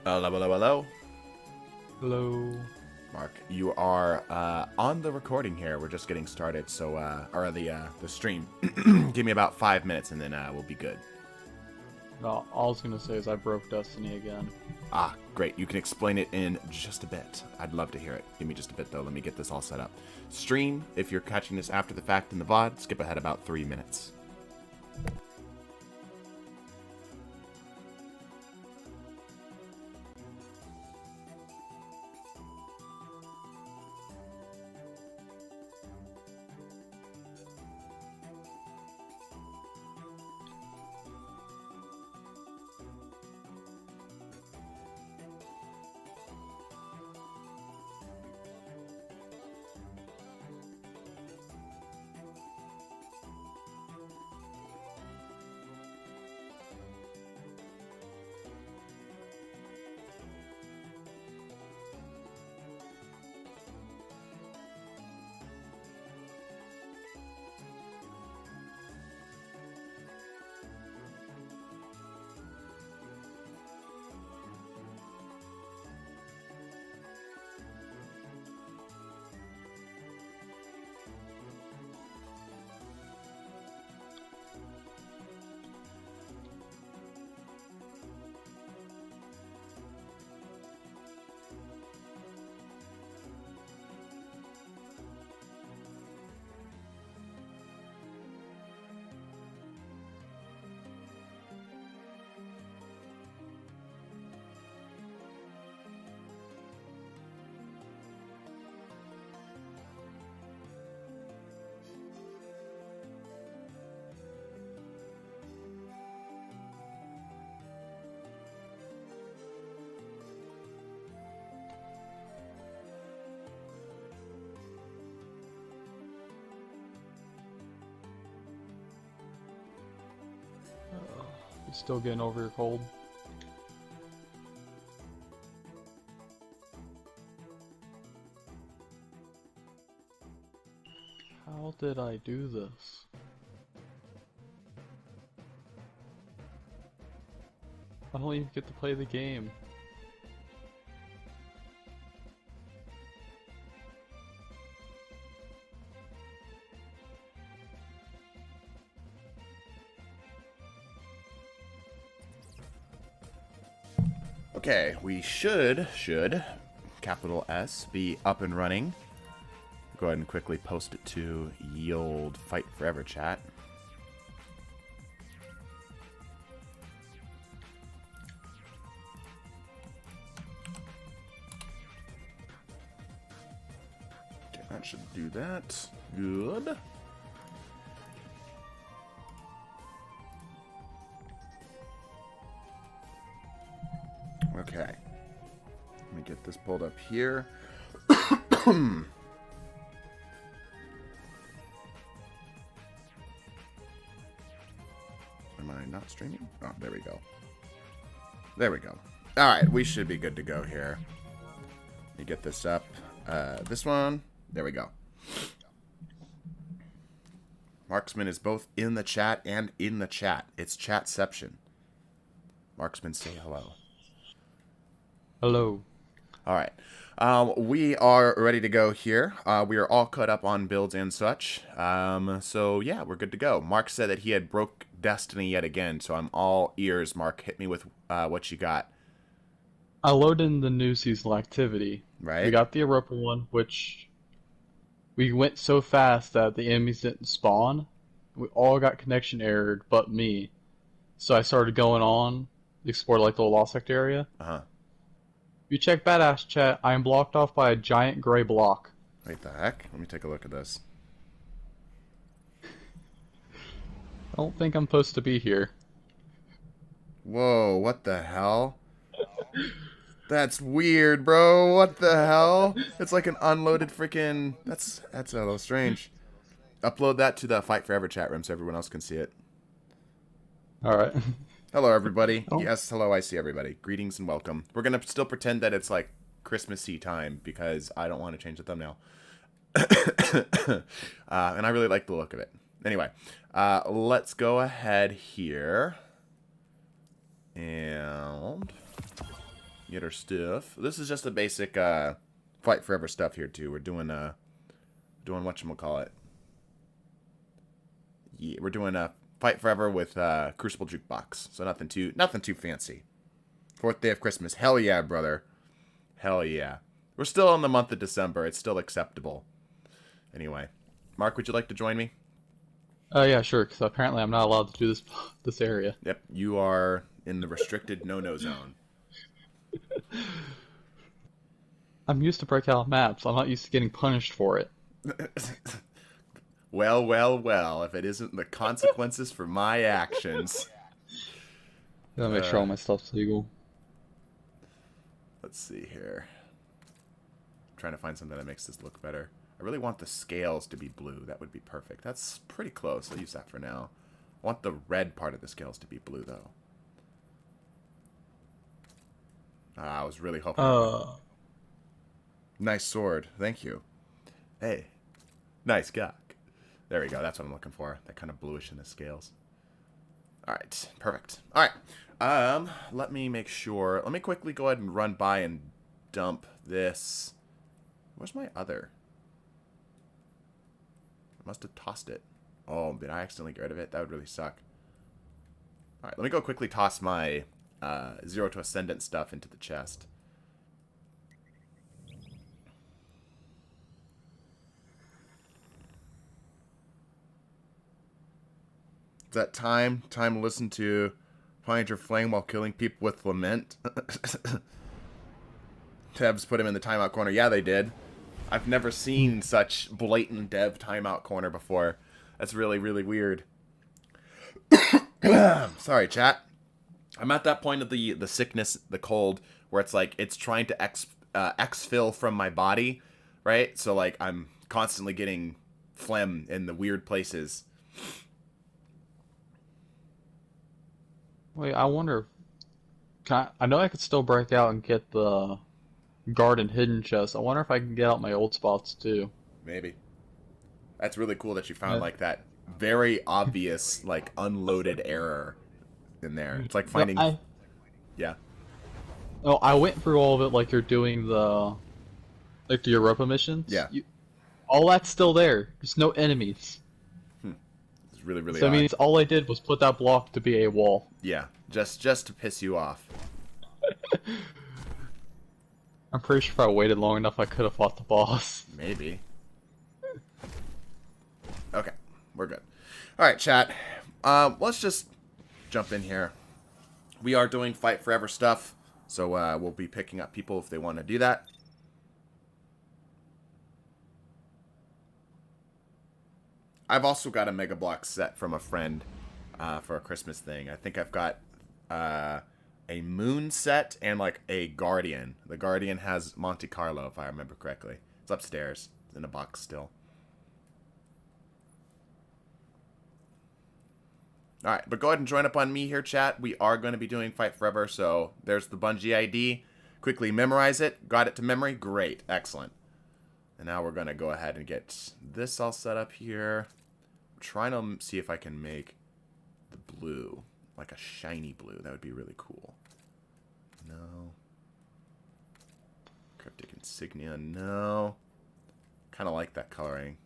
Hello, hello, hello. Hello. Mark, you are on the recording here. We're just getting started, so or the stream. Give me about 5 minutes, and then we'll be good. No, all I was gonna say is I broke Destiny again. Ah, great. You can explain it in just a bit. I'd love to hear it. Give me just a bit, though. Let me get this all set up. Stream, if you're catching this after the fact in the VOD, skip ahead about 3 minutes. You still getting over your cold? How did I do this? I don't even get to play the game. Okay, we should, capital S, be up and running. Go ahead and quickly post it to ye old Fight Forever chat. Okay, that should do that. Good. Okay. Let me get this pulled up here. Am I not streaming? Oh, there we go. There we go. Alright, we should be good to go here. Let me get this up. This one. There we go. Marksman is both in the chat and in the chat. It's chatception. Marksman, say hello. Hello. Alright. We are ready to go here. We are all caught up on builds and such. So yeah, we're good to go. Mark said that he had broke Destiny yet again, so I'm all ears. Mark, hit me with what you got. I loaded in the new seasonal activity. Right? We got the Europa one, which we went so fast that the enemies didn't spawn. We all got connection errored, but me. So I started going on, explore like the Lost Sector area. Uh-huh. If you check Badass chat, I am blocked off by a giant gray block. Wait, the heck? Let me take a look at this. I don't think I'm supposed to be here. Whoa, what the hell? That's weird, bro. What the hell? It's like an unloaded freaking... That's a little strange. Upload that to the Fight Forever chat room so everyone else can see it. Alright. Hello, everybody. Oh. Yes, hello, I see everybody. Greetings and welcome. We're going to still pretend that it's like Christmassy time because I don't want to change the thumbnail. And I really like the look of it. Anyway, let's go ahead here and get our stuff. This is just a basic fight forever stuff here too. We're doing whatchamacallit. Yeah, we're doing a fight forever with Crucible Jukebox. So nothing too fancy. Fourth day of Christmas. Hell yeah, brother. Hell yeah. We're still in the month of December. It's still acceptable. Anyway, Mark, would you like to join me? Yeah, sure. Because apparently I'm not allowed to do this area. Yep, you are in the restricted no-no zone. I'm used to breakout maps. I'm not used to getting punished for it. Well, well, well. If it isn't the consequences for my actions. Gotta make sure all my stuff's legal. Let's see here. I'm trying to find something that makes this look better. I really want the scales to be blue. That would be perfect. That's pretty close. I'll use that for now. I want the red part of the scales to be blue, though. I was really hoping. Nice sword. Thank you. Hey. Nice cock. There we go. That's what I'm looking for. That kind of bluish in the scales. Alright. Perfect. Alright. Let me make sure. Let me quickly go ahead and run by and dump this. Where's my other? I must have tossed it. Oh, did I accidentally get rid of it? That would really suck. Alright, let me go quickly toss my 0 to Ascendant stuff into the chest. Is that time? Time to listen to Find Your Flame while killing people with lament? Devs put him in the timeout corner. Yeah, they did. I've never seen such blatant dev timeout corner before. That's really, really weird. Sorry, chat. I'm at that point of the sickness, the cold, where it's like it's trying to exfil from my body, right? So like I'm constantly getting phlegm in the weird places. Wait, I wonder. I know I could still break out and get the garden hidden chest. I wonder if I can get out my old spots too. Maybe. That's really cool that you found like that very obvious like unloaded error in there. It's like finding. Yeah. Oh, I went through all of it like you're doing the Europa missions. Yeah. All that's still there. There's no enemies. It's really, really. So odd. I mean, all I did was put that block to be a wall. Yeah, just to piss you off. I'm pretty sure if I waited long enough, I could have fought the boss. Maybe. Okay, we're good. All right, chat. Let's just jump in here. We are doing Fight Forever stuff, so we'll be picking up people if they want to do that. I've also got a Mega Block set from a friend for a Christmas thing. I think I've got a Moon set and like a Guardian. The Guardian has Monte Carlo, if I remember correctly. It's upstairs. It's in a box still. Alright, but go ahead and join up on me here, chat. We are going to be doing Fight Forever, so there's the Bungie ID. Quickly memorize it. Got it to memory? Great. Excellent. And now we're going to go ahead and get this all set up here. I'm trying to see if I can make the blue, like a shiny blue. That would be really cool. No. Cryptic insignia, no. Kind of like that coloring.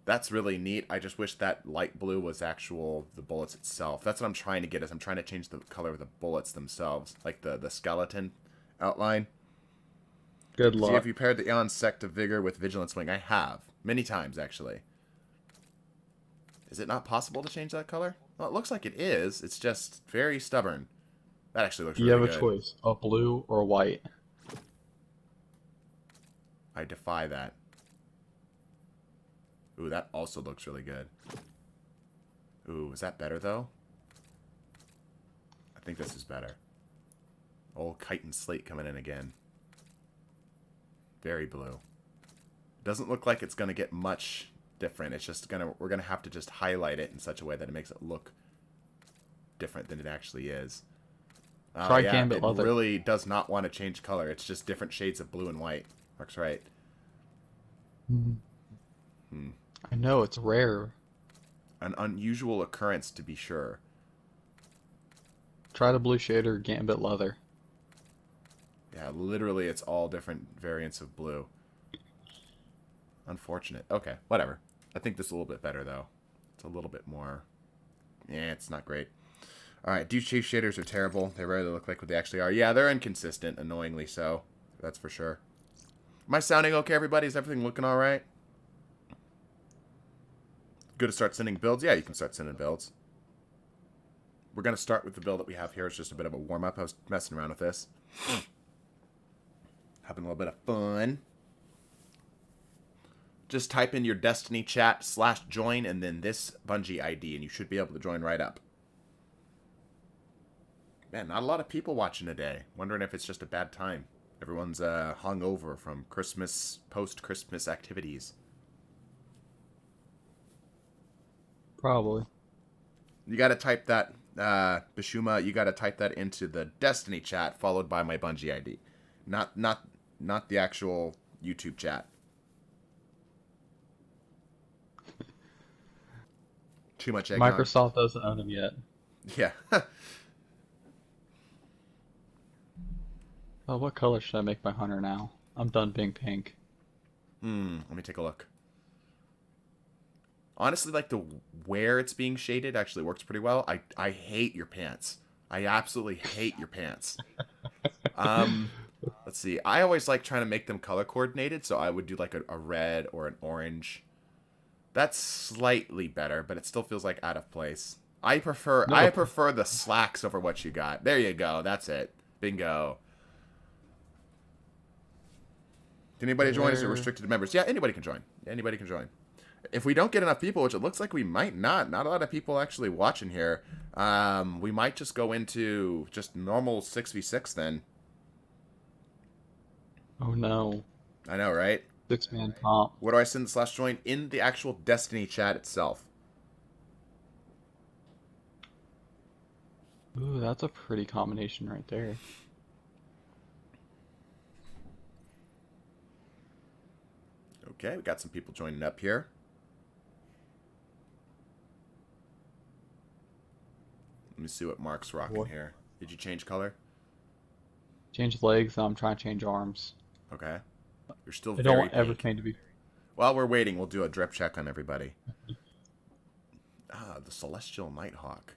That's really neat. I just wish that light blue was the bullets itself. That's what I'm trying to get, is I'm trying to change the color of the bullets themselves. Like the skeleton outline. Good luck. See, have you paired the Aeon Sect of Vigor with Vigilance Wing? I have. Many times, actually. Is it not possible to change that color? Well, it looks like it is. It's just very stubborn. That actually looks really good. You have a choice. A blue or white. I defy that. Ooh, that also looks really good. Ooh, is that better, though? I think this is better. Old Kite and Slate coming in again. Very blue. Doesn't look like it's going to get much different. It's just we're going to have to just highlight it in such a way that it makes it look different than it actually is. Try Gambit it Leather. really does not want to change color. It's just different shades of blue and white. Mark's right. I know, it's rare. An unusual occurrence, to be sure. Try the blue shader Gambit Leather. Yeah, literally, it's all different variants of blue. Unfortunate. Okay, whatever. I think this is a little bit better, though. It's a little bit more... Yeah, it's not great. Alright, Dew Chief shaders are terrible. They rarely look like what they actually are. Yeah, they're inconsistent, annoyingly so. That's for sure. Am I sounding okay, everybody? Is everything looking alright? Good to start sending builds? Yeah, you can start sending builds. We're going to start with the build that we have here. It's just a bit of a warm-up. I was messing around with this. Having a little bit of fun. Just type in your Destiny chat /join and then this Bungie ID, and you should be able to join right up. Man, not a lot of people watching today. Wondering if it's just a bad time. Everyone's hungover from Christmas, post-Christmas activities. Probably. You got to type that, Bashuma, you got to type that into the Destiny chat followed by my Bungie ID. Not the actual YouTube chat. Too much eggnog. Microsoft doesn't own them yet. Yeah. Oh, what color should I make my hunter now? I'm done being pink. Let me take a look. Honestly, like the where it's being shaded actually works pretty well. I hate your pants. I absolutely hate your pants. Let's see. I always like trying to make them color coordinated, so I would do like a red or an orange. That's slightly better, but it still feels like out of place. I prefer the slacks over what you got. There you go. That's it. Bingo. Can anybody join? Is it restricted to members? Yeah, anybody can join. Anybody can join. If we don't get enough people, which it looks like we might not a lot of people actually watching here, we might just go into just normal 6v6 then. Oh no. I know, right? 6-man comp. Where do I send the /join? In the actual Destiny chat itself. Ooh, that's a pretty combination right there. Okay, we got some people joining up here. Let me see what Mark's rocking here. Did you change color? Change legs, now I'm trying to change arms. Okay. You're still I very don't want pink. everything to be... While we're waiting, we'll do a drip check on everybody. The Celestial Nighthawk.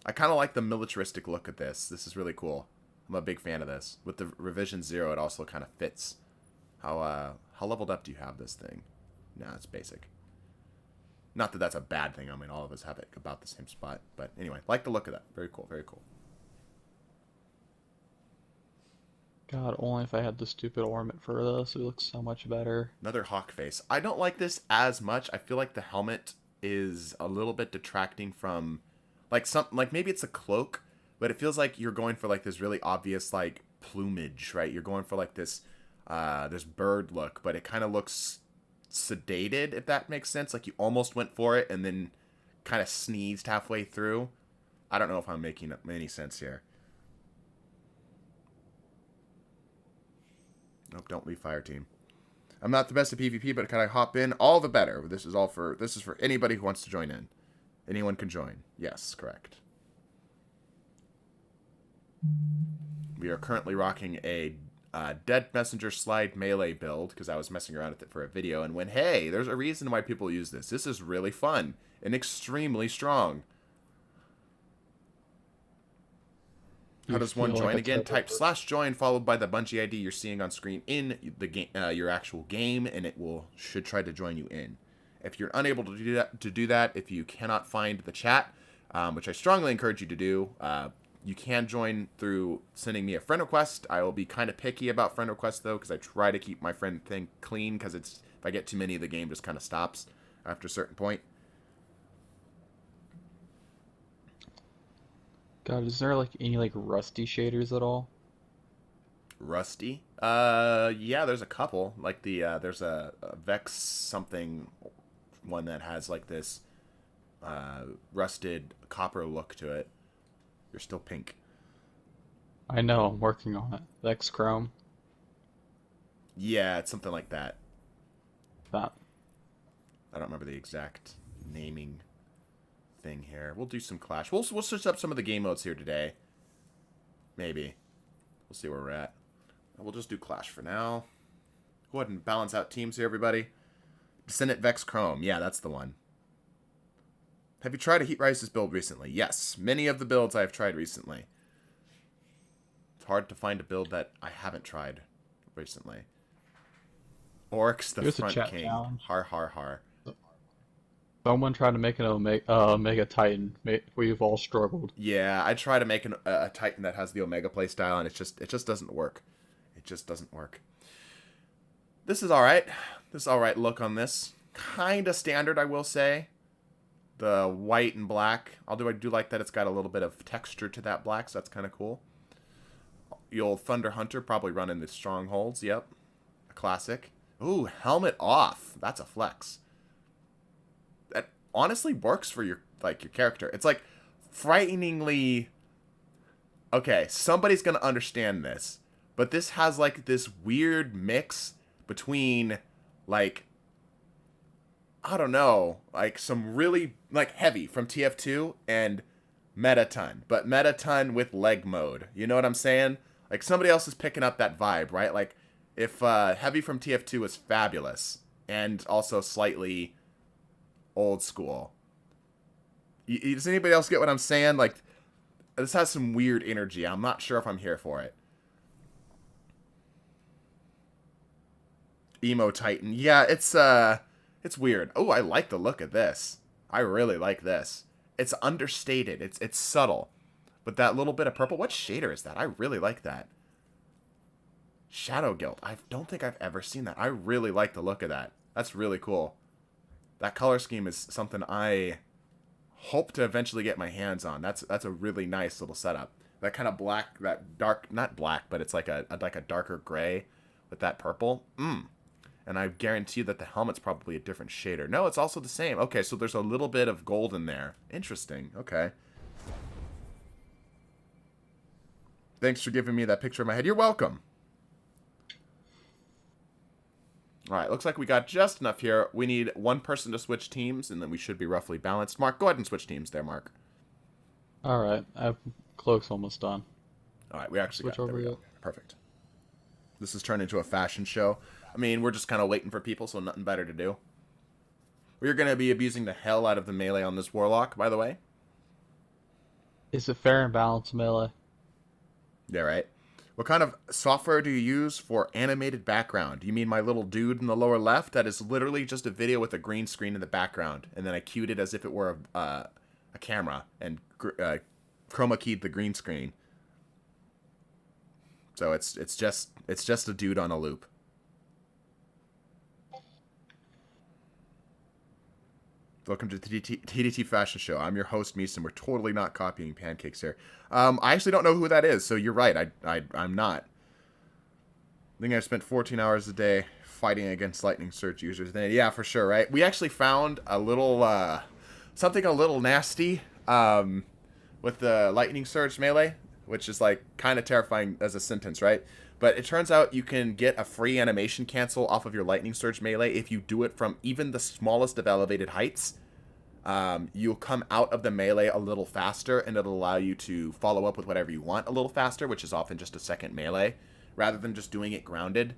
I kind of like the militaristic look of this. This is really cool. I'm a big fan of this. With the Revision 0, it also kind of fits. How leveled up do you have this thing? Nah, it's basic. Not that that's a bad thing. I mean, all of us have it about the same spot. But anyway, like the look of that. Very cool, very cool. God, only if I had the stupid ornament for this, it looks so much better. Another hawk face. I don't like this as much. I feel like the helmet is a little bit detracting from, like maybe it's a cloak, but it feels like you're going for like this really obvious like plumage, right? You're going for like this this bird look, but it kind of looks sedated, if that makes sense. Like you almost went for it and then kind of sneezed halfway through. I don't know if I'm making any sense here. Nope, don't leave fire team. I'm not the best at PvP, but can I hop in? All the better. This is for anybody who wants to join in. Anyone can join. Yes, correct. We are currently rocking a Dead Messenger Slide Melee build, because I was messing around with it for a video, and went, hey, there's a reason why people use this. This is really fun and extremely strong. How does one join again? Type /join followed by the Bungie ID you're seeing on screen in the game, your actual game, and it should try to join you in. If you're unable to do that, if you cannot find the chat, which I strongly encourage you to do, you can join through sending me a friend request. I will be kind of picky about friend requests though, because I try to keep my friend thing clean. Because if I get too many, the game just kind of stops after a certain point. God, is there like any like rusty shaders at all? Rusty? Yeah, there's a couple. Like there's a Vex something one that has like this rusted copper look to it. You're still pink. I know, I'm working on it. Vex Chrome. Yeah, it's something like that. That. I don't remember the exact naming thing here. We'll do some Clash. We'll switch up some of the game modes here today. Maybe. We'll see where we're at. We'll just do Clash for now. Go ahead and balance out teams here, everybody. Descendant Vex Chrome. Yeah, that's the one. Have you tried a Heat Rises build recently? Yes. Many of the builds I've tried recently. It's hard to find a build that I haven't tried recently. Orcs the Here's a Front chat King. challenge. Har har har. Someone tried to make an Omega Titan. We've all struggled. Yeah, I try to make a Titan that has the Omega playstyle, and it just doesn't work. It just doesn't work. This is alright. This is alright look on this. Kinda standard, I will say. The white and black. I do like that it's got a little bit of texture to that black, so that's kind of cool. The old Thunder Hunter probably running the Strongholds, yep. A classic. Ooh, helmet off. That's a flex. That honestly works for your character. It's like frighteningly... Okay, somebody's gonna understand this. But this has like this weird mix between like... I don't know, like some really like heavy from TF2 and Metaton, but Metaton with leg mode. You know what I'm saying? Like somebody else is picking up that vibe, right? Like if heavy from TF2 is fabulous and also slightly old school. Does anybody else get what I'm saying? Like this has some weird energy. I'm not sure if I'm here for it. Emo Titan. Yeah, it's weird. Oh, I like the look of this. I really like this. It's understated. It's subtle. But that little bit of purple, what shader is that? I really like that. Shadow Guild. I don't think I've ever seen that. I really like the look of that. That's really cool. That color scheme is something I hope to eventually get my hands on. That's a really nice little setup. That kind of black, that dark, not black, but it's like a darker gray with that purple. And I guarantee that the helmet's probably a different shader. No, it's also the same. Okay, so there's a little bit of gold in there. Interesting. Okay. Thanks for giving me that picture in my head. You're welcome. Alright, looks like we got just enough here. We need one person to switch teams, and then we should be roughly balanced. Mark, go ahead and switch teams there, Mark. Alright, I have cloaks almost done. Alright, we actually Switch got it. There over we go. yet? Perfect. This has turned into a fashion show. I mean, we're just kind of waiting for people, so nothing better to do. We're going to be abusing the hell out of the melee on this Warlock, by the way. Is it fair and balanced melee? Yeah, right. What kind of software do you use for animated background? You mean my little dude in the lower left? That is literally just a video with a green screen in the background. And then I cued it as if it were a camera and chroma keyed the green screen. So it's just a dude on a loop. Welcome to the TDT Fashion Show. I'm your host, Meeson. We're totally not copying pancakes here. I actually don't know who that is, so you're right. I'm not. I think I've spent 14 hours a day fighting against Lightning Surge users. Yeah, for sure, right? We actually found a little, something a little nasty with the Lightning Surge melee, which is like kind of terrifying as a sentence, right? But it turns out you can get a free animation cancel off of your Lightning Surge melee if you do it from even the smallest of elevated heights. You'll come out of the melee a little faster, and it'll allow you to follow up with whatever you want a little faster, which is often just a second melee, rather than just doing it grounded.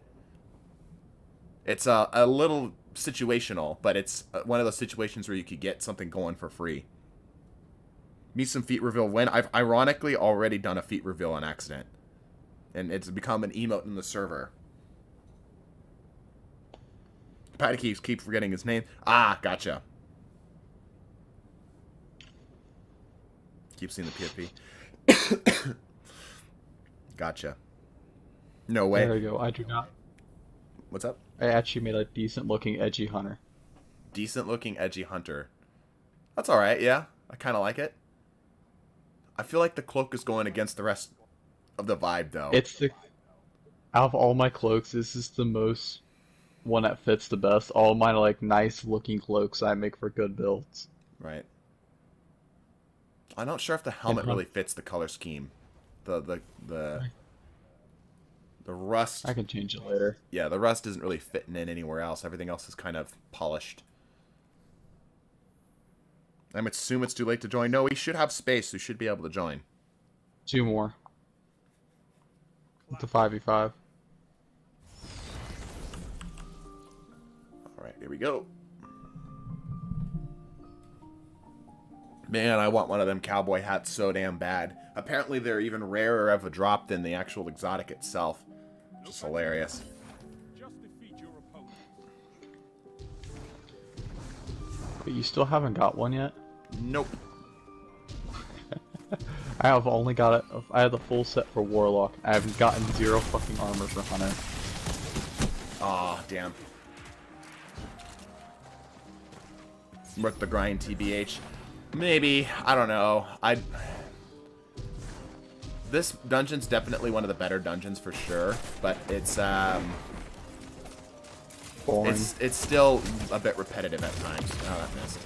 It's a little situational, but it's one of those situations where you could get something going for free. Me some feat reveal when I've ironically already done a feat reveal on accident. And it's become an emote in the server. Patty keeps forgetting his name. Ah, gotcha. Keep seeing the PFP. Gotcha. No way. There we go. I do not. What's up? I actually made a decent looking edgy hunter. Decent looking edgy hunter. That's alright, yeah. I kind of like it. I feel like the cloak is going against the rest of the vibe, though. Out of all my cloaks, this is the most one that fits the best. All of mine are like nice looking cloaks I make for good builds. Right. I'm not sure if the helmet really fits the color scheme. The rust. I can change it later. Yeah, the rust isn't really fitting in anywhere else. Everything else is kind of polished. I assume it's too late to join. No, we should have space. We should be able to join. 2 more. It's a 5v5. here we go. Man, I want one of them cowboy hats so damn bad. Apparently they're even rarer of a drop than the actual exotic itself. Just hilarious. But you still haven't got one yet? Nope. I have only got it. I have the full set for Warlock. I haven't gotten 0 fucking armor for Hunter. Aw, damn. Worth the grind, TBH. Maybe. I don't know. This dungeon's definitely one of the better dungeons for sure, but it's Boring. it's still a bit repetitive at times. Oh, that missed.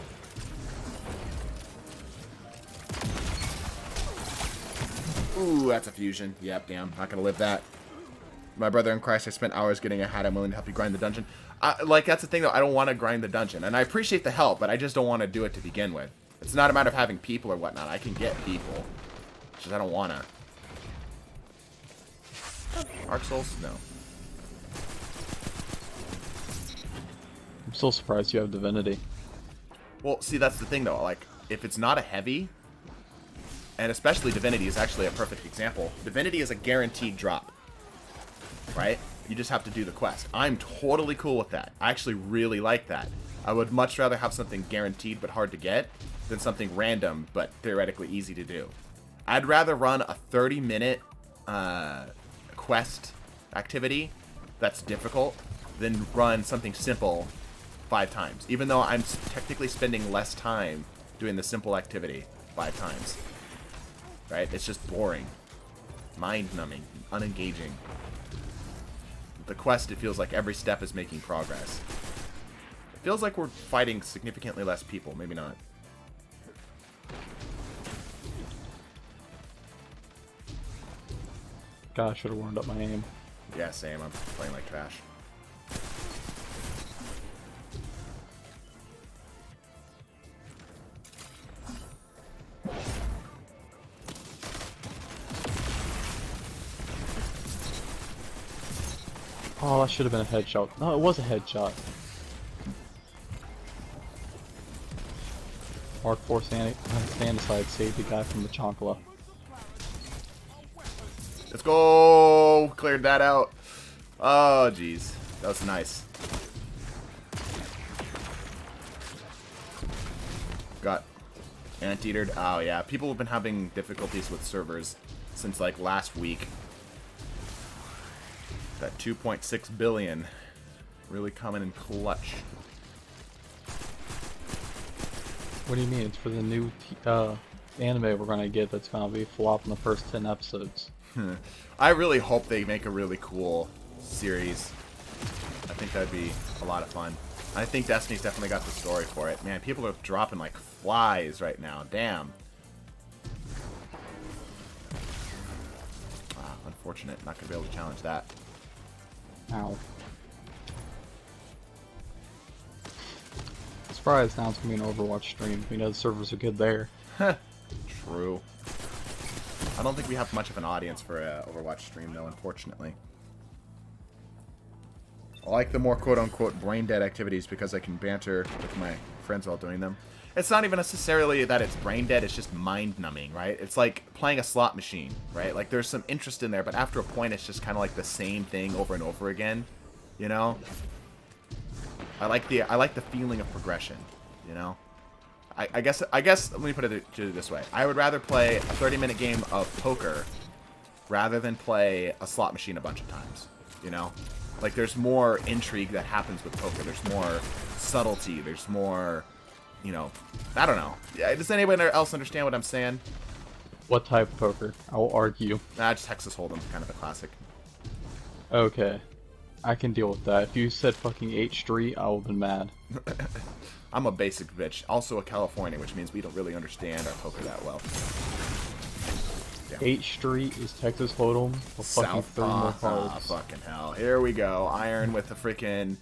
Ooh, that's a fusion. Yep, damn. Not gonna live that. My brother in Christ, I spent hours getting a hat. I'm willing to help you grind the dungeon. Like, that's the thing, though. I don't want to grind the dungeon. And I appreciate the help, but I just don't want to do it to begin with. It's not a matter of having people or whatnot. I can get people. It's just I don't want to. Arc Souls? No. I'm still surprised you have Divinity. Well, see, that's the thing, though. Like, if it's not a heavy, and especially Divinity is actually a perfect example. Divinity is a guaranteed drop. Right? You just have to do the quest. I'm totally cool with that. I actually really like that. I would much rather have something guaranteed but hard to get than something random but theoretically easy to do. I'd rather run a 30-minute quest activity that's difficult than run something simple 5 times. Even though I'm technically spending less time doing the simple activity 5 times. Right? It's just boring. Mind-numbing. Unengaging. The quest, it feels like every step is making progress. It feels like we're fighting significantly less people. Maybe not. God, I should have warmed up my aim. Yeah, same. I'm playing like trash. Oh, that should have been a headshot. No, it was a headshot. Mark 4 Sandicide saved the guy from the Chonkla. Let's go! Cleared that out. Oh, jeez. That was nice. Got anteatered. Oh, yeah. People have been having difficulties with servers since, like, last week. That 2.6 billion really coming in clutch. What do you mean? It's for the new anime we're gonna get that's gonna be flop in the first 10 episodes. I really hope they make a really cool series. I think that'd be a lot of fun. I think Destiny's definitely got the story for it. Man, people are dropping like flies right now. Damn. Ah, unfortunate. Not gonna be able to challenge that. Ow. Surprised now it's gonna be an Overwatch stream. We know the servers are good there. True. I don't think we have much of an audience for an Overwatch stream, though, unfortunately. I like the more quote-unquote brain-dead activities because I can banter with my friends while doing them. It's not even necessarily that it's brain-dead, it's just mind-numbing, right? It's like playing a slot machine, right? Like, there's some interest in there, but after a point, it's just kind of like the same thing over and over again, you know? I like the feeling of progression, you know? I guess let me put it this way. I would rather play a 30-minute game of poker rather than play a slot machine a bunch of times, you know? Like, there's more intrigue that happens with poker. There's more subtlety. There's more, you know, I don't know. Yeah, does anybody else understand what I'm saying? What type of poker? I will argue. Nah, just Texas Hold'em, kind of a classic. Okay. I can deal with that. If you said fucking H Street, I would have been mad. I'm a basic bitch. Also a Californian, which means we don't really understand our poker that well. Damn. H Street is Texas Hold'em with fucking 3 more cards. Ah, fucking hell. Here we go. Iron with the freaking...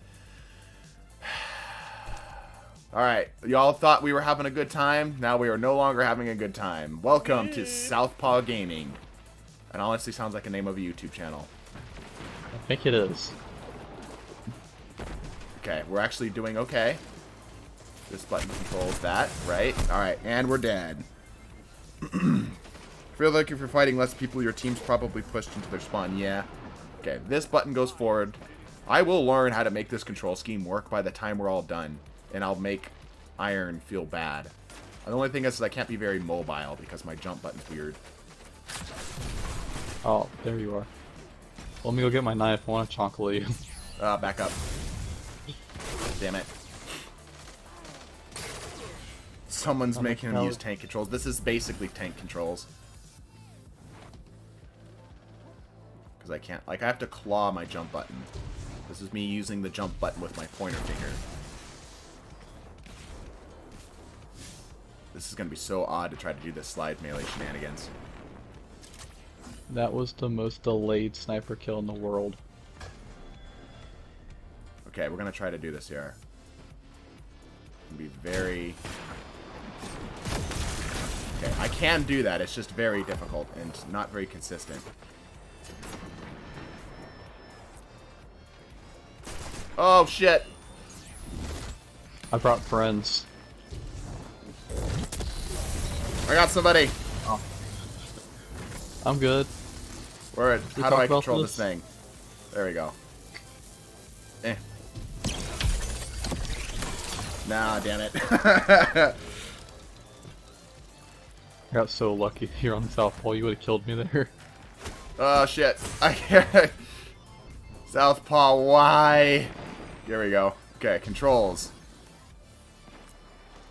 Alright, y'all thought we were having a good time. Now we are no longer having a good time. Welcome to Southpaw Gaming. It honestly sounds like a name of a YouTube channel. I think it is. Okay, we're actually doing okay. This button controls that, right? Alright, and we're dead. Feel like if you're fighting less people, your team's probably pushed into their spawn. Yeah. Okay, this button goes forward. I will learn how to make this control scheme work by the time we're all done. And I'll make Iron feel bad. The only thing is I can't be very mobile because my jump button's weird. Oh, there you are. Let me go get my knife. I want to chocolate you. Back up. Damn it. Someone's making him use tank controls. This is basically tank controls. Because I can't... Like, I have to claw my jump button. This is me using the jump button with my pointer finger. This is going to be so odd to try to do this slide melee shenanigans. That was the most delayed sniper kill in the world. Okay, we're going to try to do this here. Be very... Okay, I can do that. It's just very difficult and not very consistent. Oh, shit. I brought friends. I got somebody. Oh. I'm good. Where? How do I control this thing? There we go. Eh. Nah, damn it. I got so lucky here on the South Pole. You would have killed me there. Oh, shit. I can't. Southpaw, why? Here we go. Okay, controls.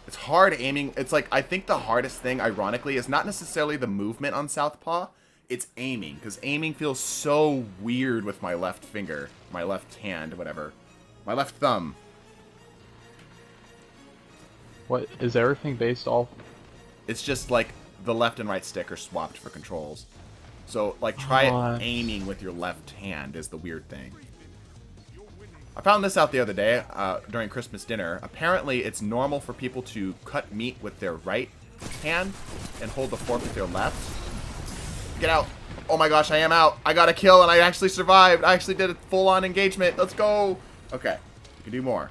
It's hard aiming. It's like, I think the hardest thing, ironically, is not necessarily the movement on Southpaw. It's aiming, because aiming feels so weird with my left finger. My left hand, whatever. My left thumb. What, is everything based off? It's just like the left and right stick are swapped for controls. So, like, try aiming with your left hand is the weird thing. I found this out the other day during Christmas dinner. Apparently, it's normal for people to cut meat with their right hand and hold the fork with their left. Get out. Oh my gosh, I am out. I got a kill and I actually survived. I actually did a full-on engagement. Let's go. Okay, we can do more.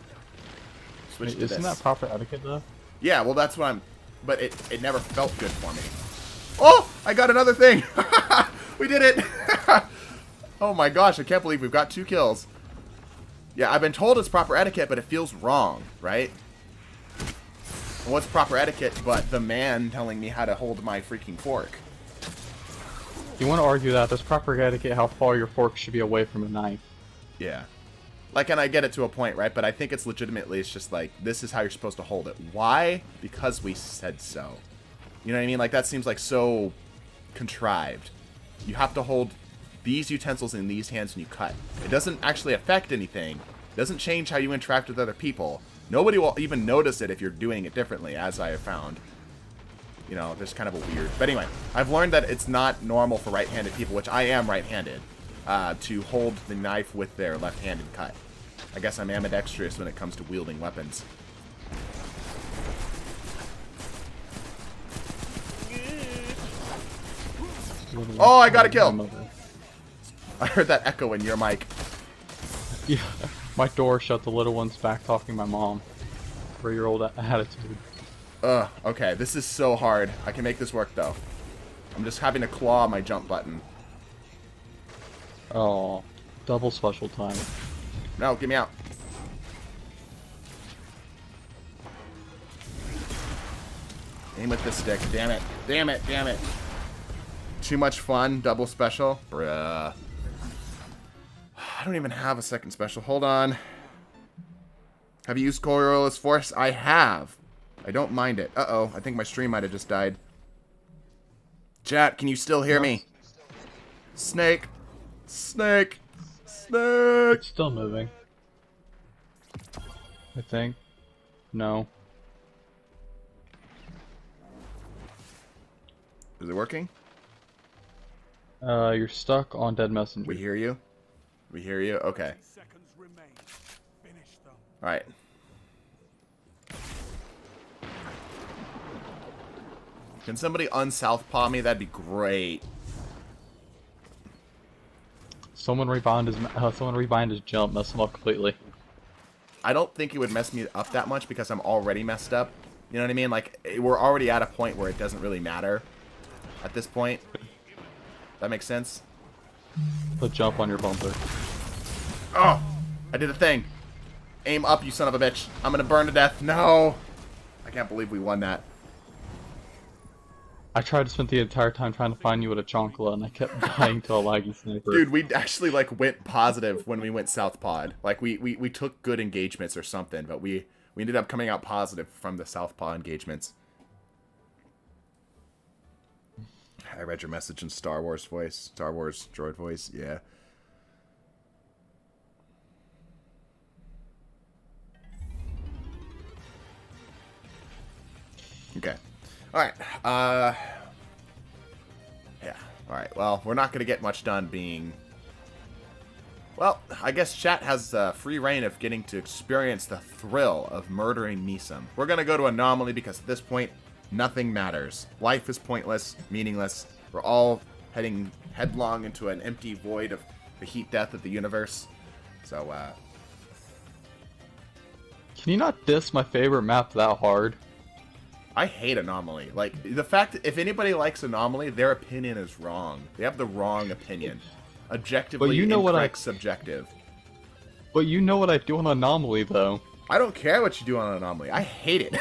Switch to Isn't that proper etiquette, though? Yeah, well, that's what I'm... But it never felt good for me. Oh, I got another thing. We did it. Oh my gosh, I can't believe we've got 2 kills. Yeah, I've been told it's proper etiquette, but it feels wrong, right? What's proper etiquette but the man telling me how to hold my freaking fork? You want to argue that there's proper etiquette how far your fork should be away from a knife. Yeah. Like, and I get it to a point, right? But I think it's legitimately, it's just like, this is how you're supposed to hold it. Why? Because we said so. You know what I mean? Like, that seems like so contrived. You have to hold these utensils in these hands when you cut. It doesn't actually affect anything. It doesn't change how you interact with other people. Nobody will even notice it if you're doing it differently, as I have found. You know, there's kind of a weird... But anyway, I've learned that it's not normal for right-handed people, which I am right-handed, to hold the knife with their left hand and cut. I guess I'm ambidextrous when it comes to wielding weapons. Oh, I got a kill! I heard that echo in your mic. Yeah, my door shut, the little one's back talking to my mom. 3-year-old attitude. Okay, this is so hard. I can make this work, though. I'm just having to claw my jump button. Oh, double special time. No, get me out. Aim with the stick. Damn it. Damn it. Damn it. Too much fun. Double special. Bruh. I don't even have a second special. Hold on. Have you used Coriolis Force? I have. I don't mind it. Uh-oh. I think my stream might have just died. Chat, can you still hear me? Snake. Snake. Snake. It's still moving. I think. No. Is it working? You're stuck on Dead Messenger. We hear you. We hear you. Okay. Alright. Can somebody unsouthpaw me? That'd be great. Someone rebind his jump, mess him up completely. I don't think it would mess me up that much because I'm already messed up. You know what I mean? Like, we're already at a point where it doesn't really matter at this point. That makes sense? Put jump on your bumper. Oh! I did a thing. Aim up, you son of a bitch. I'm gonna burn to death. No! I can't believe we won that. I tried to spend the entire time trying to find you with a chonkla, and I kept dying to a laggy sniper. Dude, we actually, like, went positive when we went South Pod. Like, we took good engagements or something, but we ended up coming out positive from the South Pod engagements. I read your message in Star Wars voice. Star Wars droid voice, yeah. Okay. Alright. Yeah. Alright, well, we're not going to get much done being... Well, I guess chat has free reign of getting to experience the thrill of murdering me some. We're going to go to Anomaly because at this point, nothing matters. Life is pointless, meaningless. We're all heading headlong into an empty void of the heat death of the universe. So, Can you not diss my favorite map that hard? I hate Anomaly. Like, the fact that if anybody likes Anomaly, their opinion is wrong. They have the wrong opinion. Objectively but you know incorrect subjective. But you know what I do on Anomaly, though. I don't care what you do on Anomaly. I hate it.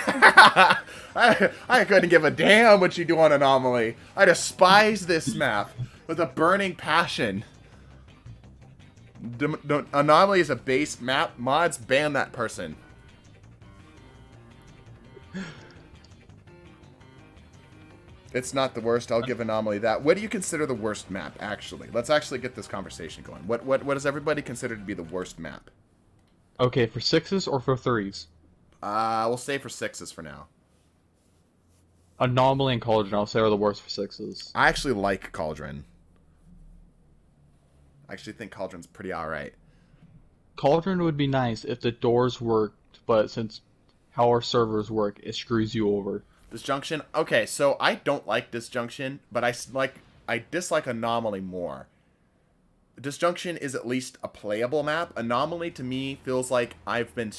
I couldn't give a damn what you do on Anomaly. I despise this map with a burning passion. Anomaly is a base map. Mods, ban that person. It's not the worst. I'll give Anomaly that. What do you consider the worst map, actually? Let's actually get this conversation going. What does everybody consider to be the worst map? Okay, for 6s or for 3s? We'll say for 6s for now. Anomaly and Cauldron, I'll say, are the worst for 6s. I actually like Cauldron. I actually think Cauldron's pretty alright. Cauldron would be nice if the doors worked, but since how our servers work, it screws you over. Disjunction? Okay, so I don't like Disjunction, but I dislike Anomaly more. Disjunction is at least a playable map. Anomaly, to me, feels like I've been,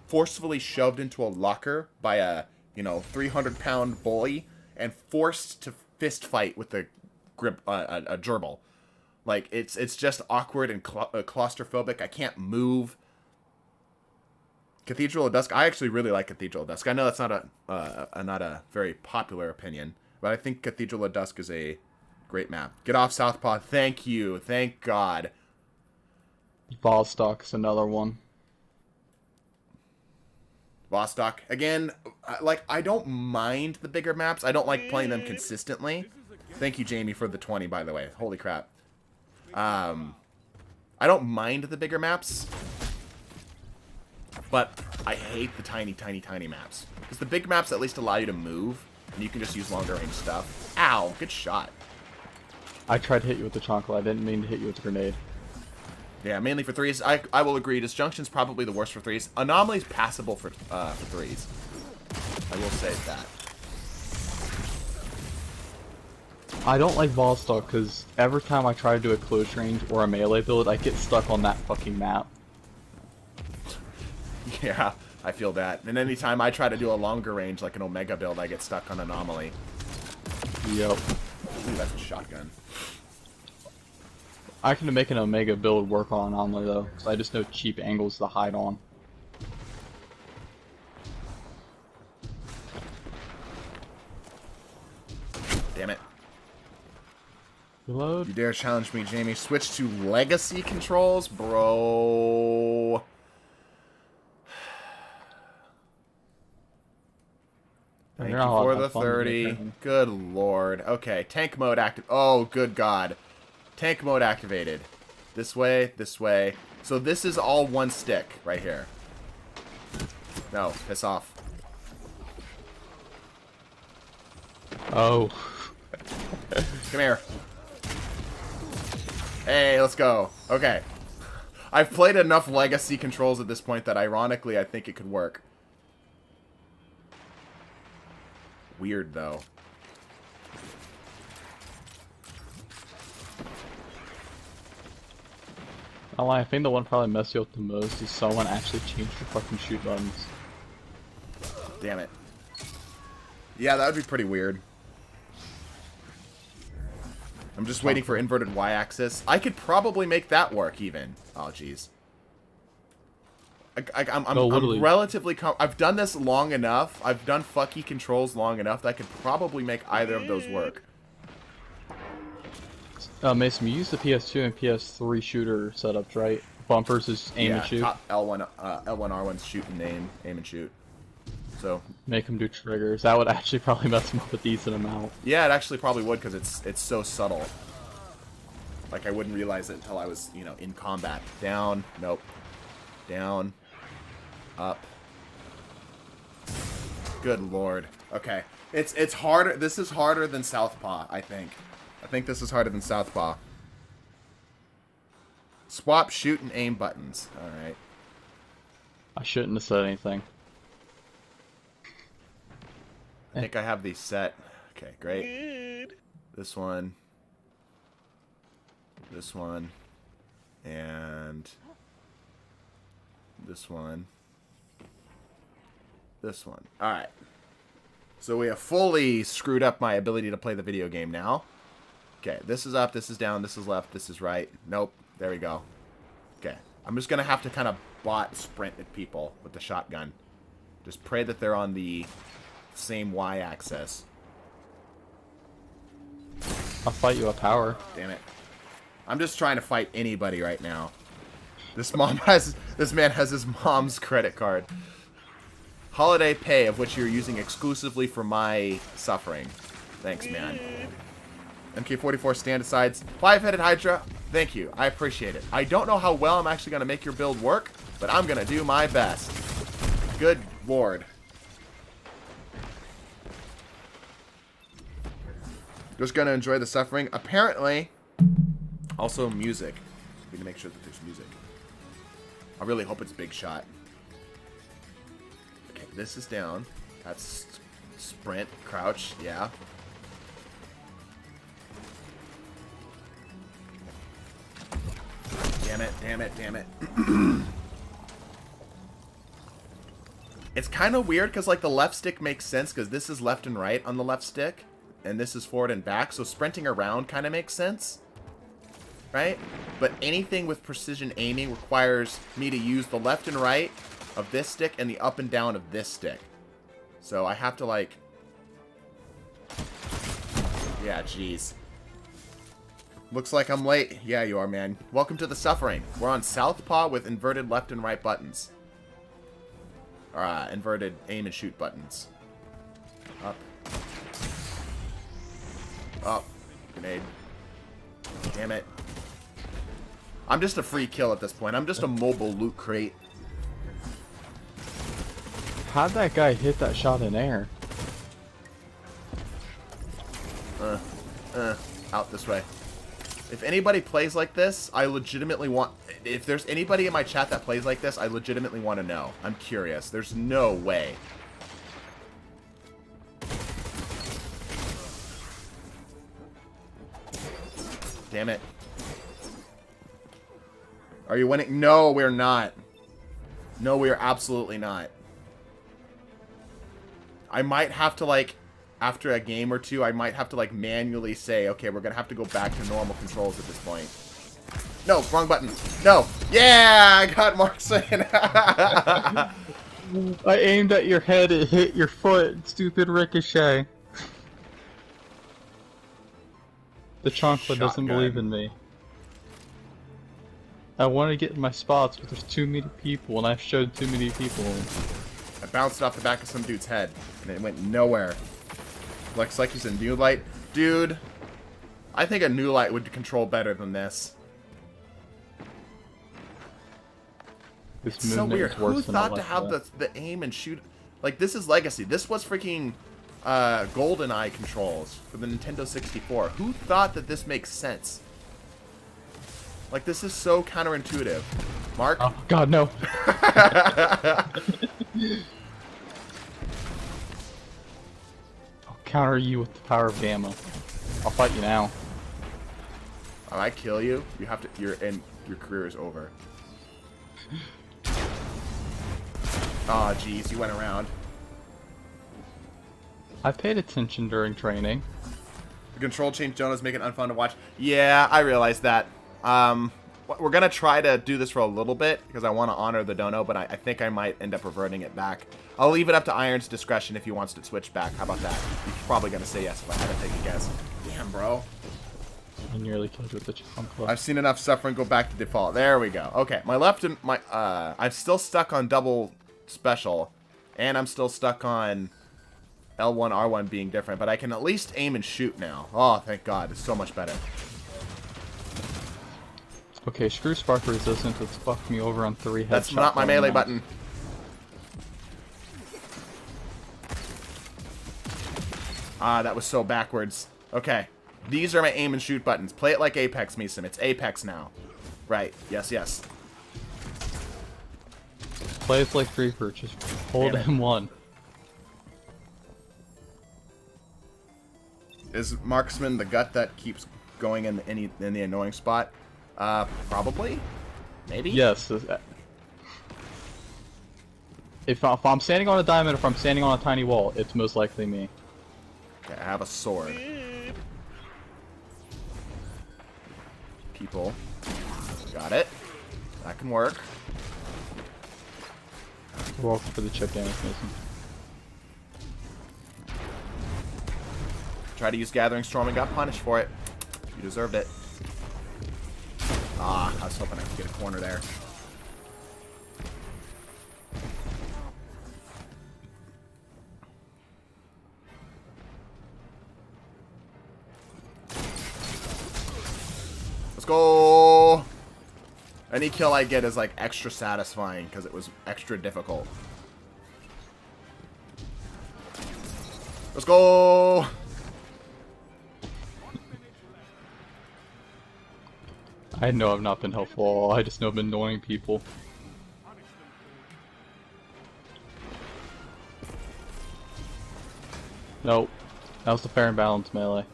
forcefully shoved into a locker by a, 300-pound bully and forced to fist fight with a gerbil. Like, it's just awkward and claustrophobic. I can't move. Cathedral of Dusk. I actually really like Cathedral of Dusk. I know that's not a very popular opinion, but I think Cathedral of Dusk is a great map. Get off Southpaw. Thank you. Thank God. Vostok is another one. Vostok. Again, I don't mind the bigger maps. I don't like playing them consistently. Thank you, Jamie, for the 20, by the way. Holy crap. I don't mind the bigger maps, but I hate the tiny, tiny, tiny maps. Because the big maps at least allow you to move, and you can just use longer range stuff. Ow, good shot. I tried to hit you with the chonkla. I didn't mean to hit you with the grenade. Yeah, mainly for 3s. I will agree. Disjunction's probably the worst for 3s. Anomaly's passable for 3s. I will say that. I don't like Vostok because every time I try to do a close range or a melee build, I get stuck on that fucking map. Yeah, I feel that. And anytime I try to do a longer range, like an Omega build, I get stuck on Anomaly. Yep. Ooh, that's a shotgun. I can make an Omega build work on Anomaly though, so I just know cheap angles to hide on. Damn it. Reload. You dare challenge me, Jamie. Switch to Legacy controls? Bro. Thank you for the 30. Good lord. Okay, tank mode active. Oh, good god. Tank mode activated. This way, this way. So this is all one stick right here. No, piss off. Oh. Come here. Hey, let's go. Okay. I've played enough Legacy controls at this point that ironically I think it could work. Weird, though. I lie, I think the one probably mess you up the most is someone actually changed the fucking shoot buttons. Damn it. Yeah, that would be pretty weird. I'm just waiting for inverted y-axis. I could probably make that work even. Oh, jeez. I'm relatively... I've done this long enough. I've done fucky controls long enough that I could probably make either of those work. Mason, you use the PS2 and PS3 shooter setups, right? Bumpers is aim and shoot. Top L1, R1's shoot and aim and shoot. So make them do triggers. That would actually probably mess them up a decent amount. Yeah, it actually probably would because it's so subtle. Like I wouldn't realize it until I was, you know, in combat. Down, nope. Down, up. Good lord. Okay, it's harder. This is harder than Southpaw, I think. I think this is harder than Southpaw. Swap shoot and aim buttons. All right. I shouldn't have said anything. I think I have these set. Okay, great. This one. This one. And this one. This one. Alright. So we have fully screwed up my ability to play the video game now. Okay, this is up, this is down, this is left, this is right. Nope. There we go. Okay. I'm just going to have to kind of bot sprint at people with the shotgun. Just pray that they're on the same y-axis. I'll fight you at power. Damn it. I'm just trying to fight anybody right now. This man has his mom's credit card. Holiday pay, of which you're using exclusively for my suffering. Thanks, man. MK44 stand asides. 5-headed Hydra. Thank you. I appreciate it. I don't know how well I'm actually going to make your build work, but I'm going to do my best. Good lord. Just going to enjoy the suffering. Apparently, also music. We need to make sure that there's music. I really hope it's Big Shot. Okay, this is down. That's sprint, crouch, yeah. Damn it, damn it, damn it. It's kind of weird because, like, the left stick makes sense because this is left and right on the left stick. And this is forward and back, so sprinting around kind of makes sense. Right? But anything with precision aiming requires me to use the left and right of this stick and the up and down of this stick. So I have to, like... Yeah, jeez. Looks like I'm late. Yeah, you are, man. Welcome to the suffering. We're on Southpaw with inverted left and right buttons. Alright, inverted aim and shoot buttons. Up. Up. Grenade. Damn it. I'm just a free kill at this point. I'm just a mobile loot crate. How'd that guy hit that shot in air? Out this way. If anybody plays like this, I legitimately want... If there's anybody in my chat that plays like this, I legitimately want to know. I'm curious. There's no way. Damn it. Are you winning? No, we're not. No, we are absolutely not. I might have to, like, after a game or two, I might have to, like, manually say, okay, we're going to have to go back to normal controls at this point. No, wrong button. No. Yeah, I got Mark saying. I aimed at your head, it hit your foot. Stupid ricochet. The chocolate doesn't believe in me. I want to get in my spots, but there's too many people, and I've showed too many people. I bounced off the back of some dude's head, and it went nowhere. Looks like he's a new light. Dude, I think a new light would control better than this. This It's so weird. Who thought to have the aim and shoot? Like, this is Legacy. This was freaking GoldenEye controls for the Nintendo 64. Who thought that this makes sense? Like, this is so counterintuitive. Mark? Oh, God, no. I'll counter you with the power of ammo. I'll fight you now. If I kill you, you have to. You're in. your career is over. Aw, jeez, you went around. I paid attention during training. The control change Jonah's making it unfun to watch. Yeah, I realize that. We're going to try to do this for a little bit because I want to honor the dono, but I think I might end up reverting it back. I'll leave it up to Iron's discretion if he wants to switch back. How about that? He's probably going to say yes if I had to take a guess. Damn, bro. I nearly killed you with the chomp club. I've seen enough suffering go back to default. There we go. Okay, my left and my I'm still stuck on double special, and I'm still stuck on L1 R1 being different, but I can at least aim and shoot now. Oh, thank God, it's so much better. Okay, screw spark resistance. It's fucked me over on 3 headshots. That's not my melee button. Ah, that was so backwards. Okay. These are my aim and shoot buttons. Play it like Apex, Meeson. It's Apex now. Right. Yes, yes. Play it like Reaper. Just hold M1. Is Marksman the gut that keeps going in the annoying spot? Probably? Maybe? Yes. If I'm standing on a diamond, if I'm standing on a tiny wall, it's most likely me. Okay, I have a sword. People. Got it. That can work. You're welcome for the chip damage, Mason. Tried to use Gathering Storm and got punished for it. You deserved it. Ah, I was hoping I could get a corner there. Let's go! Any kill I get is like extra satisfying because it was extra difficult. Let's go! I know I've not been helpful. I just know I've been annoying people. Nope. That was the fair and balanced melee.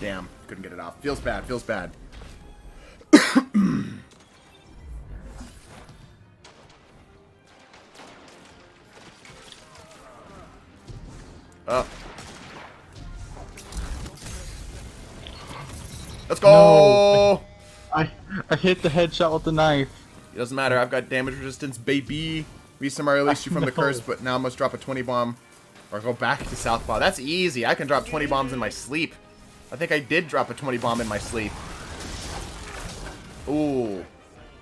Damn, couldn't get it off. Feels bad, feels bad. Up. Let's go! No. I hit the headshot with the knife. It doesn't matter, I've got damage resistance, baby. Resum, I released you from the curse, but now I must drop a 20 bomb. Or go back to Southpaw. That's easy. I can drop 20 bombs in my sleep. I think I did drop a 20 bomb in my sleep. Ooh.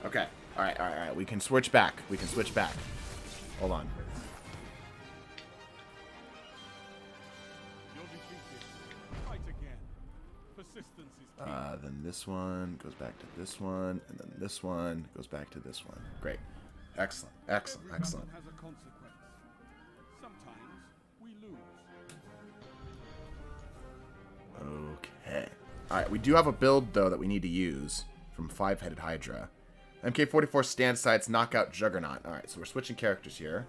Okay. Alright, alright, alright. We can switch back. We can switch back. Hold on. Then this one goes back to this one, and then this one goes back to this one. Great. Excellent, excellent, excellent. Okay. Alright, we do have a build, though, that we need to use from 5-Headed Hydra. MK44 stand sides, knockout Juggernaut. Alright, so we're switching characters here.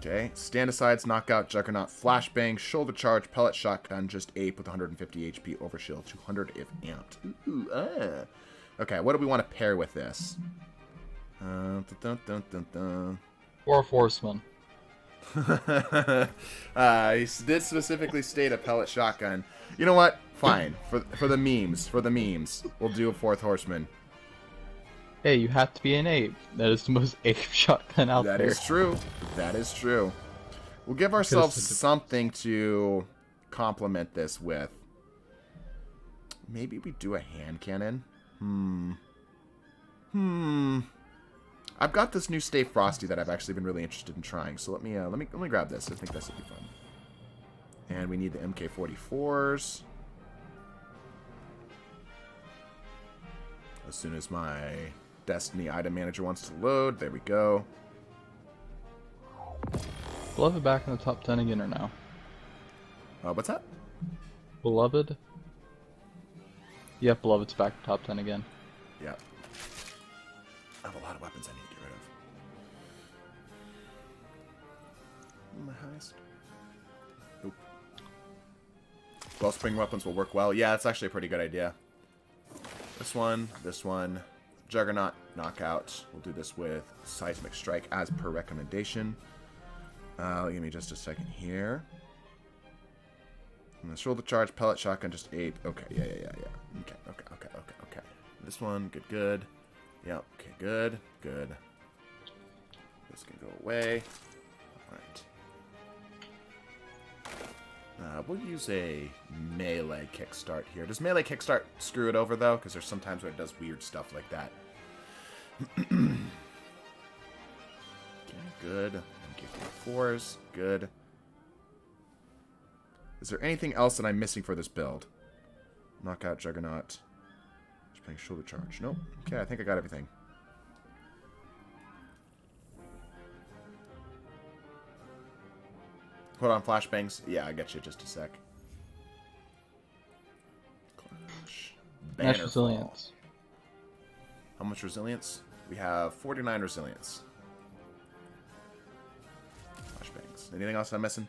Okay, stand asides, knockout, Juggernaut, flashbang, shoulder charge, pellet shotgun, just ape with 150 HP, overshield, 200 if amped. Ooh, Okay, what do we want to pair with this? Fourth Horseman. He did specifically state a pellet shotgun. You know what? Fine. For the memes. For the memes. We'll do a fourth horseman. Hey, you have to be an ape. That is the most ape shotgun out there. That is true. That is true. We'll give ourselves something to complement this with. Maybe we do a hand cannon. I've got this new Stay Frosty that I've actually been really interested in trying. So let me grab this. I think this will be fun. And we need the MK44s. As soon as my Destiny item manager wants to load, there we go. Beloved back in the top 10 again or now? What's that? Beloved? Yep, Beloved's back in the top 10 again. Yeah. I have a lot of weapons I need to get rid of. My highest? Nope. Wellspring weapons will work well. Yeah, that's actually a pretty good idea. This one. Juggernaut, knockout. We'll do this with Seismic Strike as per recommendation. Give me just a second here. I'm gonna shoulder charge, pellet shotgun, just 8. Okay, yeah. Okay. This one, good. Yeah, okay, good. This can go away. Alright. We'll use a melee kickstart here. Does melee kickstart screw it over, though? Because there's sometimes where it does weird stuff like that. Okay, good. Give me 4s. Good. Is there anything else that I'm missing for this build? Knockout, Juggernaut. Just playing shoulder charge. Nope. Okay, I think I got everything. Put on flashbangs. Yeah, I get you. Just a sec. Clash. That's resilience. How much resilience? We have 49 resilience. Flashbangs. Anything else I'm missing?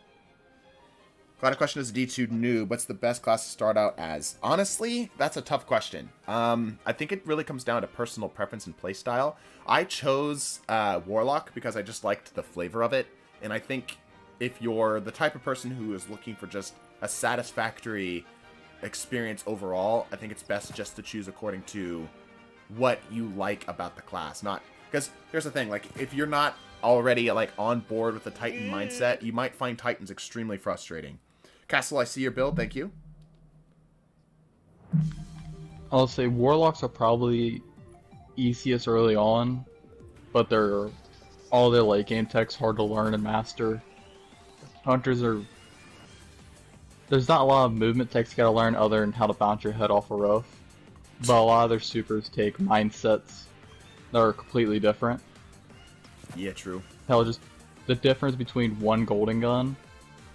Cloud question is D2 noob. What's the best class to start out as? Honestly, that's a tough question. I think it really comes down to personal preference and playstyle. I chose Warlock because I just liked the flavor of it. And I think if you're the type of person who is looking for just a satisfactory experience overall, I think it's best just to choose according to what you like about the class. Not because here's the thing, like if you're not already like on board with the Titan mindset, you might find Titans extremely frustrating. Castle, I see your build. Thank you. I'll say Warlocks are probably easiest early on, but they're all their late game tech's hard to learn and master. Hunters are... There's not a lot of movement techs you gotta learn other than how to bounce your head off a roof. But a lot of their supers take mindsets that are completely different. Yeah, true. Hell, just the difference between one golden gun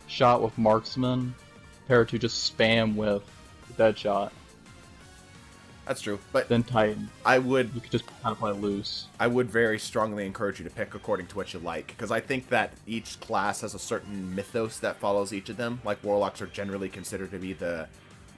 shot with marksman compared to just spam with deadshot. That's true, but Then Titan. you could just kind of play loose. I would very strongly encourage you to pick according to what you like, because I think that each class has a certain mythos that follows each of them. Like Warlocks are generally considered to be the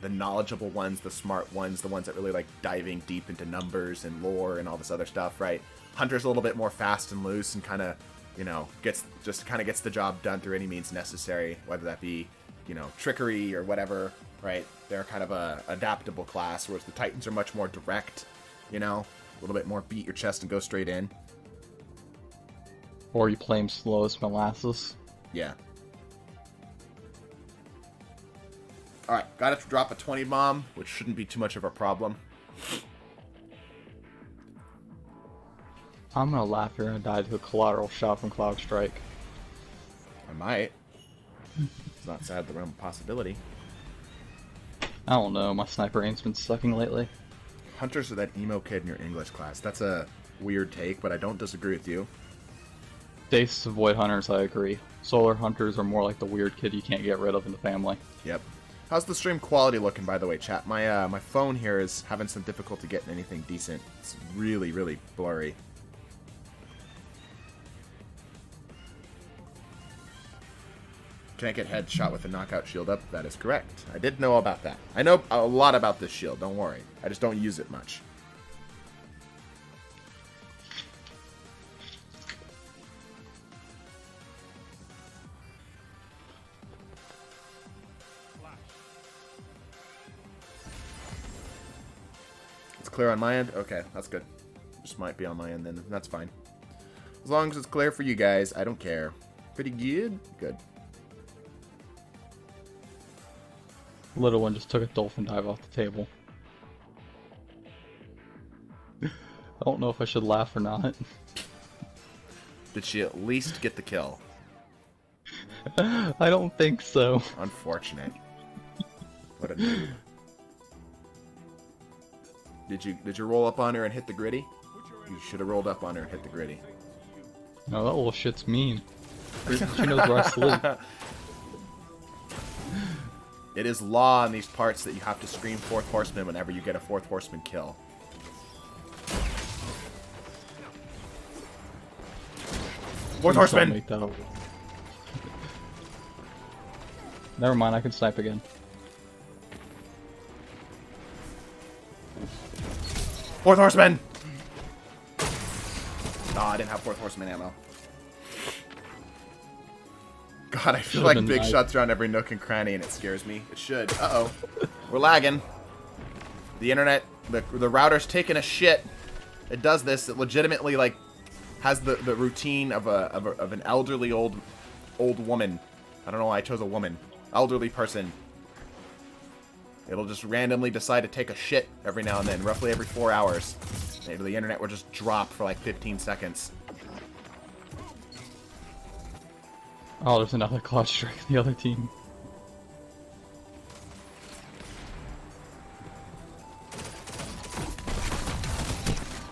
knowledgeable ones, the smart ones, the ones that really like diving deep into numbers and lore and all this other stuff, right? Hunter's a little bit more fast and loose and kind of, you know, gets the job done through any means necessary, whether that be, you know, trickery or whatever, right? They're kind of a adaptable class, whereas the Titans are much more direct, you know, a little bit more beat your chest and go straight in. Or you play him slow as molasses. Yeah. Alright, got to drop a 20 bomb, which shouldn't be too much of a problem. I'm gonna laugh here and die to a collateral shot from Cloud Strike. I might. It's not sad the realm of possibility. I don't know, my sniper aim's been sucking lately. Hunters are that emo kid in your English class. That's a weird take, but I don't disagree with you. Stasis avoid hunters, I agree. Solar hunters are more like the weird kid you can't get rid of in the family. Yep. How's the stream quality looking, by the way, chat? My phone here is having some difficulty getting anything decent. It's really, really blurry. Can't get headshot with a knockout shield up. That is correct. I did know about that. I know a lot about this shield, don't worry. I just don't use it much. It's clear on my end? Okay, that's good. Just might be on my end then. That's fine. As long as it's clear for you guys, I don't care. Pretty good? Good. Little one just took a dolphin dive off the table. I don't know if I should laugh or not. Did she at least get the kill? I don't think so. Unfortunate. What a noob. Did you roll up on her and hit the gritty? You should have rolled up on her and hit the gritty. No, that little shit's mean. She knows where I sleep. It is law in these parts that you have to scream Fourth Horseman whenever you get a Fourth Horseman kill. Fourth Horseman! Never mind, I can snipe again. Fourth Horseman! Oh, I didn't have Fourth Horseman ammo. God, I feel Should've like been big nice. shots around every nook and cranny, and it scares me. It should. Uh-oh. We're lagging. The internet, the router's taking a shit. It does this. It legitimately, like, has the routine of an elderly old woman. I don't know why I chose a woman. Elderly person. It'll just randomly decide to take a shit every now and then, roughly every 4 hours. Maybe the internet will just drop for like 15 seconds. Oh, there's another clutch strike in the other team.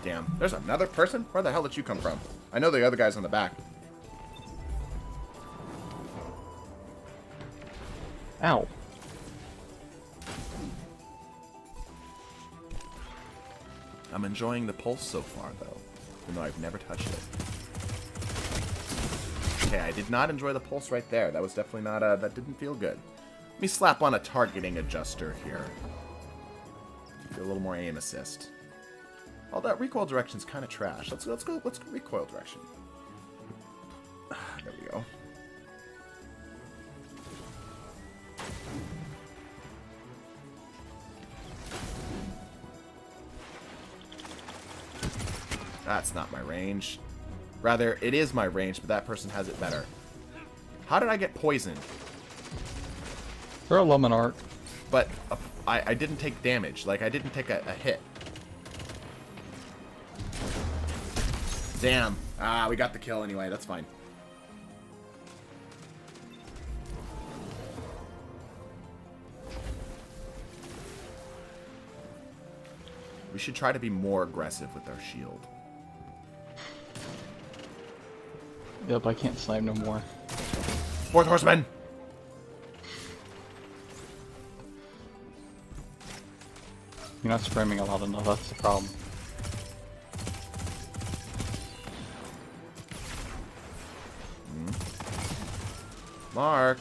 Damn. There's another person? Where the hell did you come from? I know the other guy's on the back. Ow. I'm enjoying the pulse so far, though. Even though I've never touched it. Okay, I did not enjoy the pulse right there. That was definitely not, that didn't feel good. Let me slap on a targeting adjuster here. Feel a little more aim assist. Oh, that recoil direction's kind of trash. Let's go recoil direction. There we go. That's not my range. Rather, it is my range, but that person has it better. How did I get poisoned? Throw a lemon arc. But I didn't take damage. Like, I didn't take a hit. Damn. Ah, we got the kill anyway. That's fine. We should try to be more aggressive with our shield. Yep, I can't snipe no more. Fourth Horseman! You're not screaming a lot enough, that's the problem. Mark!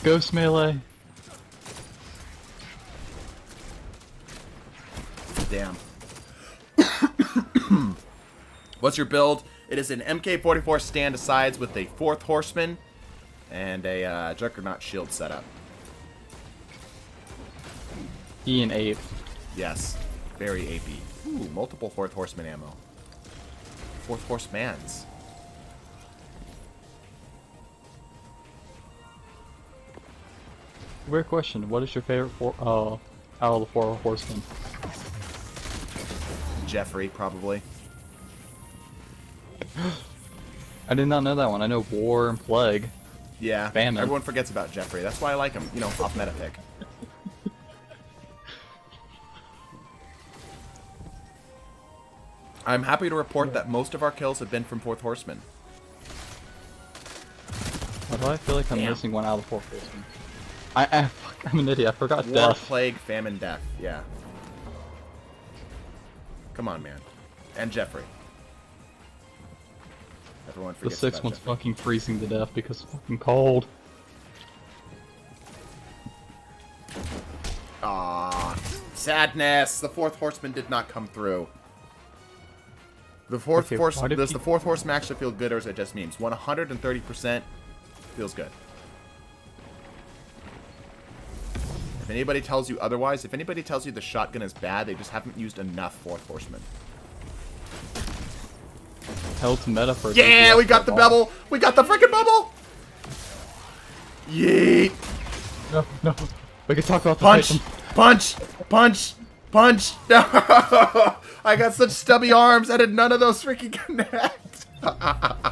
Ghost melee! Damn. What's your build? It is an MK44 stand asides with a Fourth Horseman and a Juggernaut shield setup. E and ape. Yes. Very AP. Ooh, multiple Fourth Horseman ammo. Fourth Horsemans. Weird question, what is your favorite out of the four horsemen? Jeffrey, probably. I did not know that one. I know War and Plague. Yeah. Famine. Everyone forgets about Jeffrey. That's why I like him. You know, off meta pick. I'm happy to report that most of our kills have been from Fourth Horseman. Why do I feel like I'm Damn. missing one out of the four horsemen? Fuck, I'm an idiot. I forgot War, death. Plague, Famine, Death. Yeah. Come on, man. And Jeffrey. Everyone The forgets sixth about one's Jeffrey. fucking freezing to death because it's fucking cold. Ah, sadness. The Fourth Horseman did not come through. The fourth Okay, horse. why did Does the he- Fourth Horseman actually feel good, or is it just memes? 130% feels good. If anybody tells you otherwise, if anybody tells you the shotgun is bad, they just haven't used enough Fourth Horseman. Hell to meta for Yeah, we got the bubble. We got the freaking bubble. Yeet. No, no. We can talk about the Punch! item. Punch! Punch! Punch! No! I got such stubby arms. I did none of those freaking connect.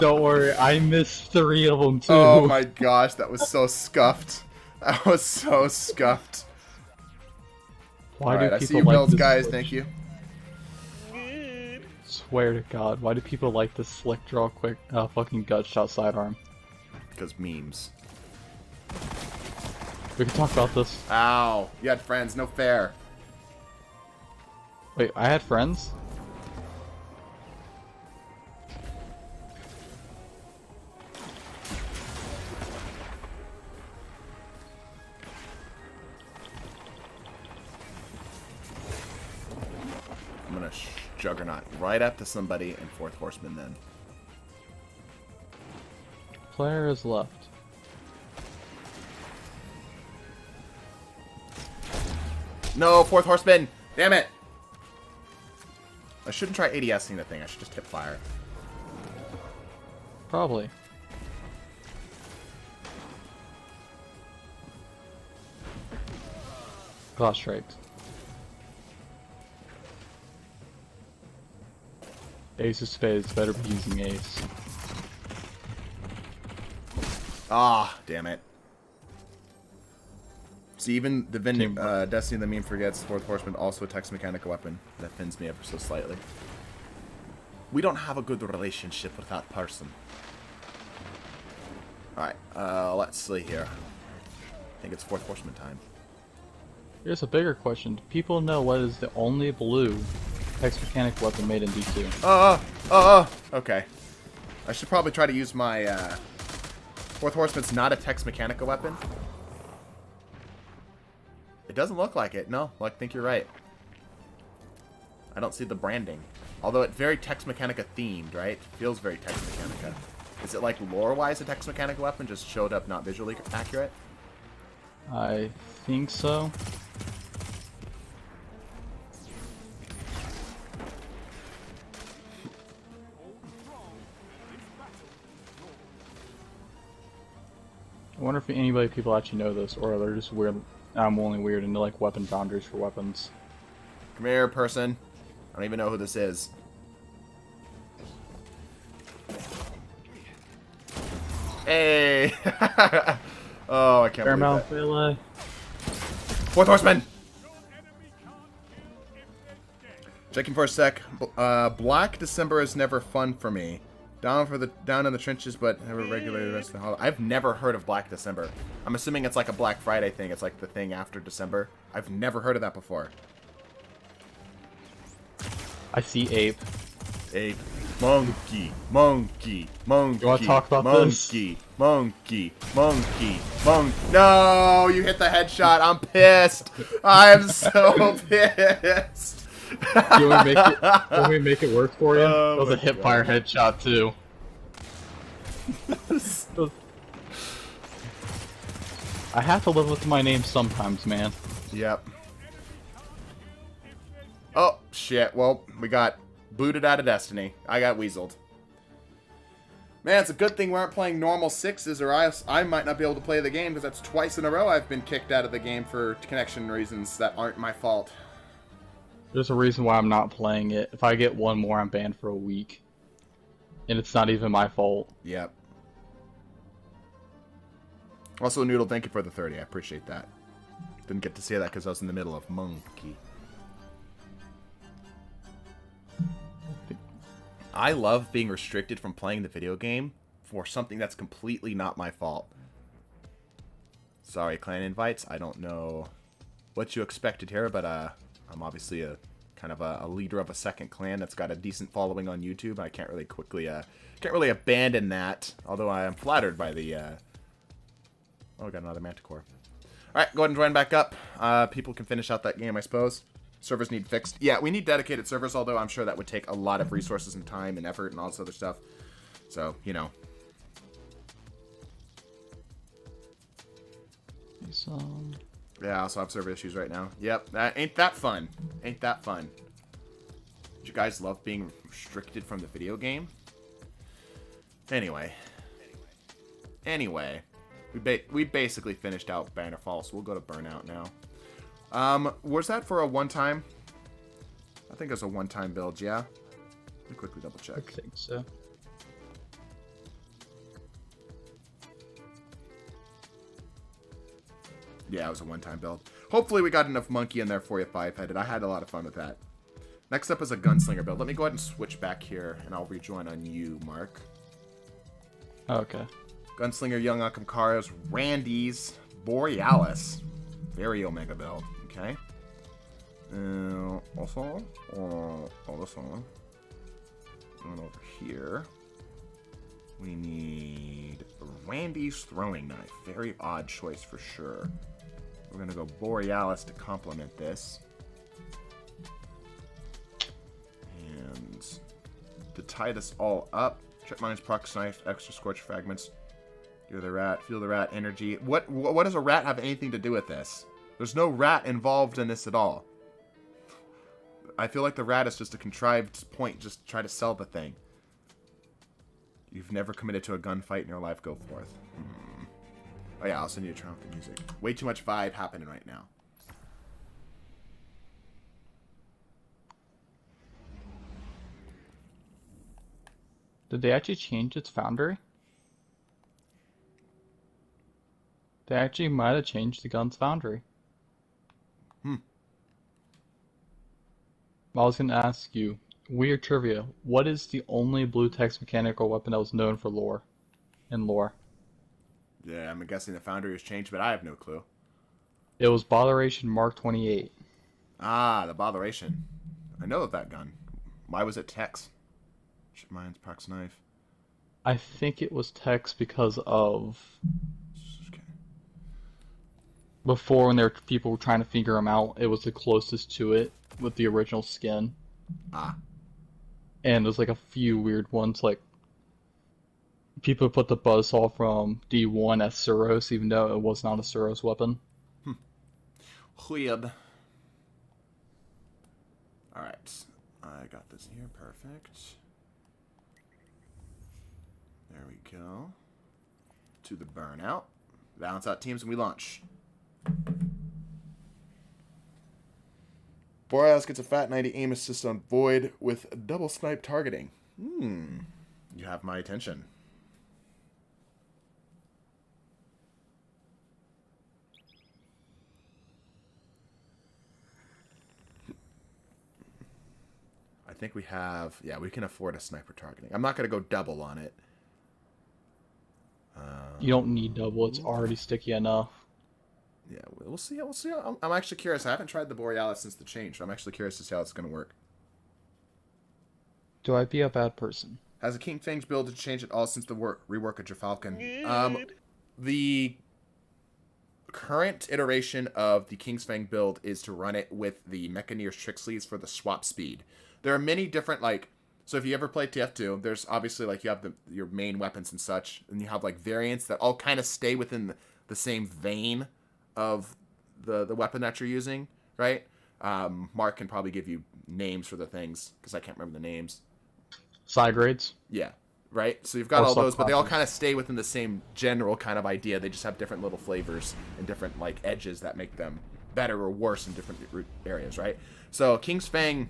Don't worry, I missed 3 of them too. Oh my gosh, that was so scuffed. That was so scuffed. Why Alright, do I people see you like builds, this guys. slick- Thank you. Swear to God, why do people like this slick draw quick fucking gut shot sidearm? Because memes. We can talk about this. Ow. You had friends. No fair. Wait, I had friends? gonna Juggernaut right up to somebody and Fourth Horseman then. Player is left. No, Fourth Horseman! Damn it! I shouldn't try ADSing the thing. I should just hip fire. Probably. Claw strikes. Ace of spades, better be using ace. Ah, damn it. See, even the Destiny of the Meme forgets Fourth Horseman also attacks mechanical weapon. That fins me ever so slightly. We don't have a good relationship with that person. Alright, let's see here. I think it's Fourth Horseman time. Here's a bigger question. Do people know what is the only blue hex mechanic weapon made in D2? Okay. I should probably try to use my, Fourth Horseman's not a Tex Mechanica weapon. It doesn't look like it. No, I think you're right. I don't see the branding. Although it's very Tex Mechanica themed, right? Feels very Tex Mechanica. Is it like lore-wise a Tex Mechanica weapon? Just showed up not visually accurate? I think so. I wonder if people actually know this, or they're just weird. I'm only weird into like weapon foundries for weapons. Come here, person. I don't even know who this is. Hey! Oh, I can't believe that. Fourth Horseman! Checking for a sec. Black December is never fun for me. Down in the trenches, but never regularly the rest of the holiday. I've never heard of Black December. I'm assuming it's like a Black Friday thing. It's like the thing after December. I've never heard of that before. I see ape. Ape. Monkey. Monkey. Monkey. You want to talk about monkey, this? Monkey. Monkey. Monkey. No! You hit the headshot. I'm pissed. I'm so pissed. Do you want me to make it work for you? Oh, that was a hip-fire headshot, too. I have to live with my name sometimes, man. Yep. Oh, shit. Well, we got booted out of Destiny. I got weaseled. Man, it's a good thing we aren't playing normal sixes, or I might not be able to play the game, because that's twice in a row I've been kicked out of the game for connection reasons that aren't my fault. There's a reason why I'm not playing it. If I get one more, I'm banned for a week. And it's not even my fault. Yep. Also, Noodle, thank you for the 30. I appreciate that. Didn't get to see that because I was in the middle of Monkey. I love being restricted from playing the video game for something that's completely not my fault. Sorry, clan invites. I don't know what you expected here, but I'm obviously a kind of a leader of a second clan that's got a decent following on YouTube. I can't really can't really abandon that. Although I am flattered by the. Oh, we got another Manticore. All right, go ahead and join back up. People can finish out that game, I suppose. Servers need fixed. Yeah, we need dedicated servers. Although I'm sure that would take a lot of resources and time and effort and all this other stuff. So you know. Yeah, I also have server issues right now. Yep, ain't that fun. Ain't that fun. Did you guys love being restricted from the video game? Anyway. We basically finished out Bannerfall, so we'll go to Burnout now. Was that for a one-time? I think it was a one-time build, yeah? Let me quickly double check. I think so. Yeah, it was a one-time build. Hopefully we got enough monkey in there for you, five-headed. I had a lot of fun with that. Next up is a gunslinger build. Let me go ahead and switch back here, and I'll rejoin on you, Mark. Okay. Gunslinger, Young Akamkaras, Randy's, Borealis. Very Omega build, okay? Also, this one. And over here, we need Randy's throwing knife. Very odd choice for sure. We're gonna go Borealis to complement this. to tie this all up. Check mines, proc knife, extra scorch fragments. You're the rat. Feel the rat energy. What does a rat have anything to do with this? There's no rat involved in this at all. I feel like the rat is just a contrived point just to try to sell the thing. You've never committed to a gunfight in your life. Go forth. Oh yeah, I'll send you a track of music. Way too much vibe happening right now. Did they actually change its foundry? They actually might have changed the gun's foundry. I was going to ask you, weird trivia, what is the only blue text mechanical weapon that was known for lore? In lore? Yeah, I'm guessing the foundry has changed, but I have no clue. It was Botheration Mark 28. Ah, the Botheration. I know of that gun. Why was it Tex? Shit, mine's Prox knife. I think it was text because of before when there were people trying to figure them out, it was the closest to it with the original skin. Ah. And there's like a few weird ones, like people put the buzzsaw from D1 as Suros, even though it was not a Suros weapon. Weird. Alright. I got this here. Perfect. There we go. To the burnout. Balance out teams and we launch. Borealis gets a fat 90 aim assist on Void with double snipe targeting. You have my attention. I think we have... Yeah, we can afford a sniper targeting. I'm not going to go double on it. You don't need double. It's already sticky enough. Yeah, we'll see. We'll see. I'm actually curious. I haven't tried the Borealis since the change. So I'm actually curious to see how it's going to work. Do I be a bad person? Has the King Fang's build to change at all since the rework of Trafalcon? The current iteration of the King's Fang build is to run it with the Mechaneer's Trick Sleeves for the swap speed. There are many different, like... So if you ever play TF2, there's obviously, like, you have your main weapons and such, and you have, like, variants that all kind of stay within the same vein of the weapon that you're using, right? Mark can probably give you names for the things, because I can't remember the names. Side grades? Yeah, right? So you've got all those, but they all kind of stay within the same general kind of idea. They just have different little flavors and different, like, edges that make them better or worse in different areas, right? So King's Fang...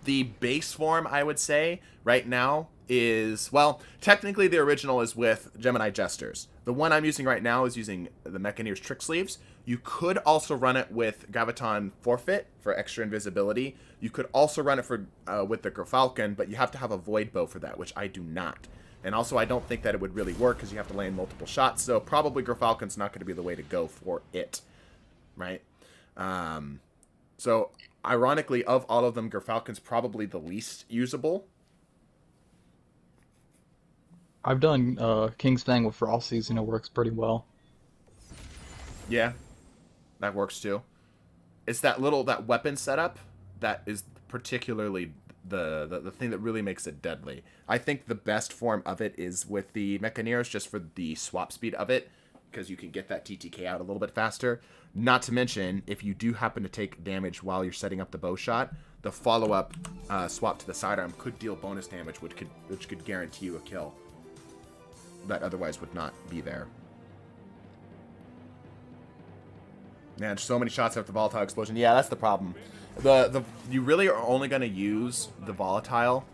The base form, I would say, right now is... Well, technically the original is with Gemini Jesters. The one I'm using right now is using the Mechaneer's Trick Sleeves. You could also run it with Graviton Forfeit for extra invisibility. You could also run it for with the Gerfalcon, but you have to have a Void Bow for that, which I do not. And also, I don't think that it would really work because you have to land multiple shots, so probably Gerfalcon's not going to be the way to go for it, right? So... Ironically, of all of them, Gerfalcon's probably the least usable. I've done King's Fang with Frosties, and it works pretty well. Yeah, that works too. It's that weapon setup that is particularly the thing that really makes it deadly. I think the best form of it is with the Mechaneers, just for the swap speed of it, because you can get that TTK out a little bit faster. Not to mention, if you do happen to take damage while you're setting up the bow shot, the follow-up swap to the sidearm could deal bonus damage, which could guarantee you a kill that otherwise would not be there. Man, so many shots after the volatile explosion. Yeah, that's the problem. You really are only going to use the volatile.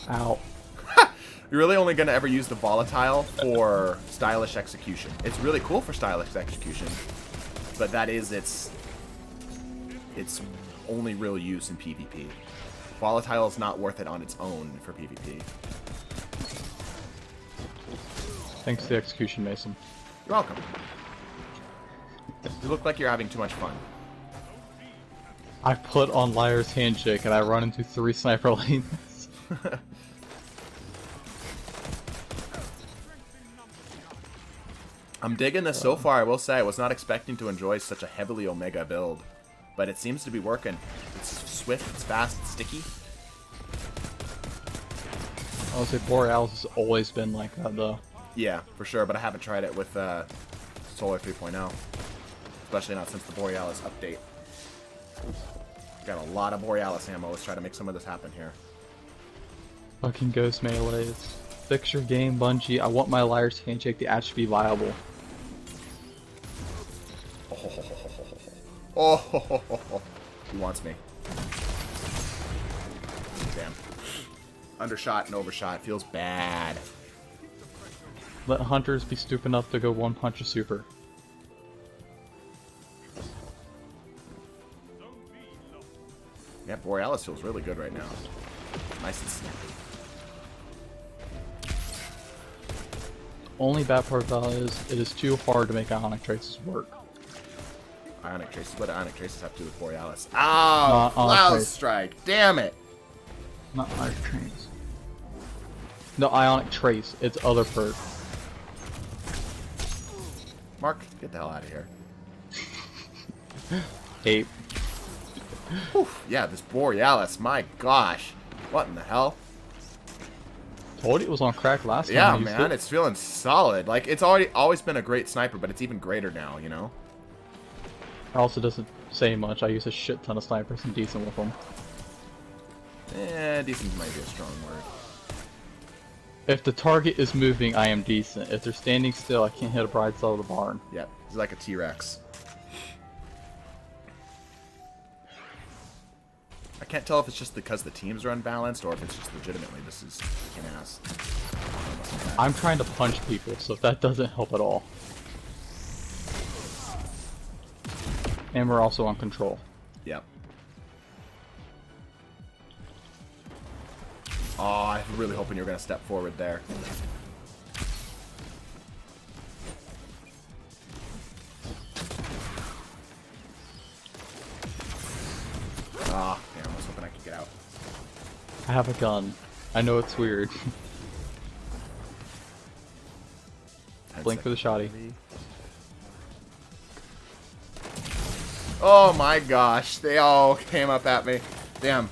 Ow. You're really only going to ever use the volatile for stylish execution. It's really cool for stylish execution, but that is its only real use in PvP. Volatile is not worth it on its own for PvP. Thanks to the execution, Mason. You're welcome. You look like you're having too much fun. I put on Liar's Handshake and I run into 3 sniper lanes. I'm digging this so far, I will say. I was not expecting to enjoy such a heavily Omega build, but it seems to be working. It's swift, it's fast, it's sticky. I would say Borealis has always been like that, though. Yeah, for sure, but I haven't tried it with Solar 3.0. Especially not since the Borealis update. Got a lot of Borealis ammo. Let's try to make some of this happen here. Fucking ghost melees. Fix your game, Bungie. I want my liar's handshake to actually be viable. Oh, he wants me. Damn. Undershot and overshot. Feels bad. Let hunters be stupid enough to go one punch a super. Yeah, Borealis feels really good right now. Nice and snappy. Only bad part about it is it is too hard to make Ionic Traces work. Ionic Traces? What do Ionic Traces have to do with Borealis? Oh, Ionic Cloud Trace. Strike. Damn it. Not Ionic Trace. No, Ionic Trace. It's other perk. Mark, get the hell out of here. Ape. Whew. Yeah, this Borealis, my gosh. What in the hell? Told you it was on crack last time. Yeah, I used man, it. it's feeling solid. Like, it's always been a great sniper, but it's even greater now, you know? It also doesn't say much. I use a shit ton of snipers and decent with them. Decent might be a strong word. If the target is moving, I am decent. If they're standing still, I can't hit a bright side of the barn. Yep, he's like a T-Rex. I can't tell if it's just because the teams are unbalanced or if it's just legitimately this is kicking ass. I'm trying to punch people, so if that doesn't help at all. And we're also on control. Yep. Oh, I was really hoping you were going to step forward there. Ah, damn, I was hoping I could get out. I have a gun. I know it's weird. 10 Blink for the seconds. shoddy. Oh my gosh, they all came up at me. Damn.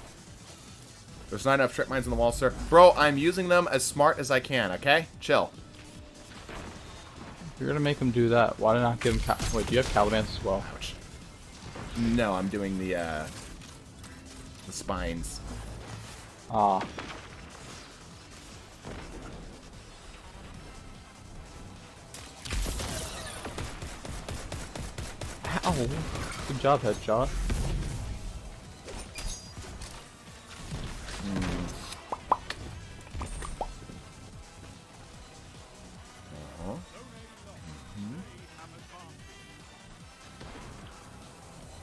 There's not enough trick mines on the wall, sir. Bro, I'm using them as smart as I can, okay? Chill. If you're gonna make them do that, why not give them wait, do you have Calamance as well? Ouch. No, I'm doing the spines. Ah. Ow. Good job, headshot.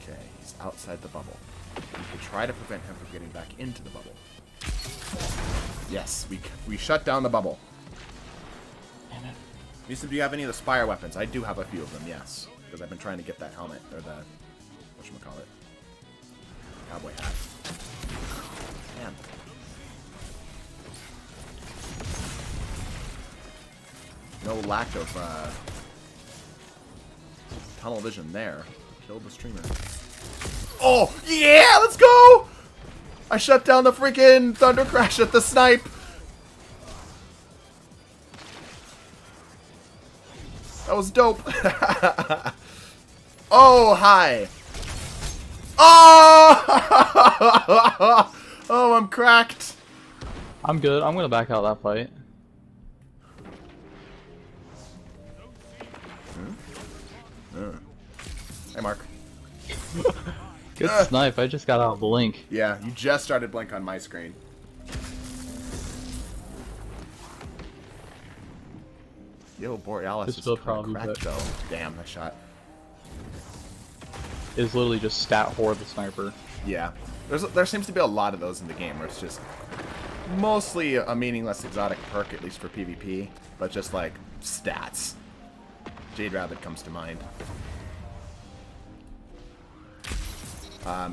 Okay, he's outside the bubble. We can try to prevent him from getting back into the bubble. Yes, we shut down the bubble. Damn it. Lisa, do you have any of the Spire weapons? I do have a few of them, yes. Because I've been trying to get that helmet, or the, whatchamacallit, cowboy hat. Man. No lack of tunnel vision there. Killed the streamer. Oh, yeah, let's go! I shut down the freaking Thunder Crash at the snipe. That was dope. Oh, hi. Oh! Oh, I'm cracked. I'm good. I'm gonna back out of that fight. Hey, Mark. Good snipe. I just got out of Blink. Yeah, you just started Blink on my screen. Yo, Borealis This is build kinda probably cracked, better. though. Damn, that shot. Is literally just stat whore the sniper. Yeah. There seems to be a lot of those in the game where it's just mostly a meaningless exotic perk, at least for PvP, but just like stats. Jade Rabbit comes to mind.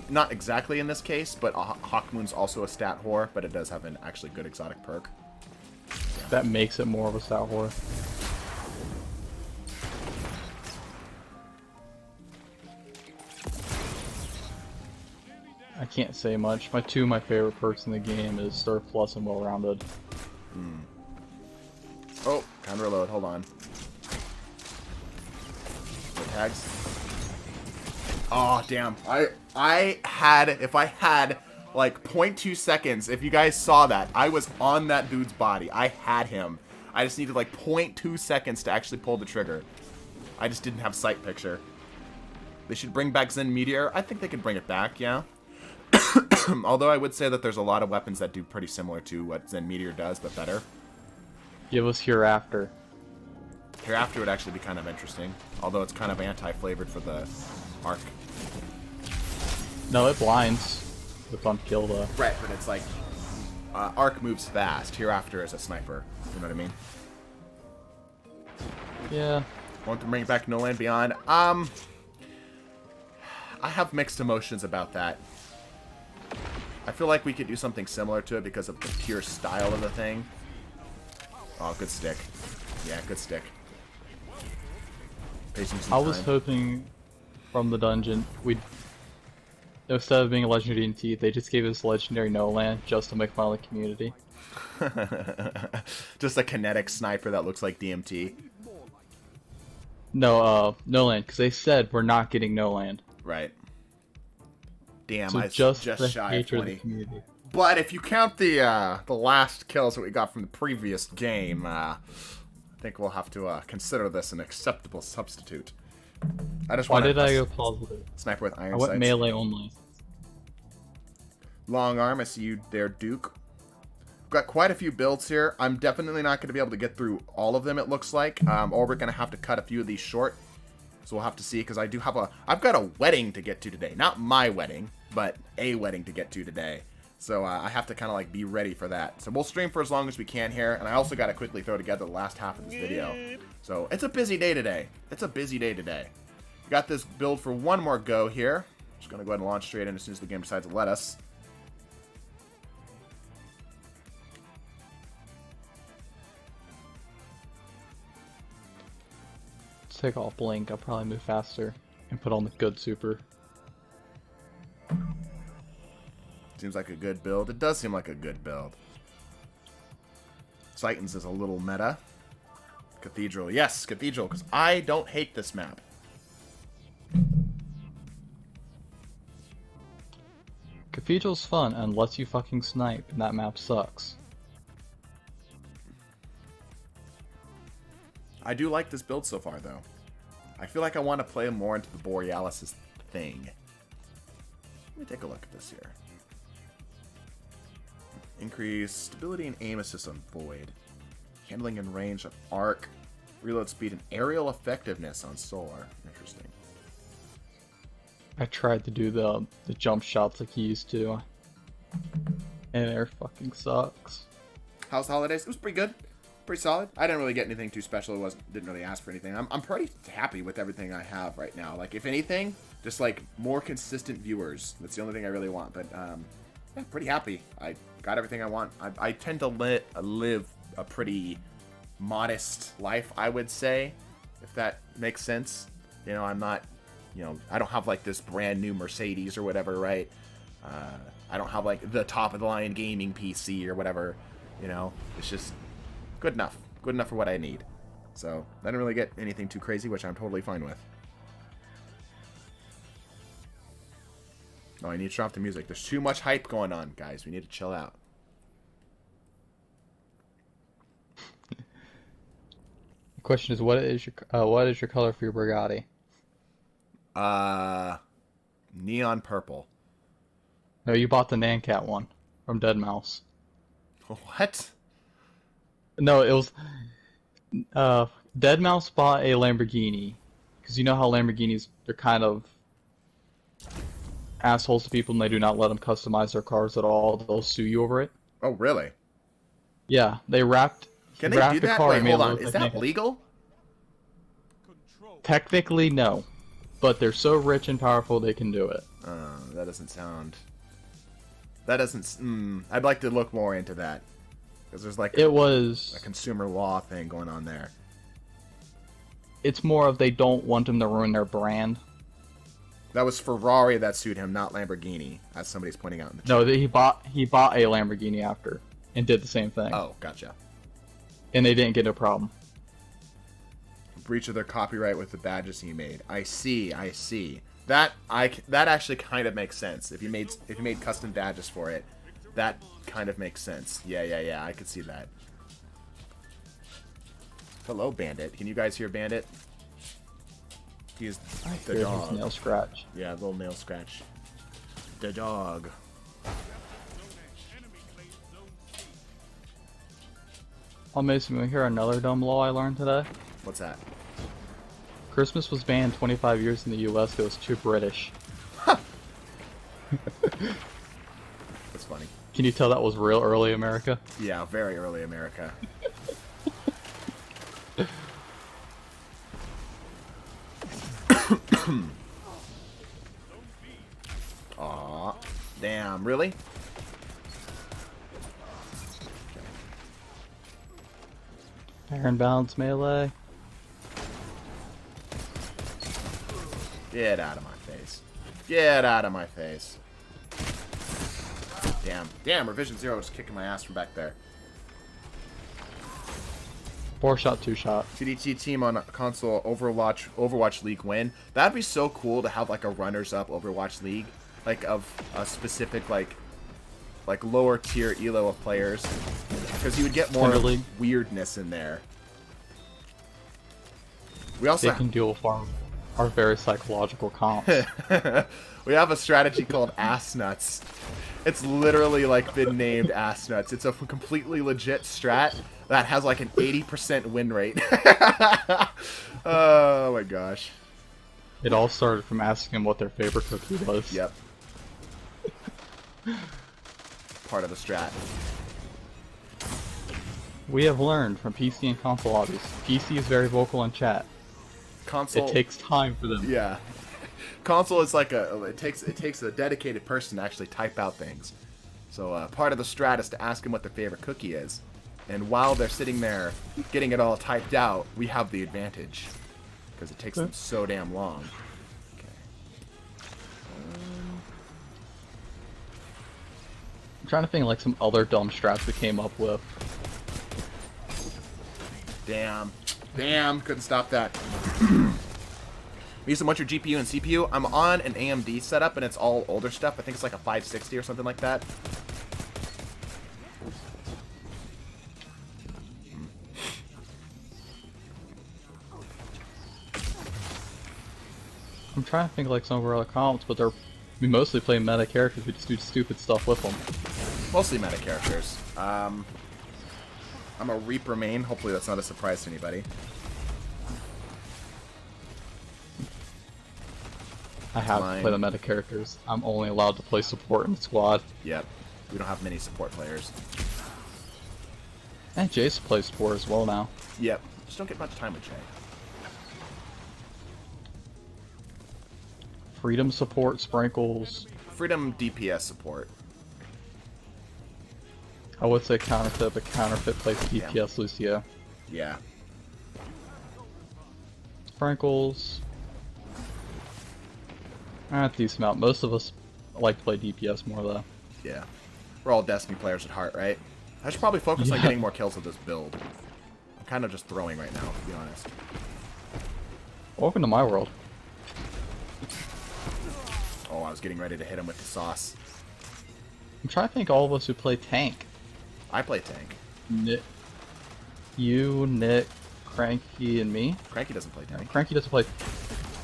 Not exactly in this case, but Hawkmoon's also a stat whore, but it does have an actually good exotic perk. That makes it more of a stat whore. I can't say much. Two of my favorite perks in the game is Surplus and Well-Rounded. Oh, counter reload. Hold on. No tags. Oh, damn. I had, if I had like 0.2 seconds, if you guys saw that, I was on that dude's body. I had him. I just needed like 0.2 seconds to actually pull the trigger. I just didn't have sight picture. They should bring back Zen Meteor. I think they could bring it back, yeah. Although I would say that there's a lot of weapons that do pretty similar to what Zen Meteor does, but better. Give us Hereafter. Hereafter would actually be kind of interesting. Although it's kind of anti-flavored for the arc. No, it blinds. It's on kill though. Right, but it's like arc moves fast. Hereafter is a sniper. You know what I mean? Yeah. Want to bring back No Land Beyond? I have mixed emotions about that. I feel like we could do something similar to it because of the pure style of the thing. Oh, good stick. Yeah, good stick. Patience and I was time. hoping from the dungeon instead of being a legendary DMT, they just gave us legendary No Land just to make fun of the community. Just a kinetic sniper that looks like DMT. No, No Land, because they said we're not getting No Land. Right. Damn, So I just just the shy of hatred of 20. the community. But if you count the last kills that we got from the previous game, I think we'll have to consider this an acceptable substitute. I just Why want did I go positive? sniper with iron I went sights. melee only. Long arm, I see you there, Duke. We've got quite a few builds here. I'm definitely not going to be able to get through all of them, it looks like. Or we're going to have to cut a few of these short. So we'll have to see, because I do have I've got a wedding to get to today. Not my wedding, but a wedding to get to today. So I have to kind of like be ready for that. So we'll stream for as long as we can here. And I also got to quickly throw together the last half of this video. So it's a busy day today. It's a busy day today. We got this build for one more go here. Just going to go ahead and launch straight in as soon as the game decides to let us. Take off Blink, I'll probably move faster and put on the good super. Seems like a good build. It does seem like a good build. Titans is a little meta. Cathedral. Yes, Cathedral, because I don't hate this map. Cathedral's fun and lets you fucking snipe, and that map sucks. I do like this build so far, though. I feel like I want to play more into the Borealis' thing. Let me take a look at this here. Increase stability and aim assist on Void. Handling and range of Arc. Reload speed and aerial effectiveness on Solar. Interesting. I tried to do the jump shots like he used to, and it fucking sucks. How's the holidays? It was pretty good. Pretty solid. I didn't really get anything too special. Didn't really ask for anything. I'm pretty happy with everything I have right now. Like, if anything, just like more consistent viewers. That's the only thing I really want. But yeah, pretty happy. I got everything I want. I tend to live a pretty modest life, I would say, if that makes sense. You know, I'm not, you know, I don't have like this brand new Mercedes or whatever, right? I don't have like the top of the line gaming PC or whatever. You know, it's just good enough. Good enough for what I need. So, I didn't really get anything too crazy, which I'm totally fine with. Oh, I need to turn off the music. There's too much hype going on, guys. We need to chill out. The question is, what is your color for your Bugatti? Neon purple. No, you bought the Nancat one from Deadmau5. What? No, it was Deadmau5 bought a Lamborghini because you know how Lamborghinis, they're kind of assholes to people and they do not let them customize their cars at all. They'll sue you over it. Oh, really? Yeah, they wrapped. Can they wrapped do the that? car Wait, and made hold it on. look Is like that naked. legal? Technically, no, but they're so rich and powerful they can do it. That doesn't sound... That doesn't... I'd like to look more into that. Because there's like It was. a consumer law thing going on there. It's more of they don't want them to ruin their brand. That was Ferrari that sued him, not Lamborghini, as somebody's pointing out in the chat. No, he bought a Lamborghini after and did the same thing. Oh, gotcha. and they didn't get no problem. Breach of their copyright with the badges he made. I see. I see. That actually kind of makes sense. If you made custom badges for it, that kind of makes sense. Yeah. I could see that. Hello, Bandit. Can you guys hear Bandit? He's the dog. Nail scratch. Yeah, little nail scratch. The dog. Oh, Mason, you want to hear another dumb law I learned today? What's that? Christmas was banned 25 years in the U.S. It was too British. That's funny. Can you tell that was real early America? Yeah, very early America. Aw, damn, really? Iron balance melee. Get out of my face. Get out of my face. Damn, Revision Zero is kicking my ass from back there. 4-shot, 2-shot. TDT team on console Overwatch League win. That'd be so cool to have like a runners-up Overwatch League, like of a specific like lower tier elo of players, because you would get more weirdness in there. We also they can deal with our very psychological comps. we have a strategy called Ass Nuts. It's literally like been named Ass Nuts. It's a completely legit strat that has like an 80% win rate. Oh my gosh. It all started from asking them what their favorite cookie was. Yep. Part of the strat. We have learned from PC and console lobbies. PC is very vocal in chat. Console. It takes time for them. Yeah. Console is like it takes a dedicated person to actually type out things. So part of the strat is to ask them what their favorite cookie is. And while they're sitting there getting it all typed out, we have the advantage. Because it takes them so damn long. Okay. I'm trying to think like some other dumb strats we came up with. Damn. Couldn't stop that. Misa, what's your GPU and CPU? I'm on an AMD setup, and it's all older stuff. I think it's like a 560 or something like that. I'm trying to think like some of our other comps, but we mostly play meta characters. We just do stupid stuff with them. Mostly meta characters. I'm a Reaper main. Hopefully that's not a surprise to anybody. I have to play the meta characters. I'm only allowed to play support in the squad. Yep. We don't have many support players. And Jace plays support as well now. Yep. Just don't get much time with Jay. Freedom support, sprinkles. Freedom DPS support. I would say counterfeit, but counterfeit plays DPS Lucio. Yeah. Sprinkles. Decent amount. Most of us like to play DPS more though. Yeah. We're all Destiny players at heart, right? I should probably focus on getting more kills with this build. I'm kind of just throwing right now, to be honest. Welcome to my world. Oh, I was getting ready to hit him with the sauce. I'm trying to think all of us who play tank. I play tank. You, Nick, Cranky, and me. Cranky doesn't play tank. Cranky doesn't play.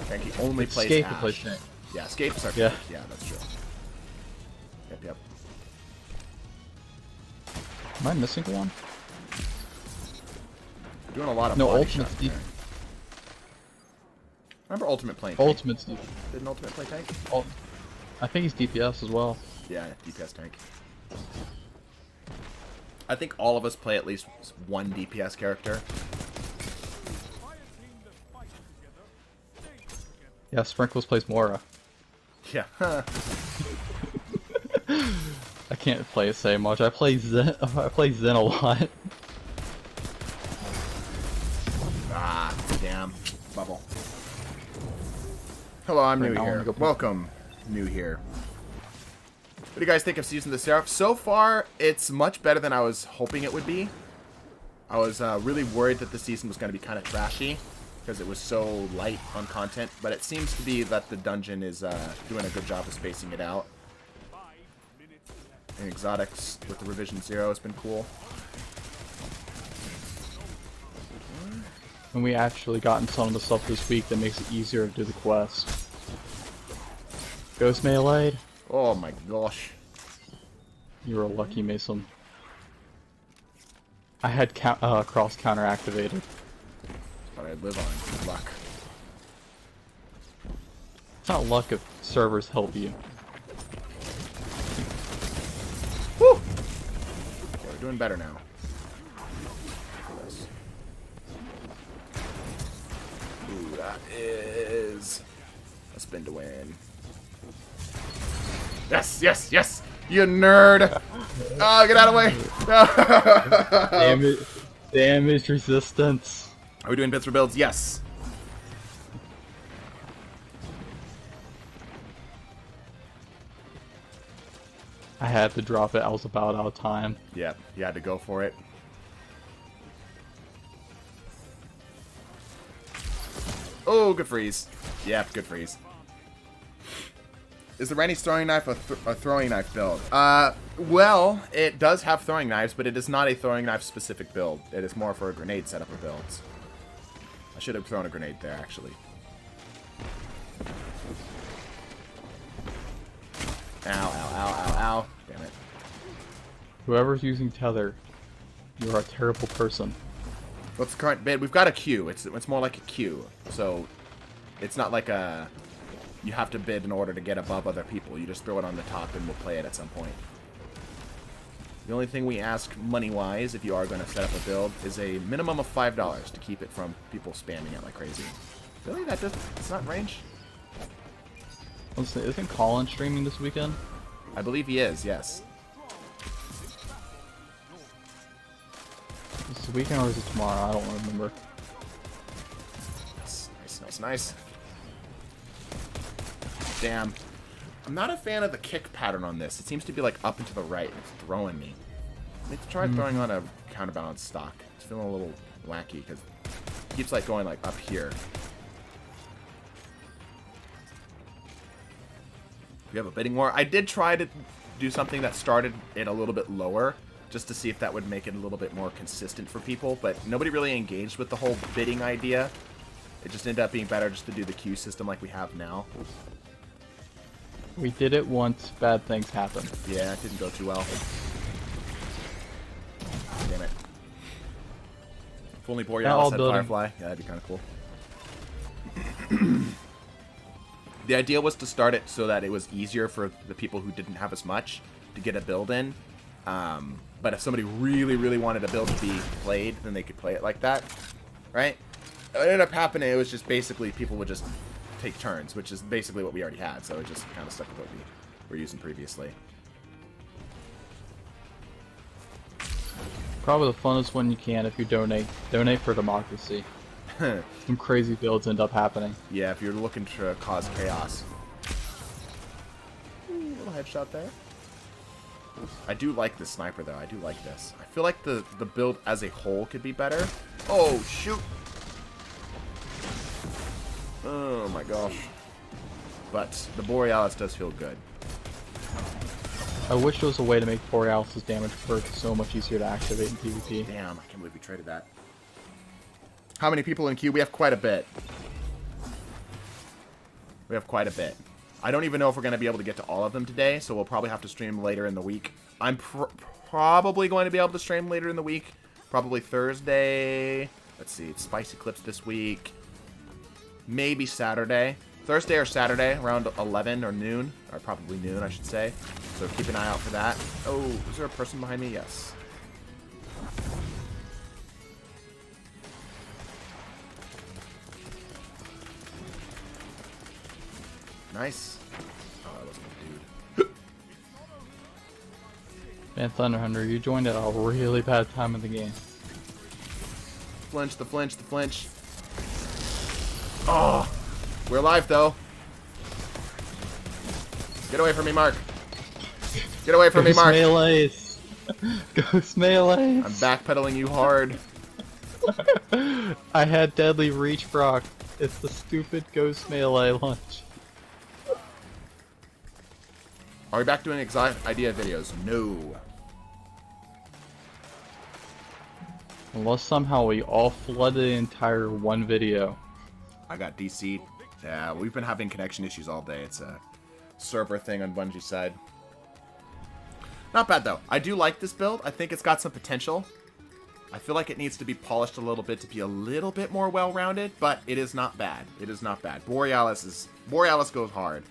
Cranky only plays Escape Ash. plays tank. Yeah, Escape's our Yeah. tank. Yeah, that's true. Yep. Am I missing one? We're doing a lot of No, body Ultimate's shots deep. there. Remember Ultimate playing tank? Ultimate's deep. Didn't Ultimate play tank? I think he's DPS as well. Yeah, DPS tank. I think all of us play at least one DPS character. Yeah, Sprinkles plays Mora. Yeah. I can't play it so much. I play Zen. I play Zen a lot. Ah, damn. Bubble. Hello, I'm new here. Welcome, new here. What do you guys think of Season of the Seraph? So far, it's much better than I was hoping it would be. I was really worried that the season was going to be kind of trashy because it was so light on content, but it seems to be that the dungeon is doing a good job of spacing it out. And exotics with the revision 0 has been cool. And we actually gotten some of the stuff this week that makes it easier to do the quest. Ghost melee. Oh my gosh. You were a lucky Mason. I had cross counter activated. But I live on good luck. It's not luck if servers help you. Woo! Okay, we're doing better now. Ooh, that is a spin to win. Yes, yes, yes! You nerd! Oh, get out of the way! Damage resistance. Are we doing bits for builds? Yes. I had to drop it. I was about out of time. Yep, you had to go for it. Oh, good freeze. Yep, good freeze. Is the Randy's throwing knife a throwing knife build? Well, it does have throwing knives, but it is not a throwing knife specific build. It is more for a grenade setup of builds. I should have thrown a grenade there, actually. Ow, ow, ow, ow, ow. Damn it. Whoever's using tether, you're a terrible person. What's the current bid? We've got a queue. It's more like a queue. So, it's not like a... You have to bid in order to get above other people. You just throw it on the top and we'll play it at some point. The only thing we ask money-wise, if you are going to set up a build, is a minimum of $5 to keep it from people spamming it like crazy. Really? It's not in range? Listen, isn't Colin streaming this weekend? I believe he is, yes. Is it the weekend or is it tomorrow? I don't remember. Nice, nice, nice, nice. Damn. I'm not a fan of the kick pattern on this. It seems to be like up and to the right. It's throwing me. I need to try throwing on a counterbalance stock. It's feeling a little wacky because it keeps like going like up here. We have a bidding war. I did try to do something that started it a little bit lower just to see if that would make it a little bit more consistent for people, but nobody really engaged with the whole bidding idea. It just ended up being better just to do the queue system like we have now. We did it once, bad things happen. Yeah, it didn't go too well. Damn it. If only Borealis had Firefly. Yeah, that'd be kind of cool. The idea was to start it so that it was easier for the people who didn't have as much to get a build in. But if somebody really, really wanted a build to be played, then they could play it like that. Right? What ended up happening, it was just basically people would just take turns, which is basically what we already had, so it just kind of stuck with what we were using previously. Probably the funnest one you can if you donate. Donate for democracy. Some crazy builds end up happening. Yeah, if you're looking to cause chaos. Ooh, little headshot there. I do like this sniper, though. I do like this. I feel like the build as a whole could be better. Oh, shoot! Oh, my gosh. But the Borealis does feel good. I wish there was a way to make Borealis' damage perk so much easier to activate in PvP. Damn, I can't believe we traded that. How many people in queue? We have quite a bit. We have quite a bit. I don't even know if we're going to be able to get to all of them today, so we'll probably have to stream later in the week. I'm probably going to be able to stream later in the week. Probably Thursday. Let's see, it's Spicy Clips this week. Maybe Saturday. Thursday or Saturday, around 11 or noon. Or probably noon, I should say. So keep an eye out for that. Oh, is there a person behind me? Yes. Nice. Oh, that wasn't a dude. Man, Thunder Hunter, you joined at a really bad time in the game. Flinch, the flinch, the flinch. Oh! We're alive, though. Get away from me, Mark. Get away from me, Mark. Melees. Ghost melees. I'm backpedaling you hard. I had deadly reach proc. It's the stupid ghost melee launch. Are we back doing exotic idea videos? No. Unless somehow we all flooded the entire one video. I got DC'd. Yeah, we've been having connection issues all day. It's a server thing on Bungie's side. Not bad, though. I do like this build. I think it's got some potential. I feel like it needs to be polished a little bit to be a little bit more well-rounded, but it is not bad. It is not bad. Borealis goes hard.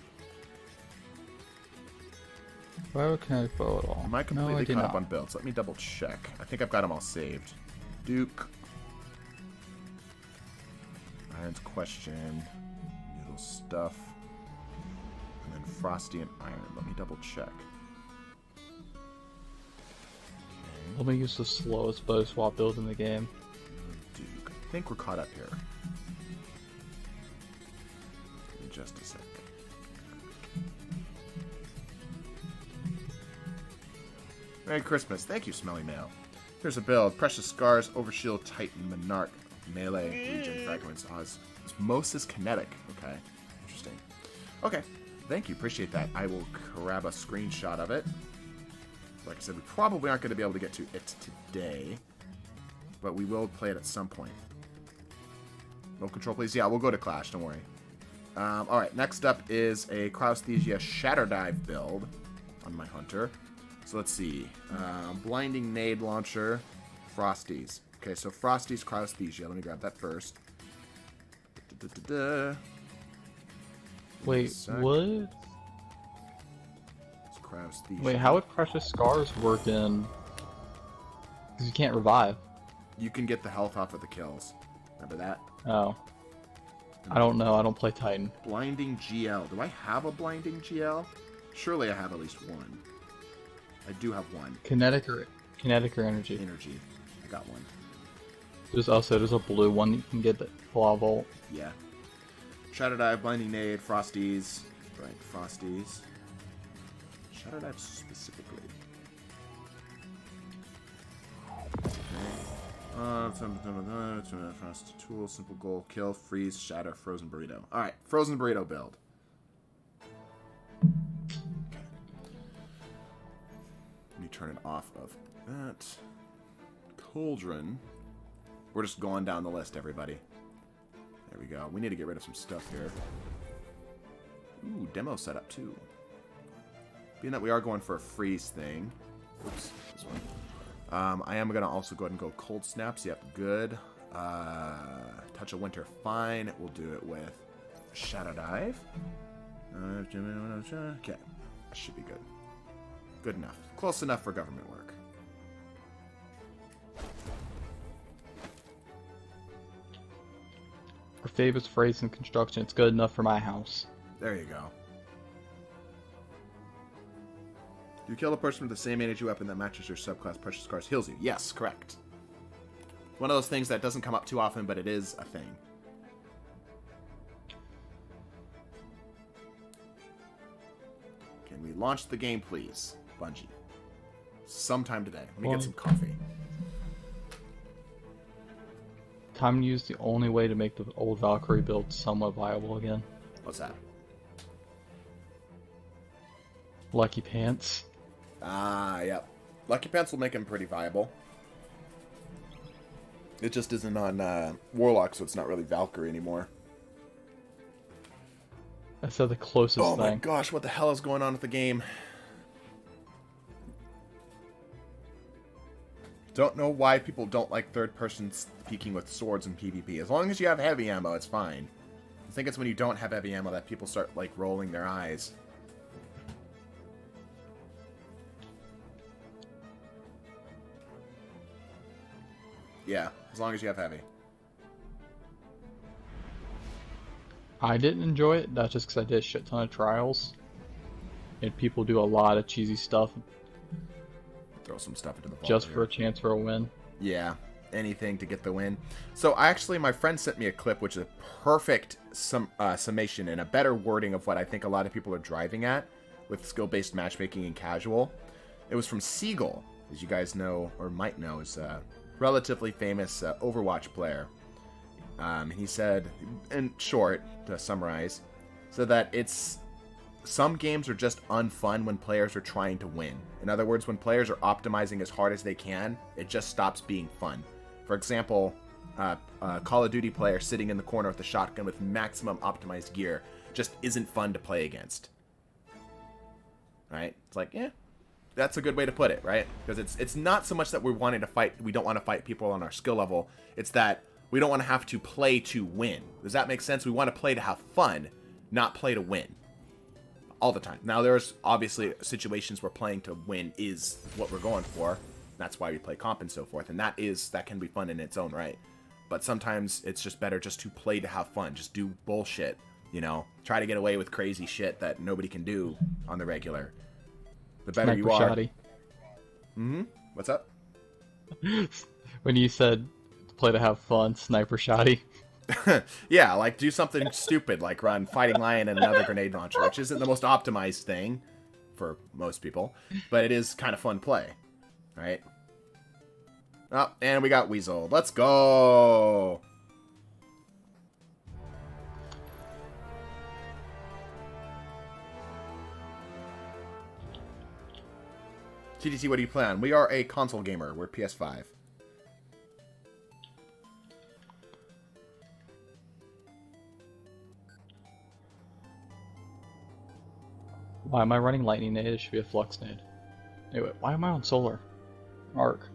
Why can I follow it all? Am I completely No, I did caught up not. on builds? Let me double check. I think I've got them all saved. Duke. Iron's Question. Noodle Stuff. And then Frosty and Iron. Let me double check. Let me use the slowest bow swap build in the game. Duke. I think we're caught up here. In just a sec. Merry Christmas. Thank you, Smelly Mail. Here's a build. Precious Scars, Overshield, Titan, Monarch, Melee, Legion, Fragments, Oz. Osmosis Kinetic. Okay. Interesting. Okay. Thank you. Appreciate that. I will grab a screenshot of it. Like I said, we probably aren't going to be able to get to it today. But we will play it at some point. No control, please. Yeah, we'll go to Clash. Don't worry. Alright, next up is a Cryosthesia Shatter Dive build on my Hunter. So let's see. Blinding Nade Launcher, Frosties. Okay, so Frosties, Cryosthesia. Let me grab that first. Wait, what? It's Cryosthesia. Wait, how would Precious Scars work in... Because you can't revive. You can get the health off of the kills. Remember that? Oh. I don't know, I don't play Titan. Blinding GL. Do I have a Blinding GL? Surely I have at least one. I do have one. Kinetic or energy? Energy. I got one. There's a blue one that you can get that Claw Volt. Yeah. Shadow Dive, Blinding Nade, Frosties. Right, Frosties. Shadow Dive specifically. Frost Tool, Simple Goal, Kill, Freeze, Shatter, Frozen Burrito. Alright, Frozen Burrito build. Let me turn it off of that. Cauldron. We're just going down the list, everybody. There we go. We need to get rid of some stuff here. Ooh, demo setup too. Being that we are going for a freeze thing. Oops, this one. I am going to also go ahead and go Cold Snaps. Yep, good. Touch of Winter, fine. We'll do it with Shadow Dive. Okay, that should be good. Good enough. Close enough for government work. For Faber's phrase in construction, it's good enough for my house. There you go. You kill a person with the same energy weapon that matches your subclass Precious Scars heals you. Yes, correct. One of those things that doesn't come up too often, but it is a thing. Can we launch the game, please? Bungie. Sometime today. Let me get some coffee. Time to use the only way to make the old Valkyrie build somewhat viable again. What's that? Lucky Pants. Ah, yep. Lucky Pants will make him pretty viable. It just isn't on Warlock, so it's not really Valkyrie anymore. I said the closest Oh my thing. gosh, what the hell is going on with the game? Don't know why people don't like third-person peeking with swords in PvP. As long as you have heavy ammo, it's fine. I think it's when you don't have heavy ammo that people start, like, rolling their eyes. Yeah, as long as you have heavy. I didn't enjoy it, not just because I did a shit ton of trials. And people do a lot of cheesy stuff Throw some stuff into the vault just here. for a chance for a win. Yeah, anything to get the win. So actually, my friend sent me a clip, which is a perfect summation and a better wording of what I think a lot of people are driving at with skill-based matchmaking and casual. It was from Siegel, as you guys know or might know, is relatively famous Overwatch player. He said, in short, to summarize, so that some games are just unfun when players are trying to win. In other words, when players are optimizing as hard as they can, it just stops being fun. For example, a Call of Duty player sitting in the corner with a shotgun with maximum optimized gear just isn't fun to play against. Right? It's like, yeah, that's a good way to put it, right? Because it's not so much that we're wanting to fight, we don't want to fight people on our skill level. It's that we don't want to have to play to win. Does that make sense? We want to play to have fun, not play to win. All the time. Now, there's obviously situations where playing to win is what we're going for. That's why we play comp and so forth. And that can be fun in its own right. But sometimes it's just better just to play to have fun. Just do bullshit, you know? Try to get away with crazy shit that nobody can do on the regular. The better Sniper you are. Shoddy. Mm-hmm. What's up? When you said play to have fun, Sniper Shoddy. Yeah, like do something stupid, like run Fighting Lion and another grenade launcher, which isn't the most optimized thing for most people, but it is kind of fun play, right? Oh, and we got Weasel. Let's go! TTT, what do you play on? We are a console gamer. We're PS5. Why am I running lightning nade? It should be a flux nade. Anyway, why am I on solar? Arc.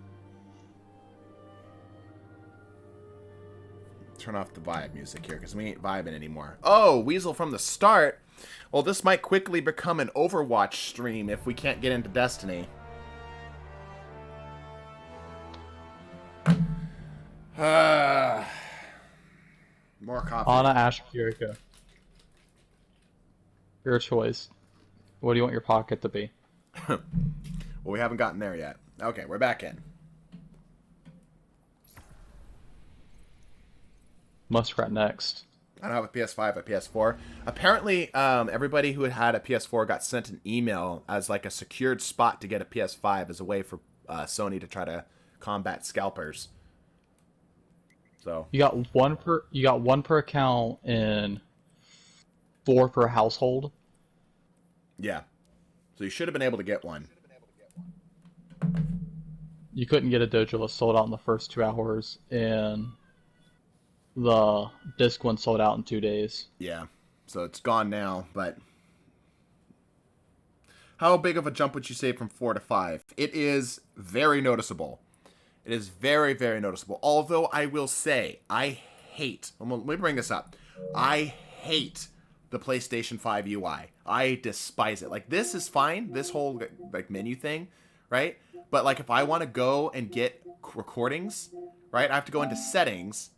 Turn off the vibe music here, because we ain't vibing anymore. Oh, Weasel from the start? Well, this might quickly become an Overwatch stream if we can't get into Destiny. More coffee. Ana, Ash, Kiriko. Your choice. What do you want your pocket to be? Well, we haven't gotten there yet. Okay, we're back in. Muskrat next. I don't have a PS5, a PS4. Apparently, everybody who had a PS4 got sent an email as like a secured spot to get a PS5 as a way for Sony to try to combat scalpers. So You got one per account and 4 per household. yeah, so you should have been able to get one. You couldn't get a dojo list sold out in the first 2 hours, and the disc one sold out in 2 days. Yeah, so it's gone now. But how big of a jump would you say from 4 to 5? It is very noticeable. It is very, very noticeable. Although I will say, I hate. Let me bring this up. I hate the PlayStation 5 UI. I despise it. Like, this is fine. This whole like menu thing, right? But like, if I want to go and get recordings, right? I have to go into settings,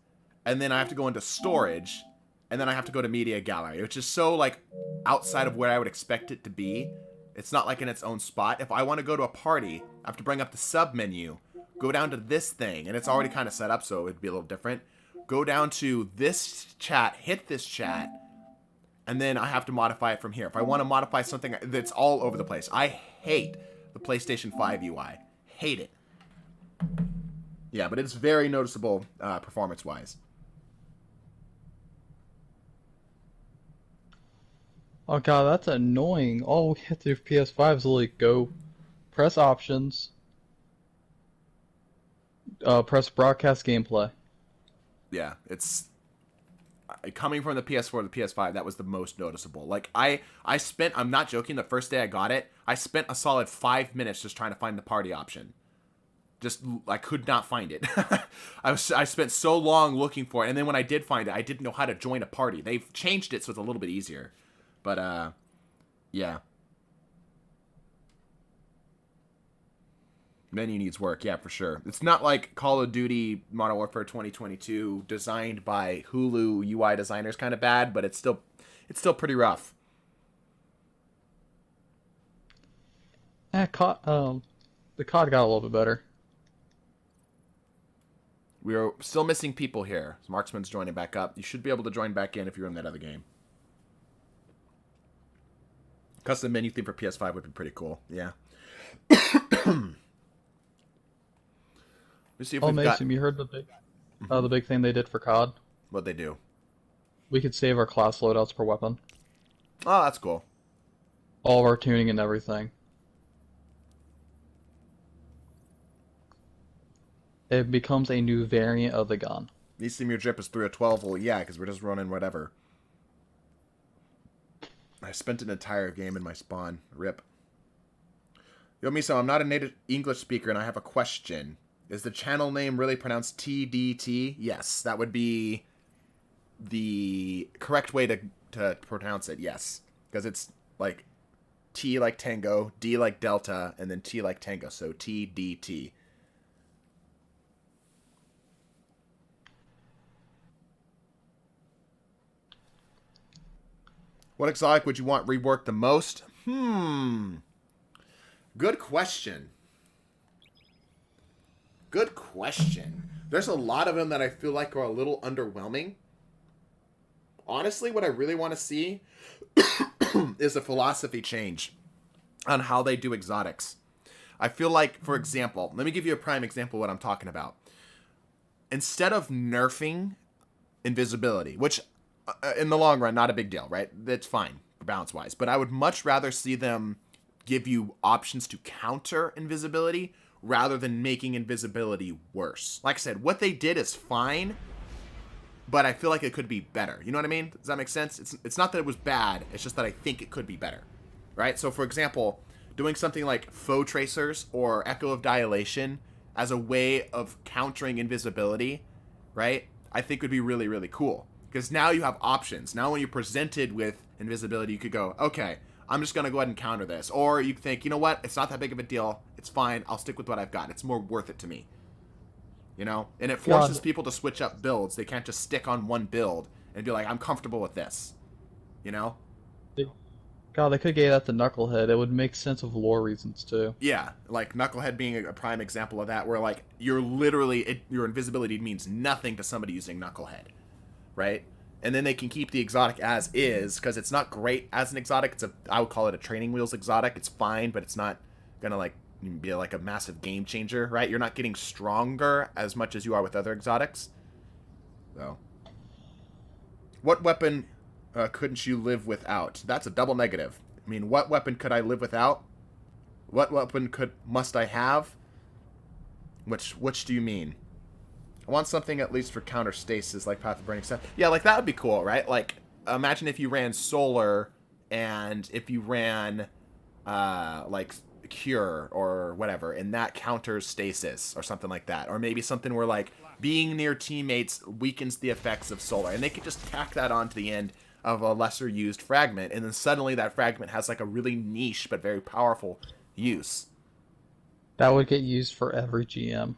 and then I have to go into storage, and then I have to go to media gallery, which is so like outside of where I would expect it to be. It's not like in its own spot. If I want to go to a party, I have to bring up the sub menu, go down to this thing, and it's already kind of set up, so it'd be a little different. Go down to this chat, hit this chat, and then I have to modify it from here. If I want to modify something, that's all over the place. I hate the PlayStation 5 UI. Hate it. Yeah, but it's very noticeable performance-wise. Oh god, that's annoying. All we have to do for PS5 is like go press options, press broadcast gameplay. Yeah, it's coming from the PS4 to the PS5, that was the most noticeable. Like, I spent, I'm not joking, the first day I got it, I spent a solid 5 minutes just trying to find the party option. Just, I could not find it. I spent so long looking for it, and then when I did find it, I didn't know how to join a party. They've changed it so it's a little bit easier. But, yeah. Menu needs work, yeah, for sure. It's not like Call of Duty Modern Warfare 2022, designed by Hulu UI designers, kind of bad, but it's still pretty rough. The COD got a little bit better. We're still missing people here. Marksman's joining back up. You should be able to join back in if you're in that other game. Custom menu theme for PS5 would be pretty cool, yeah. Let's see if Oh, we've got... Mason, you heard the big thing they did for COD? What'd they do? We could save our class loadouts per weapon. Oh, that's cool. All of our tuning and everything. It becomes a new variant of the gun. Your drip is 3 of 12. Well, yeah, because we're just running whatever. I spent an entire game in my spawn. Rip. Yo, Miso, I'm not a native English speaker, and I have a question. Is the channel name really pronounced TDT? Yes, that would be the correct way to pronounce it, yes. Because it's like T like Tango, D like Delta, and then T like Tango, so TDT. What exotic would you want reworked the most? Good question. Good question. There's a lot of them that I feel like are a little underwhelming. Honestly, what I really want to see is a philosophy change on how they do exotics. I feel like, for example, let me give you a prime example of what I'm talking about. Instead of nerfing invisibility, which in the long run, not a big deal, right? That's fine, balance-wise. But I would much rather see them give you options to counter invisibility rather than making invisibility worse. Like I said, what they did is fine, but I feel like it could be better. You know what I mean? Does that make sense? It's not that it was bad. It's just that I think it could be better, right? So, for example, doing something like Foe Tracers or Echo of Dilation as a way of countering invisibility, right? I think would be really, really cool. Because now you have options. Now when you're presented with invisibility, you could go, okay, I'm just going to go ahead and counter this. Or you think, you know what? It's not that big of a deal. It's fine. I'll stick with what I've got. It's more worth it to me. You know? And it forces people to switch up builds. They can't just stick on one build and be like, I'm comfortable with this. You know? God, they could give that to Knucklehead. It would make sense of lore reasons, too. Yeah, like Knucklehead being a prime example of that, where like you're literally, your invisibility means nothing to somebody using Knucklehead. Right? And then they can keep the exotic as is, because it's not great as an exotic. I would call it a training wheels exotic. It's fine, but it's not gonna like be like a massive game changer, right? You're not getting stronger as much as you are with other exotics. So, what weapon couldn't you live without? That's a double negative. I mean, what weapon could I live without? What weapon must I have? Which do you mean? I want something at least for counter stasis, like Path of Burning Sun. Yeah, like that would be cool, right? Like, imagine if you ran Solar, and if you ran, like, Cure, or whatever, and that counters stasis, or something like that. Or maybe something where, like, being near teammates weakens the effects of Solar. And they could just tack that on to the end of a lesser-used fragment, and then suddenly that fragment has, like, a really niche, but very powerful use. That would get used for every GM.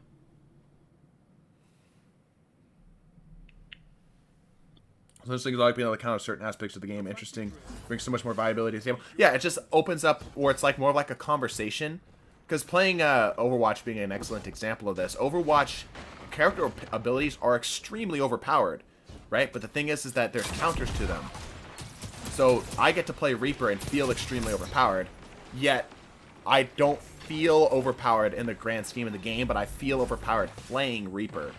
So those things like being able to counter certain aspects of the game. Interesting. Brings so much more viability to the game. Yeah, it just opens up where it's like more of like a conversation. Because playing Overwatch being an excellent example of this, Overwatch character abilities are extremely overpowered, right? But the thing is that there's counters to them. So I get to play Reaper and feel extremely overpowered, yet I don't feel overpowered in the grand scheme of the game, but I feel overpowered playing Reaper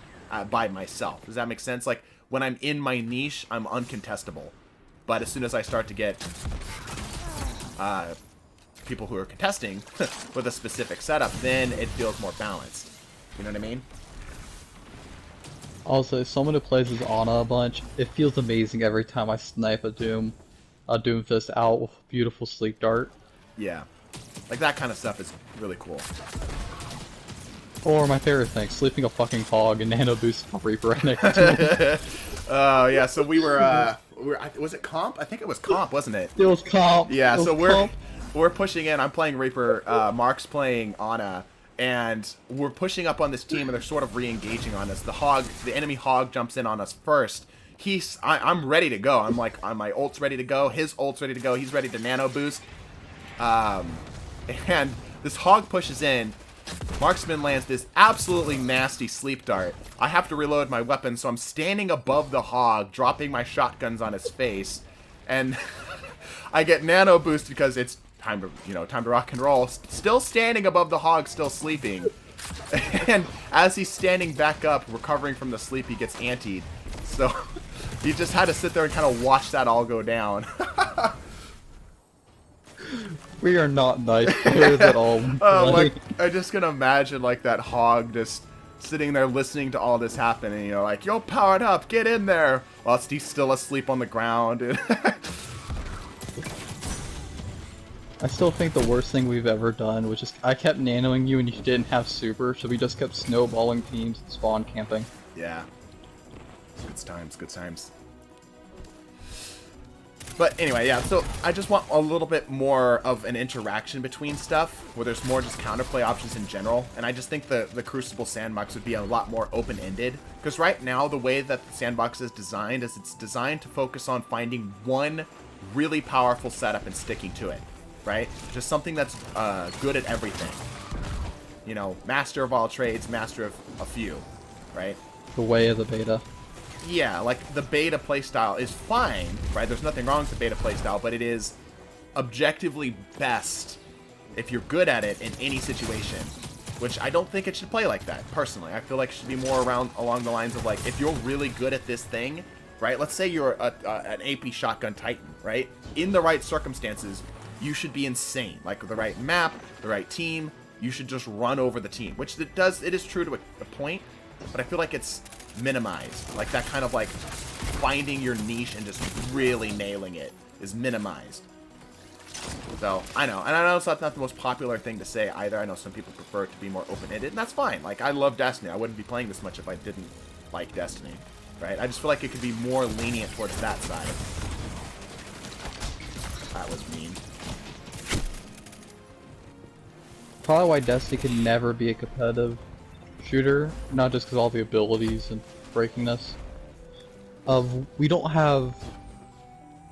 by myself. Does that make sense? Like, when I'm in my niche, I'm uncontestable. But as soon as I start to get people who are contesting with a specific setup, then it feels more balanced. You know what I mean? Also, as someone who plays as Ana a bunch, it feels amazing every time I snipe a Doomfist out with a beautiful sleep dart. Yeah. Like, that kind of stuff is really cool. Or my favorite thing, sleeping a fucking hog and nano boost for Reaper right next to me. Oh, yeah, so we were, was it comp? I think it was comp, wasn't it? It was comp. Yeah, so we're pushing in. I'm playing Reaper, Mark's playing Ana, and we're pushing up on this team, and they're sort of re-engaging on us. The enemy hog jumps in on us first. I'm ready to go. I'm like, my ult's ready to go. His ult's ready to go. He's ready to nano boost. And this hog pushes in. Marksman lands this absolutely nasty sleep dart. I have to reload my weapon, so I'm standing above the hog, dropping my shotguns on his face, and I get nano boost because it's time to rock and roll. Still standing above the hog, still sleeping, And as he's standing back up, recovering from the sleep, he gets antied. So he just had to sit there and kind of watch that all go down. We are not nice players at all. Like, I just can imagine, like, that hog just sitting there listening to all this happen, and, you know, like, yo, powered up, get in there, whilst he's still asleep on the ground. I still think the worst thing we've ever done was just, I kept nanoing you and you didn't have super, so we just kept snowballing teams and spawn camping. Yeah. Good times, good times. But anyway, yeah, so I just want a little bit more of an interaction between stuff, where there's more just counterplay options in general, and I just think the Crucible sandbox would be a lot more open-ended, because right now the way that the sandbox is designed is it's designed to focus on finding one really powerful setup and sticking to it, right? Just something that's good at everything. You know, master of all trades, master of a few, right? The way of the beta. Yeah, like, the beta playstyle is fine, right? There's nothing wrong with the beta playstyle, but it is objectively best if you're good at it in any situation, which I don't think it should play like that, personally. I feel like it should be more along the lines of, like, if you're really good at this thing, right? Let's say you're an AP shotgun titan, right? In the right circumstances, you should be insane. Like, the right map, the right team, you should just run over the team, which it is true to a point, but I feel like it's minimized. Like, that kind of, like, finding your niche and just really nailing it is minimized. So, I know. And I know it's not the most popular thing to say either. I know some people prefer it to be more open-ended, and that's fine. Like, I love Destiny. I wouldn't be playing this much if I didn't like Destiny, right? I just feel like it could be more lenient towards that side. That was mean. Probably why Destiny could never be a competitive shooter, not just because all the abilities and breakingness. We don't have,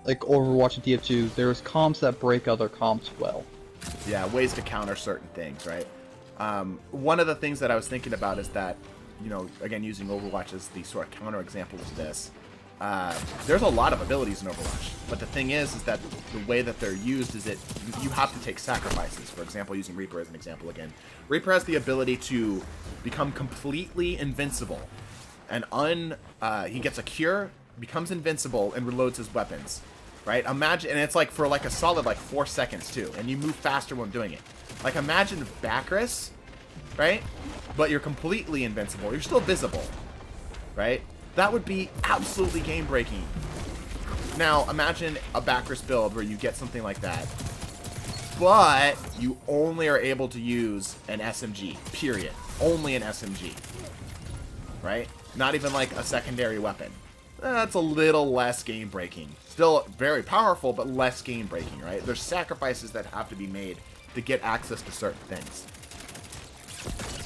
like Overwatch and TF2, there's comps that break other comps well. Yeah, ways to counter certain things, right? One of the things that I was thinking about is that, you know, again, using Overwatch as the sort of counter example to this, there's a lot of abilities in Overwatch, but the thing is that the way that they're used is that you have to take sacrifices. For example, using Reaper as an example again. Reaper has the ability to become completely invincible, and he gets a cure, becomes invincible, and reloads his weapons, right? Imagine, and it's like for like a solid like 4 seconds too, and you move faster when doing it. Like, imagine Bacchus, right? But you're completely invincible. You're still visible, right? That would be absolutely game-breaking. Now, imagine a Bacchus build where you get something like that, but you only are able to use an SMG, period. Only an SMG, right? Not even like a secondary weapon. That's a little less game-breaking. Still very powerful, but less game-breaking, right? There's sacrifices that have to be made to get access to certain things.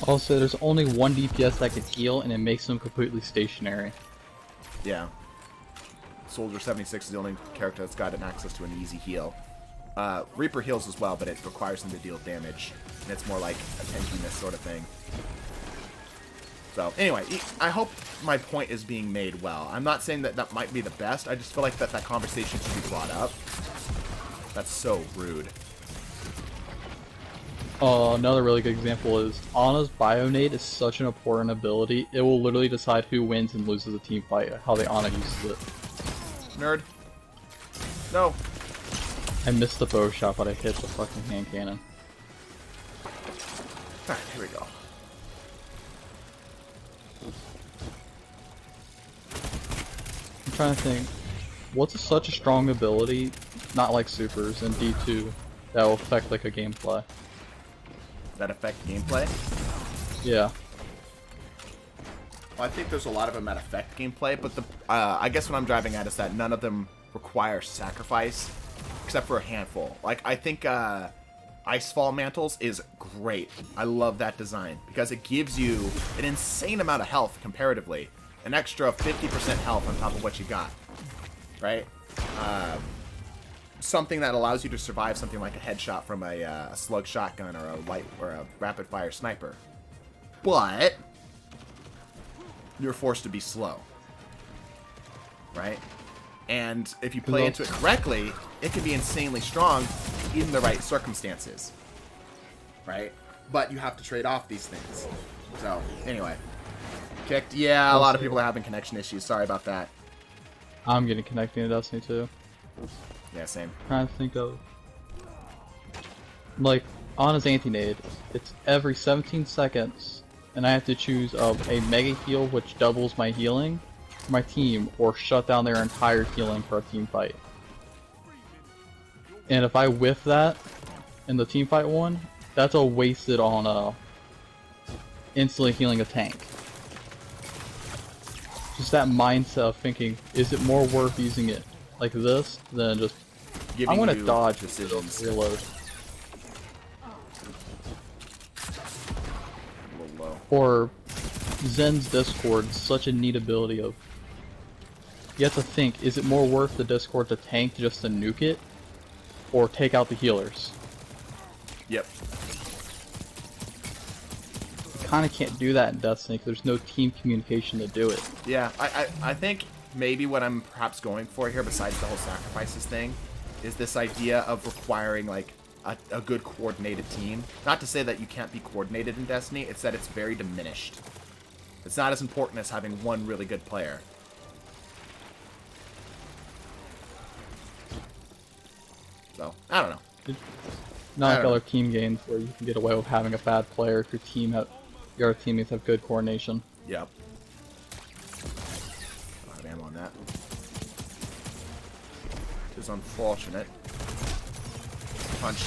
Also, there's only one DPS that can heal, and it makes them completely stationary. Yeah. Soldier 76 is the only character that's got an access to an easy heal. Reaper heals as well, but it requires him to deal damage, and it's more like a tankiness sort of thing. So, anyway, I hope my point is being made well. I'm not saying that that might be the best, I just feel like that conversation should be brought up. That's so rude. Another really good example is Ana's Bionate is such an important ability. It will literally decide who wins and loses a team fight, how the Ana uses it. Nerd. No. I missed the bow shot, but I hit the fucking hand cannon. Alright, here we go. I'm trying to think, what's such a strong ability, not like supers, in D2, that will affect like a gameplay? That affect gameplay? Yeah. Well, I think there's a lot of them that affect gameplay, but I guess what I'm driving at is that none of them require sacrifice, except for a handful. Like, I think Icefall Mantles is great. I love that design, because it gives you an insane amount of health comparatively. An extra 50% health on top of what you got, right? Something that allows you to survive something like a headshot from a slug shotgun or a rapid fire sniper. But you're forced to be slow, right? And if you play into it correctly, it can be insanely strong in the right circumstances, right? but you have to trade off these things. So, anyway. Kicked. Yeah, a lot of people are having connection issues. Sorry about that. I'm getting connected to Destiny too. Yeah, same. Trying to think of... Like, on his anti-nade, it's every 17 seconds, and I have to choose of a mega heal, which doubles my healing for my team, or shut down their entire healing for a team fight. And if I whiff that, and the team fight won, that's all wasted on instantly healing a tank. Just that mindset of thinking, is it more worth using it like this than just I'm gonna dodge decisions. Reload. A little low. Or Zen's Discord, such a neat ability of you have to think, is it more worth the Discord to tank just to nuke it, or take out the healers? Yep. You kind of can't do that in Destiny because there's no team communication to do it. Yeah, I think maybe what I'm perhaps going for here, besides the whole sacrifices thing, is this idea of requiring like a good coordinated team. Not to say that you can't be coordinated in Destiny, it's that it's very diminished. It's not as important as having one really good player. So, I don't know. Not like other team games where you can get away with having a bad player if your other teammates have good coordination. Yep. I'll have ammo on that. It is unfortunate. Punch.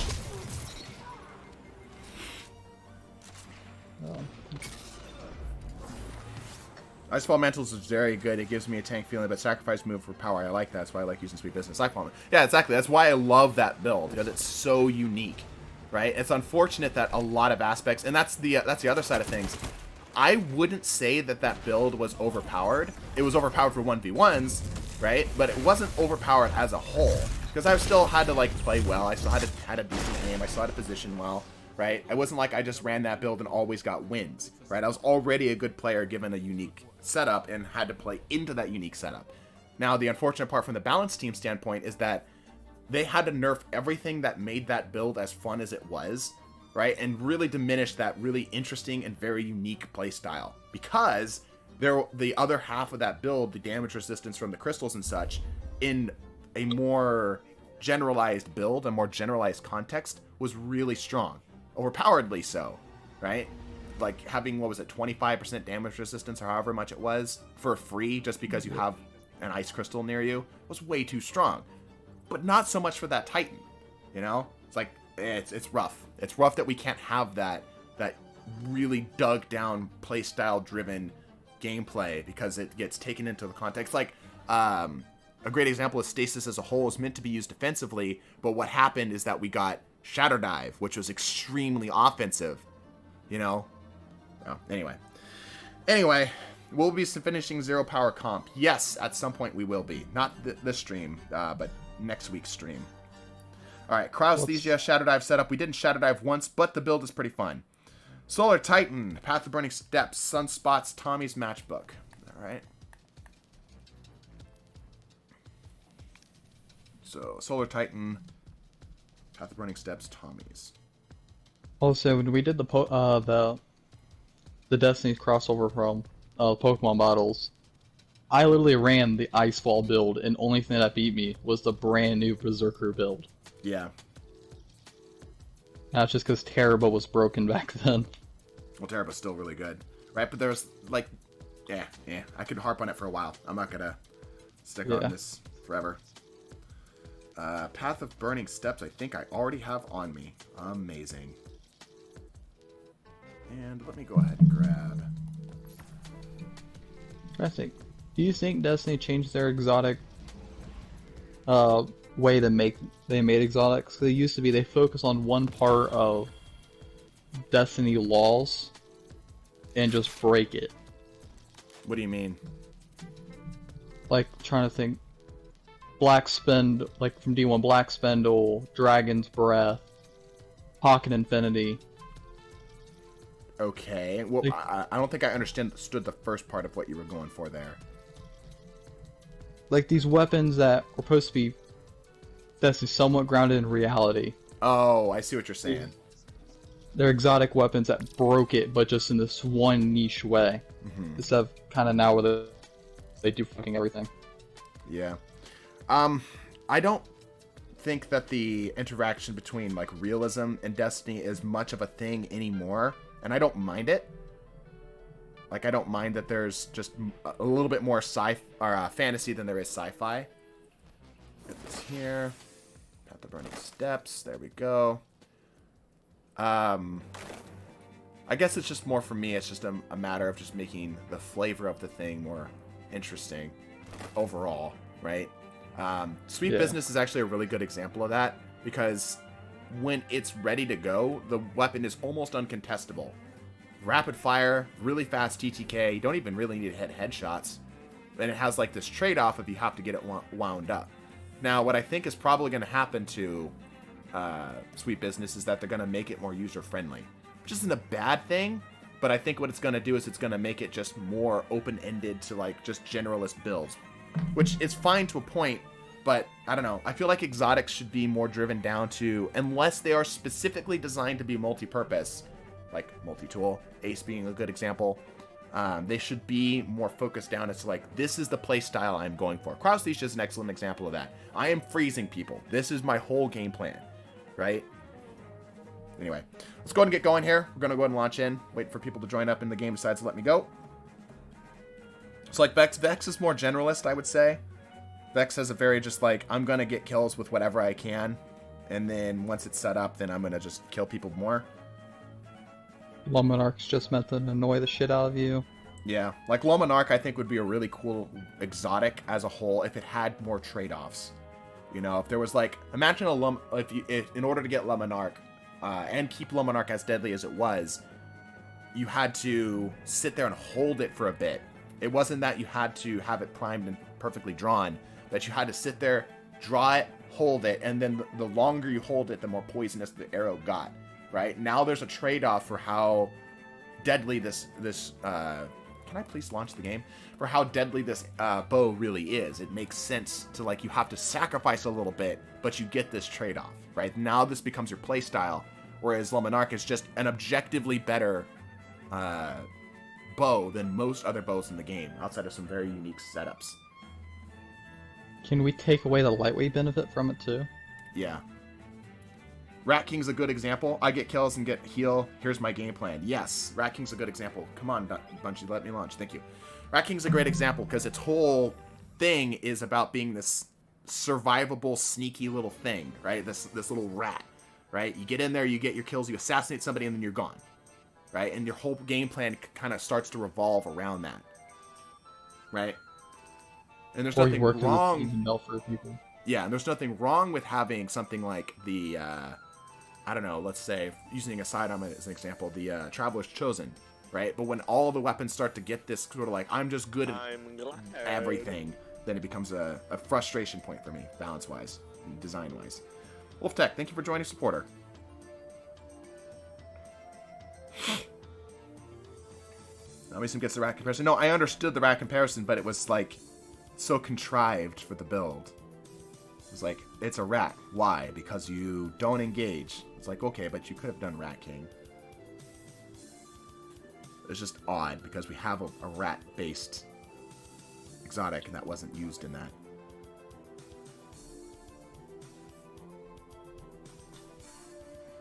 Icefall Mantles is very good. It gives me a tank feeling, but sacrifice move for power. I like that. That's why I like using Sweet Business. Icefall. Yeah, exactly. That's why I love that build, because it's so unique, right? It's unfortunate that a lot of aspects, and that's the other side of things. I wouldn't say that that build was overpowered. It was overpowered for 1v1s, right? But it wasn't overpowered as a whole, because I still had to like play well. I still had a decent aim. I still had to position well. Right? It wasn't like I just ran that build and always got wins, right? I was already a good player given a unique setup and had to play into that unique setup. Now, the unfortunate part from the balance team standpoint is that they had to nerf everything that made that build as fun as it was, right? And really diminish that really interesting and very unique play style, because the other half of that build, the damage resistance from the crystals and such, in a more generalized build, a more generalized context, was really strong. Overpoweredly so, right? Like having, what was it, 25% damage resistance or however much it was for free just because you have an ice crystal near you was way too strong. But not so much for that Titan, you know? It's like, it's rough. It's rough that we can't have that really dug down playstyle driven gameplay because it gets taken into the context. Like, a great example is Stasis as a whole is meant to be used defensively, but what happened is that we got Shadow Dive, which was extremely offensive, you know? Well, anyway, we'll be finishing Zero Power Comp. Yes, at some point we will be. Not this stream, but next week's stream. Alright, Krausthesia Shadow Dive setup. We didn't Shadow Dive once, but the build is pretty fun. Solar Titan, Path of Burning Steps, Sunspots, Tommy's Matchbook. Alright. So, Solar Titan, Path of Burning Steps, Tommy's. Also, when we did the Destiny's crossover from Pokemon battles, I literally ran the Icefall build, and only thing that beat me was the brand new Berserker build. Yeah. That's just because Teraba was broken back then. Well, Teraba's still really good, right? But there's like, yeah, I could harp on it for a while. I'm not gonna stick on this forever. Path of Burning Steps, I think I already have on me. Amazing. And let me go ahead and grab. Interesting. Do you think Destiny changed their exotic way they made exotics? They used to be they focus on one part of Destiny laws and just break it. What do you mean? Like trying to think. Black Spend, like from D1, Black Spindle, Dragon's Breath, Pocket Infinity. Okay, well, I don't think I understood the first part of what you were going for there. Like these weapons that were supposed to be that's somewhat grounded in reality. Oh, I see what you're saying. They're exotic weapons that broke it, but just in this one niche way. Instead of kind of now where they do fucking everything. Yeah. I don't think that the interaction between like realism and Destiny is much of a thing anymore, and I don't mind it. Like, I don't mind that there's just a little bit more fantasy than there is sci-fi. Get this here. Got the burning steps. There we go. I guess it's just more for me. It's just a matter of just making the flavor of the thing more interesting overall, right? Sweet Business is actually a really good example of that, because when it's ready to go, the weapon is almost uncontestable. Rapid fire, really fast TTK, you don't even really need to hit headshots. And it has like this trade-off if you have to get it wound up. Now, what I think is probably going to happen to Sweet Business is that they're going to make it more user-friendly. Which isn't a bad thing, but I think what it's going to do is it's going to make it just more open-ended to like just generalist builds. Which is fine to a point, but I don't know. I feel like exotics should be more driven down to, unless they are specifically designed to be multi-purpose, like multi-tool, Ace being a good example, they should be more focused down as to like, this is the play style I'm going for. Cross Leash is an excellent example of that. I am freezing people. This is my whole game plan, right? Anyway, let's go ahead and get going here. We're going to go ahead and launch in, wait for people to join up in the game besides let me go. So like Vex is more generalist, I would say. Vex has a very just like, I'm going to get kills with whatever I can. And then once it's set up, then I'm going to just kill people more. Luminarch's just meant to annoy the shit out of you. Yeah, like Luminarch I think would be a really cool exotic as a whole if it had more trade-offs. You know, if there was like, imagine if in order to get Luminarch and keep Luminarch as deadly as it was, you had to sit there and hold it for a bit. It wasn't that you had to have it primed and perfectly drawn, that you had to sit there, draw it, hold it, and then the longer you hold it, the more poisonous the arrow got. Right? Now there's a trade-off for how deadly this can I please launch the game? For how deadly this bow really is. It makes sense to like, you have to sacrifice a little bit, but you get this trade-off, right? Now this becomes your play style, whereas Luminarch is just an objectively better bow than most other bows in the game, outside of some very unique setups. Can we take away the lightweight benefit from it too? Yeah. Rat King's a good example. I get kills and get heal. Here's my game plan. Yes, Rat King's a good example. Come on, Bungie, let me launch. Thank you. Rat King's a great example because its whole thing is about being this survivable, sneaky little thing, right? This little rat, right? You get in there, you get your kills, you assassinate somebody, and then you're gone, right? And your whole game plan kind of starts to revolve around that, right? And there's nothing wrong. Yeah, and there's nothing wrong with having something like the, I don't know, let's say, using a sidearm as an example, the Traveler's Chosen, right? But when all the weapons start to get this sort of like, I'm just good at everything, then it becomes a frustration point for me, balance-wise, and design-wise. Wolf Tech, thank you for joining, supporter. Now Mason gets the rat comparison. No, I understood the rat comparison, but it was like so contrived for the build. It's like, it's a rat. Why? Because you don't engage. It's like, okay, but you could have done Rat King. It's just odd because we have a rat-based exotic and that wasn't used in that.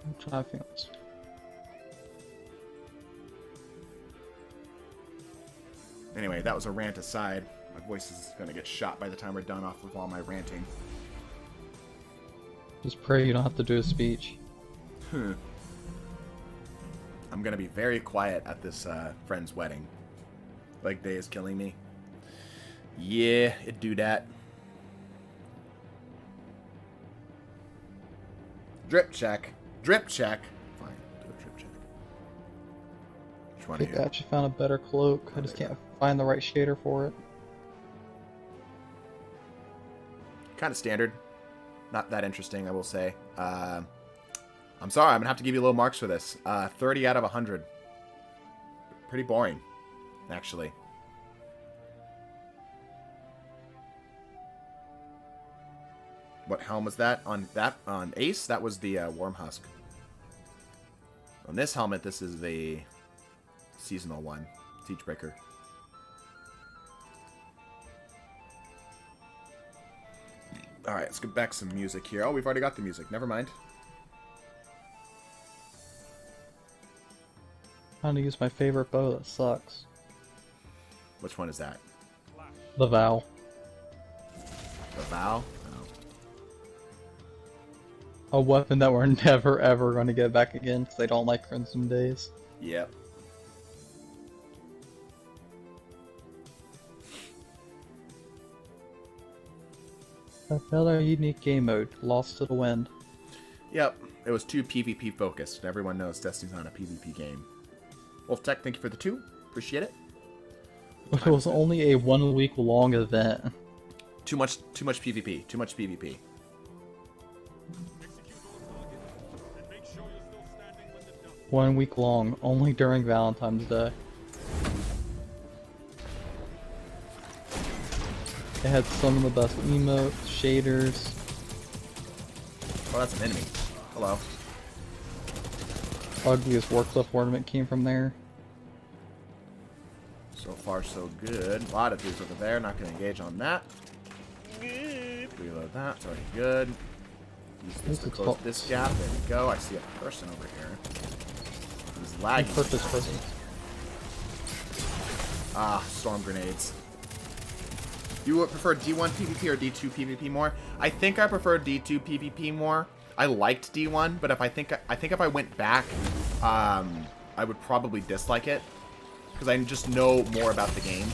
I'm trying to think of this. Anyway, that was a rant aside. My voice is going to get shot by the time we're done off with all my ranting. Just pray you don't have to do a speech. I'm going to be very quiet at this friend's wedding. Leg day is killing me. Yeah, it do that. Drip check. Drip check. Fine, do a drip check. Which one I think I actually found a better cloak. I just can't find the right shader for it. Kind of standard. Not that interesting, I will say. I'm sorry, I'm going to have to give you low marks for this. 30 out of 100. Pretty boring, actually. What helm was that? On Ace, that was the Worm Husk. On this helmet, this is the seasonal one. Siege Breaker. Alright, let's get back some music here. Oh, we've already got the music. Never mind. Trying to use my favorite bow that sucks. Which one is that? The Vow. The Vow? Oh. A weapon that we're never ever going to get back again because they don't like Crimson Days. Yep. Another unique game mode, Lost to the Wind. Yep. It was too PvP focused. Everyone knows Destiny's not a PvP game. Wolf Tech, thank you for the 2. Appreciate it. But it was only a 1 week long event. Too much PvP. Too much PvP. 1 week long, only during Valentine's Day. It had some of the best emotes, shaders. Oh, that's an enemy. Hello. Ugliest Warcliffe ornament came from there. So far, so good. A lot of dudes over there. Not going to engage on that. Reload that. It's already good. Use this to close this gap. There we go. I see a person over here. He's lagging. Purpose person. Ah, storm grenades. You would prefer D1 PvP or D2 PvP more? I think I prefer D2 PvP more. I liked D1, but I think if I went back, I would probably dislike it because I just know more about the game.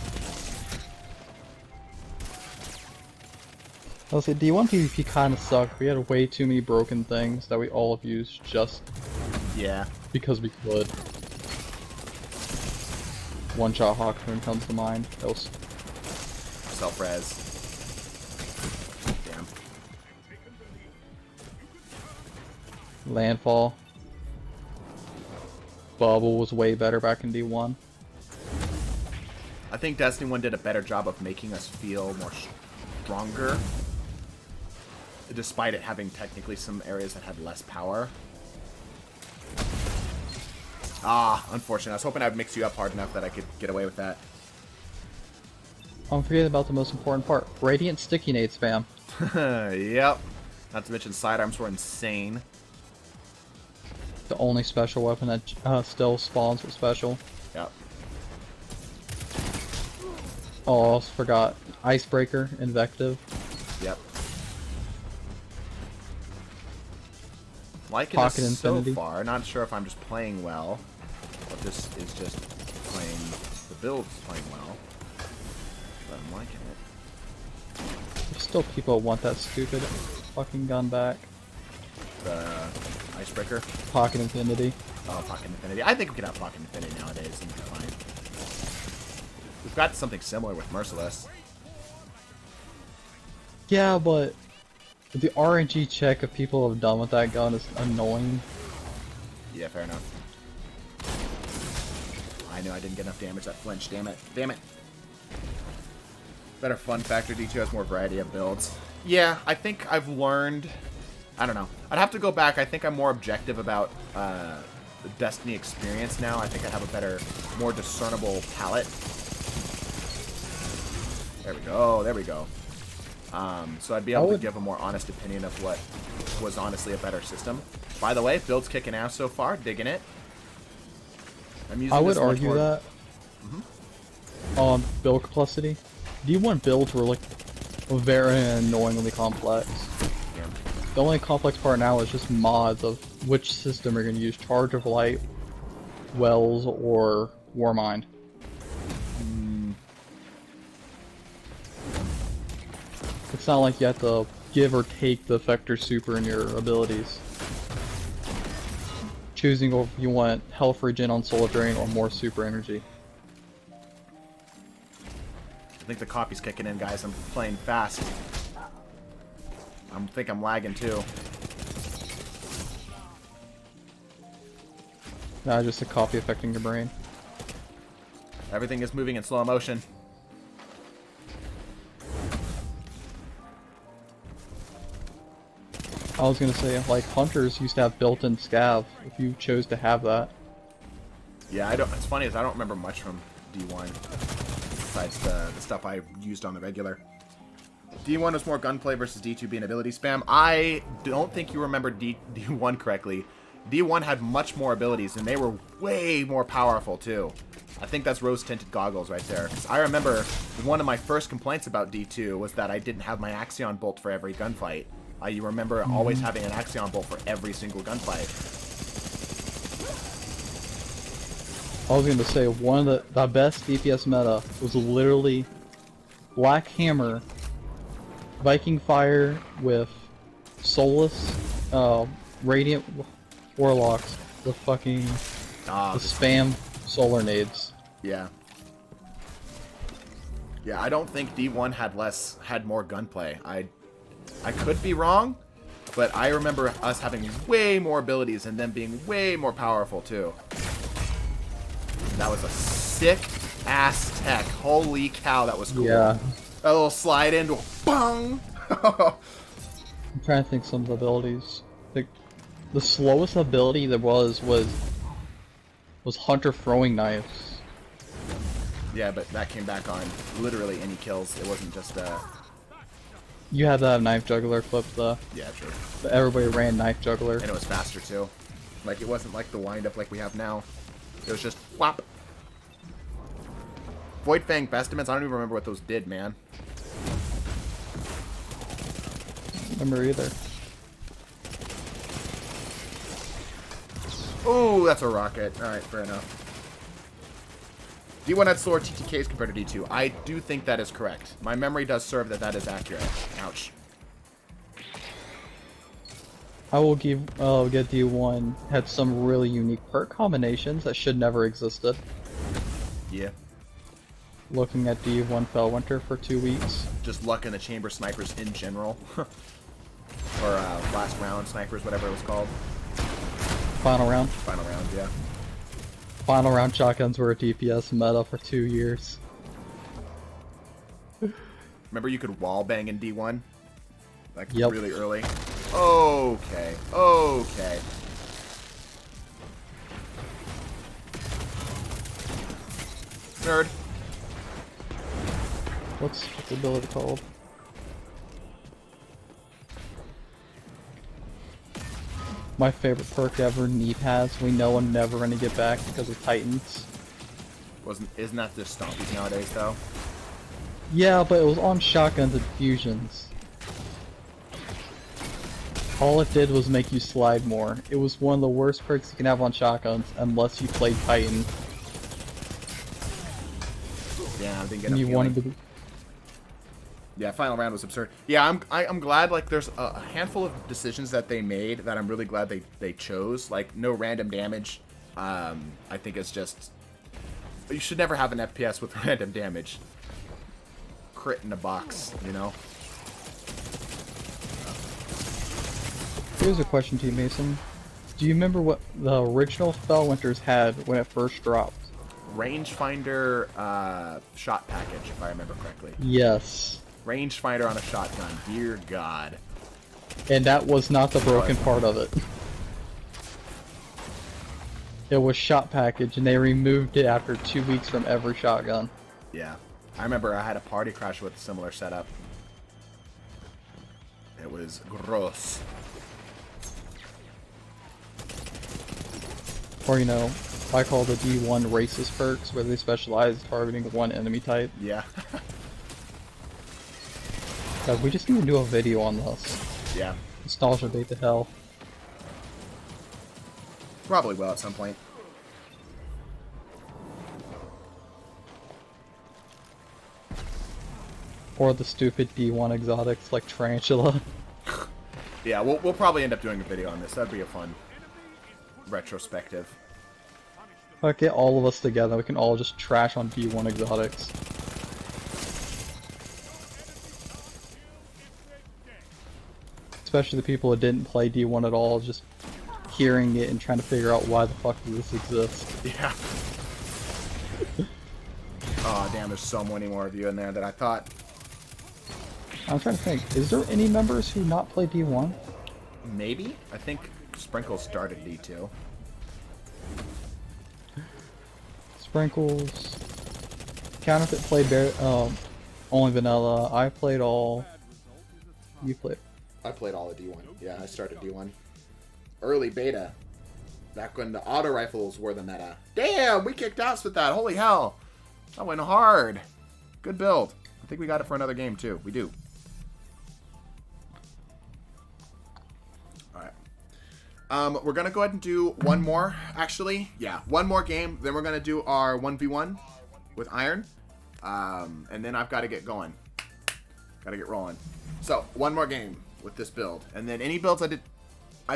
I'll say D1 PvP kind of sucked. We had way too many broken things that we all have used just because we could. One shot Hawkmoon comes to mind. That was self-res. Damn. Landfall. Bubble was way better back in D1. I think Destiny 1 did a better job of making us feel more stronger, despite it having technically some areas that had less power. Ah, unfortunate. I was hoping I'd mix you up hard enough that I could get away with that. I'm forgetting about the most important part. Radiant Sticky Nades, fam. Yep. Not to mention sidearms were insane. The only special weapon that still spawns with special. Yep. Oh, I also forgot. Icebreaker, Invective. Yep. Liking Pocket this Infinity. so far. Not sure if I'm just playing well, or this is just playing, the build's playing well. But I'm liking it. There's still people that want that stupid fucking gun back. The Icebreaker. Pocket Infinity. Oh, Pocket Infinity. I think we can have Pocket Infinity nowadays and be fine. We've got something similar with Merciless. Yeah, but the RNG check of people have done with that gun is annoying. Yeah, fair enough. I knew I didn't get enough damage. That flinch. Damn it. Damn it. Better fun factor. D2 has more variety of builds. Yeah, I think I've learned... I don't know. I'd have to go back. I think I'm more objective about the Destiny experience now. I think I have a better, more discernible palette. There we go. There we go. So I'd be able to give a more honest opinion of what was honestly a better system. By the way, build's kicking ass so far. Digging it. I'm using I would this much argue more... that on build complexity, D1 builds were like very annoyingly complex. Yeah. The only complex part now is just mods of which system you're going to use, Charge of Light, Wells, or Warmind. It's not like you have to give or take the Effector Super in your abilities. Choosing if you want health regen on Soul Drain or more super energy. I think the copy's kicking in, guys. I'm playing fast. I think I'm lagging too. Nah, just a copy affecting your brain. Everything is moving in slow motion. was gonna say, like, hunters used to have built-in scav if you chose to have that. Yeah, I don't. It's funny is I don't remember much from D1 besides the stuff I used on the regular. D1 was more gunplay versus D2 being ability spam. I don't think you remember D1 correctly. D1 had much more abilities, and they were way more powerful, too. I think that's rose-tinted goggles right there. 'Cause I remember one of my first complaints about D2 was that I didn't have my Axion bolt for every gunfight. You remember always having an Axion bolt for every single gunfight. I was gonna say, one of the best DPS meta was literally Black Hammer, Viking Fire with Soulless, Radiant Warlocks with fucking the spam solar nades. Yeah. Yeah, I don't think D1 had more gunplay. I could be wrong, but I remember us having way more abilities and them being way more powerful too. That was a sick ass tech. Holy cow, that was cool. Yeah. A little slide into a bong. I'm trying to think some of the abilities. The slowest ability there was Hunter throwing knives. Yeah, but that came back on literally any kills. It wasn't just You had that knife juggler equipped though. yeah, true. But everybody ran knife juggler. And it was faster too. Like it wasn't like the wind up like we have now. It was just whop. Void Fang Bestaments, I don't even remember what those did, man. Remember either. Oh, that's a rocket. Alright, fair enough. D1 had slower TTKs compared to D2. I do think that is correct. My memory does serve that that is accurate. Ouch. I will get D1 had some really unique perk combinations that should never existed. Yeah. Looking at D1 Fellwinter for 2 weeks. Just luck in the chamber snipers in general. Or last round snipers, whatever it was called. Final round. Final round, yeah. Final round shotguns were a DPS meta for 2 years. Remember you could wall bang in D1? Like Yep. really early? Okay. Okay. Nerd. What's the ability called? My favorite perk ever, Neat has. We know I'm never gonna get back because of Titans. Isn't that just stompies nowadays though? Yeah, but it was on shotguns and fusions. All it did was make you slide more. It was one of the worst perks you can have on shotguns unless you played Titan. Yeah, I didn't get And you wanted to be... Yeah, final round was absurd. Yeah, I'm glad like there's a handful of decisions that they made that I'm really glad they chose. Like no random damage. I think it's just you should never have an FPS with random damage. Crit in a box, you know. Here's a question to you, Mason. Do you remember what the original Fellwinters had when it first dropped? Rangefinder shot package, if I remember correctly. Yes. Rangefinder on a shotgun. Dear God. And that was not the broken part of it. It was shot package, and they removed it after 2 weeks from every shotgun. Yeah. I remember I had a party crash with a similar setup. It was gross. Or, you know, I call the D1 racist perks, where they specialize targeting one enemy type. Yeah. God, we just need to do a video on this. Yeah. Nostalgia bait to hell. Probably will at some point. Or the stupid D1 exotics like Tarantula. Yeah, we'll probably end up doing a video on this. That'd be a fun retrospective. Like, get all of us together, we can all just trash on D1 exotics. Especially the people that didn't play D1 at all, just hearing it and trying to figure out why the fuck does this exist. Yeah. Oh, damn, there's so many more of you in there that I thought. I'm trying to think, is there any members who not play D1? Maybe? I think Sprinkles started D2. Sprinkles. Counterfeit played only vanilla. I played all. You played. I played all of D1. Yeah, I started D1. Early beta. Back when the auto rifles were the meta. Damn, we kicked ass with that. Holy hell. That went hard. Good build. I think we got it for another game, too. We do. Alright. We're going to go ahead and do one more, actually. Yeah, one more game. Then we're going to do our 1v1 with Iron. And then I've got to get going. Got to get rolling. So, one more game with this build. And then any builds I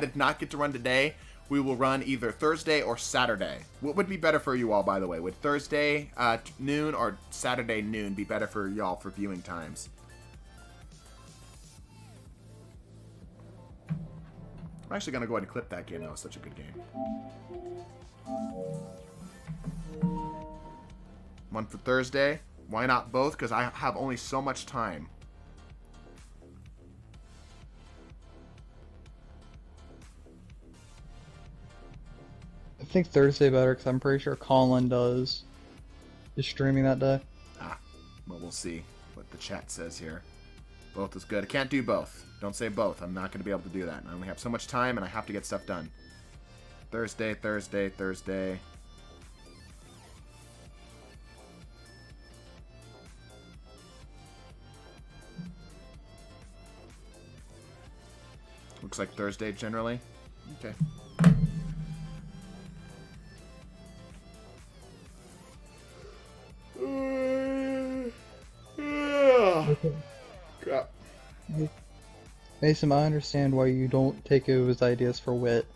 did not get to run today, we will run either Thursday or Saturday. What would be better for you all, by the way? Would Thursday noon or Saturday noon be better for y'all for viewing times? I'm actually going to go ahead and clip that game. That was such a good game. One for Thursday. Why not both? Because I have only so much time. I think Thursday better because I'm pretty sure Colin is streaming that day. Well, we'll see what the chat says here. Both is good. I can't do both. Don't say both. I'm not going to be able to do that. I only have so much time and I have to get stuff done. Thursday, Thursday, Thursday. Looks like Thursday generally. Okay. Crap. Mason, I understand why you don't take his ideas for wit.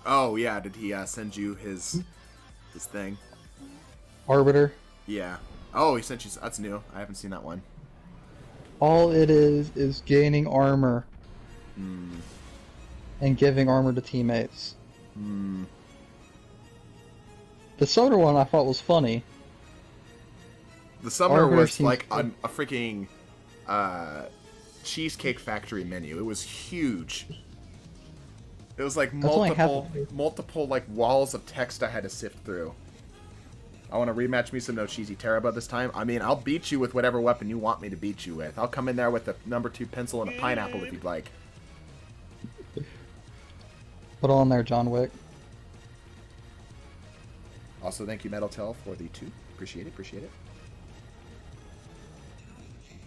Oh yeah, did he send you his thing? Arbiter. Yeah. Oh, he sent you. That's new. I haven't seen that one. All it is gaining armor and giving armor to teammates. The soda one I thought was funny. The summer Arbiter was seems like a freaking Cheesecake Factory menu. It was huge. It was like multiple like walls of text I had to sift through. I want to rematch me some No Cheesy Teraba this time. I mean, I'll beat you with whatever weapon you want me to beat you with. I'll come in there with a number 2 pencil and a pineapple if you'd like. Put on there, John Wick. Also, thank you, Metaltel, for the 2. Appreciate it, appreciate it.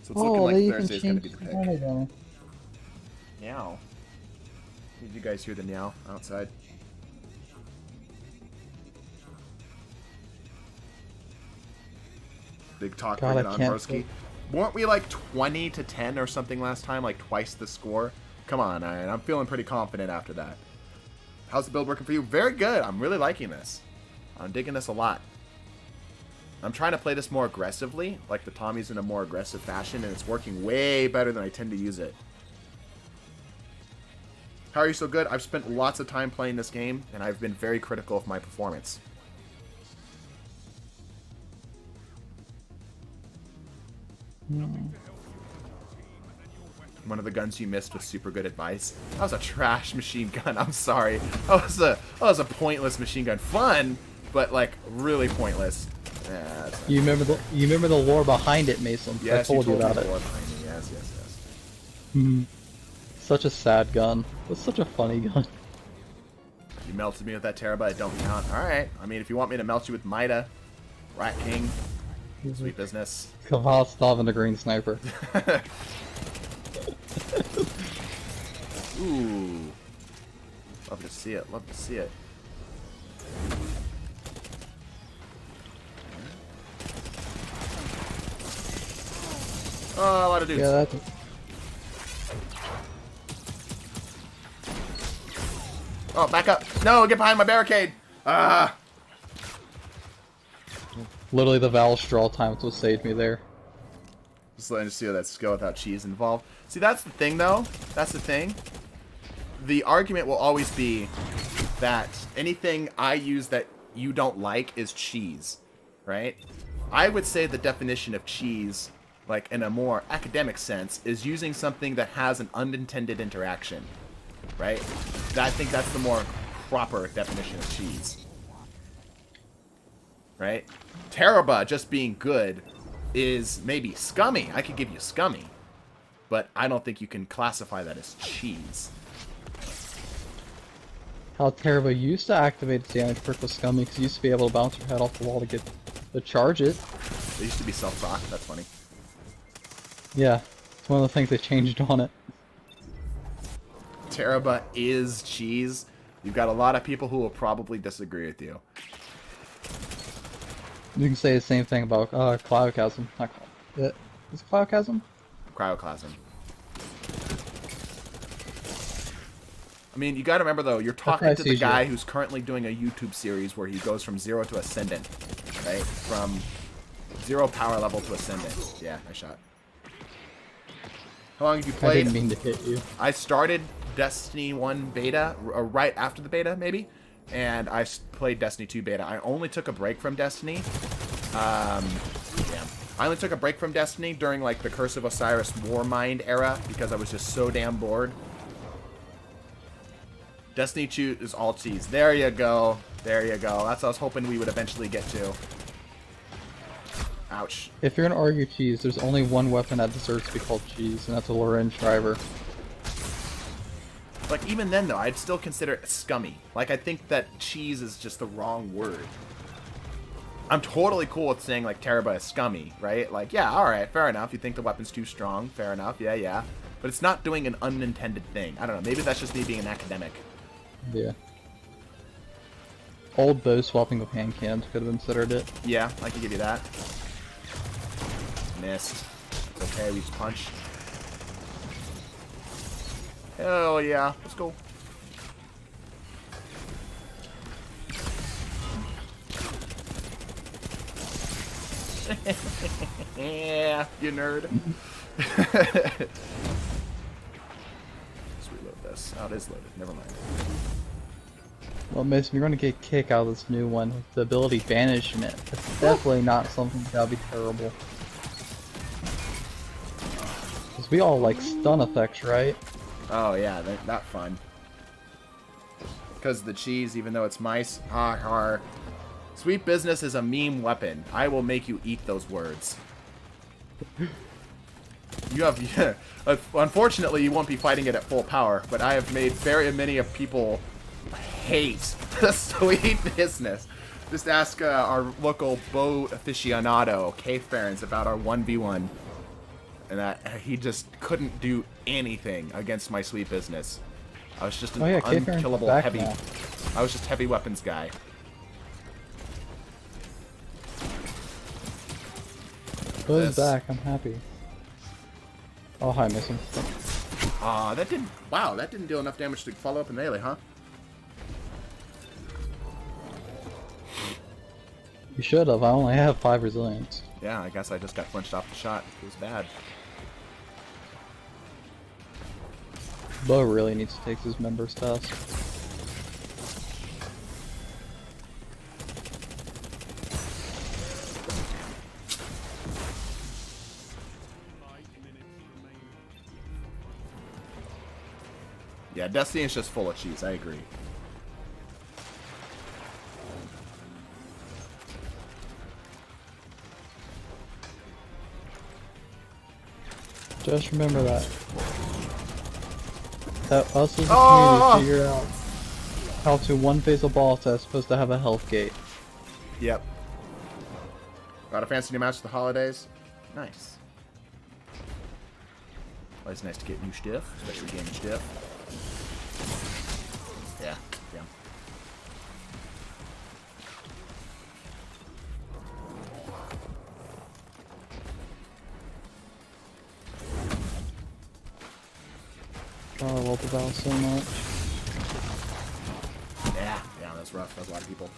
So it's looking like Thursday's going to be the pick. Meow. Did you guys hear the meow outside? Big talk bring it on, broski. Weren't we like 20 to 10 or something last time? Like twice the score? Come on, Iron. I'm feeling pretty confident after that. How's the build working for you? Very good. I'm really liking this. I'm digging this a lot. I'm trying to play this more aggressively, like the Tommy's in a more aggressive fashion, and it's working way better than I tend to use it. How are you so good? I've spent lots of time playing this game, and I've been very critical of my performance. One of the guns you missed was super good advice. That was a trash machine gun. I'm sorry. That was a pointless machine gun. Fun, but like really pointless. Yeah, you remember the lore behind it, Mason? Yes, I told you about me it. The lore behind it. Yes, yes, yes. Such a sad gun. It's such a funny gun. You melted me with that Teraba. It don't count. All right. I mean, if you want me to melt you with Mida, Rat King, sweet business. Kavastov and the Green Sniper. Ooh. Love to see it. Love to see it. Oh, a lot of dudes. Yeah, that's... Oh, back up. No, get behind my barricade. Ah. Literally the Valstraw times what saved me there. Just letting you see how that skill without cheese involved. See, that's the thing, though. That's the thing. The argument will always be that anything I use that you don't like is cheese, right? I would say the definition of cheese, like in a more academic sense, is using something that has an unintended interaction. right? I think that's the more proper definition of cheese. Right? Terrible just being good is maybe scummy. I could give you scummy. But I don't think you can classify that as cheese. How terrible used to activate its anti-perk was scummy because you used to be able to bounce your head off the wall to charge it. It used to be self-proc. That's funny. Yeah, it's one of the things they changed on it. Teraba is cheese. You've got a lot of people who will probably disagree with you. You can say the same thing about Cloudchasm. Not Cloud. Is it Cloudchasm? Cryoclasm. I mean, you gotta remember though, you're talking to the guy who's currently doing a YouTube series where he goes from 0 to Ascendant. Right? From 0 power level to Ascendant. Yeah, nice shot. How long have you played? I didn't mean to hit you. I started Destiny 1 beta, right after the beta, maybe. And I played Destiny 2 beta. I only took a break from Destiny. Yeah. I only took a break from Destiny during, like, the Curse of Osiris Warmind era because I was just so damn bored. Destiny 2 is all cheese. There you go. There you go. That's what I was hoping we would eventually get to. Ouch. If you're gonna argue cheese, there's only one weapon that deserves to be called cheese, and that's a Lorenz driver. Like, even then, though, I'd still consider it scummy. Like, I think that cheese is just the wrong word. I'm totally cool with saying, like, Teraba is scummy, right? Like, yeah, alright, fair enough. You think the weapon's too strong, fair enough, yeah. But it's not doing an unintended thing. I don't know, maybe that's just me being an academic. Yeah. Old bow swapping with hand cannons could have considered it. Yeah, I can give you that. Missed. It's okay, we just punch. Hell yeah, let's go. Yeah, you nerd. Let's reload this. Oh, it is loaded. Never mind. Well, Mason, you're going to get a kick out of this new one with the ability Banishment. It's definitely not something that would be terrible. Because we all like stun effects, right? Oh yeah, they're not fun. Because the cheese, even though it's mice, har. Sweet business is a meme weapon. I will make you eat those words. You have, yeah, unfortunately, you won't be fighting it at full power, but I have made very many of people hate the sweet business. Just ask our local bow aficionado, K-Ferens, about our 1v1. And that he just couldn't do anything against my sweet business. I was just an unkillable heavy. Now. I was just heavy weapons guy. Bo's back. I'm happy. Oh hi, Mason. That didn't. Wow, that didn't deal enough damage to follow up in melee, huh? You should have. I only have 5 resilience. Yeah, I guess I just got flinched off the shot. It was bad. Bo really needs to take his members test. Yeah, Destiny is just full of cheese. I agree. Just remember that. That us as a community figured out how to one-phase a boss that's supposed to have a health gate. Yep. Got a fancy new match for the holidays? Nice. Always nice to get new stuff, especially game stuff. Yeah, yeah. Oh, I love the battle so much. Yeah, that's rough. That's a lot of people.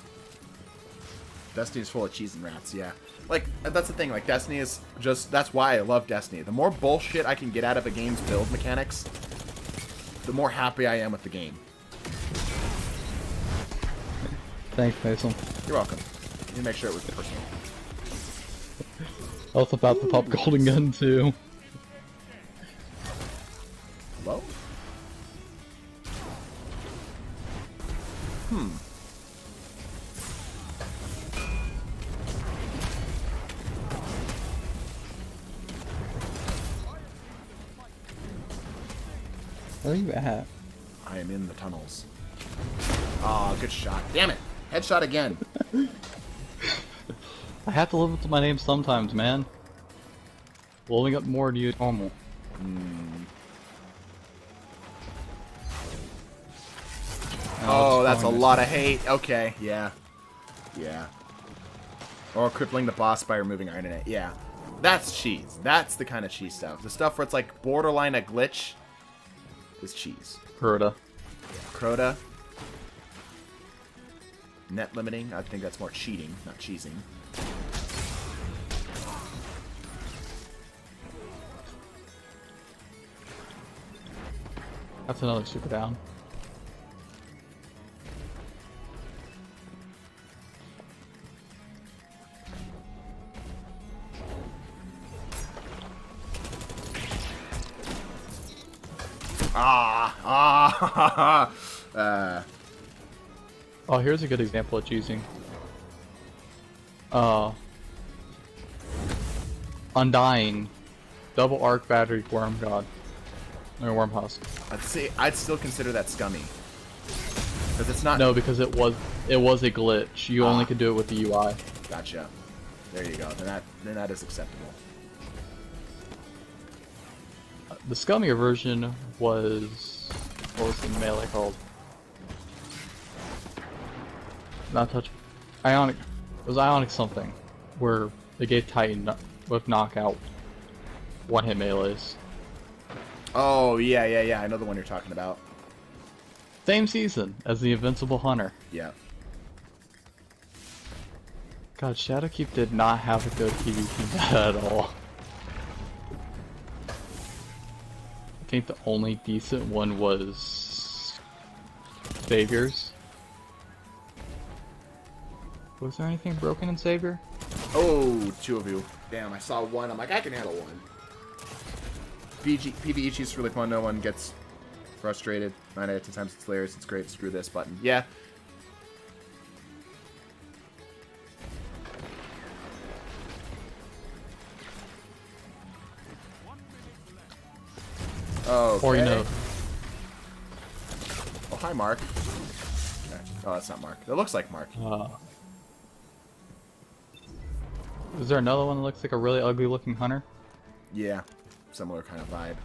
Destiny's full of cheese and rats, yeah. Like, that's the thing, like, Destiny is just, that's why I love Destiny. The more bullshit I can get out of a game's build mechanics, the more happy I am with the game. Thanks, Mason. You're welcome. You make sure it was personal. I was about to pop golden gun, too. Hello? Where are you at? I am in the tunnels. Oh, good shot. Damn it. Headshot again. I have to live up to my name sometimes, man. Blowing up more than you normal. Oh, that's a lot of hate. Okay, yeah. Yeah. Or crippling the boss by removing Iron in it. Yeah. That's cheese. That's the kind of cheese stuff. The stuff where it's like borderline a glitch is cheese. Crota. Crota. Net limiting. I think that's more cheating, not cheesing. That's another super down. Oh, here's a good example of cheesing. Undying, double arc battery worm god, or worm husk. I'd still consider that scummy, because it's not. No, because it was a glitch. You only could do it with the UI. Gotcha. There you go. Then that is acceptable. The scummier version was, what was the melee called? Not touch. Ionic. It was Ionic something, where they gave Titan with knockout one-hit melees. Oh yeah. I know the one you're talking about. Same season as the Invincible Hunter. Yeah. God, Shadowkeep did not have a good PvP meta at all. I think the only decent one was Saviors. Was there anything broken in Savior? Oh, two of you. Damn, I saw one. I'm like, I can handle one. PvE cheese really fun. No one gets frustrated. 9 out of 10 times it's hilarious. It's great. Screw this button. Yeah. Oh, okay. Or, you know. Oh, hi, Mark. Okay. Oh, that's not Mark. It looks like Mark. Is there another one that looks like a really ugly looking hunter? Yeah. Similar kind of vibe.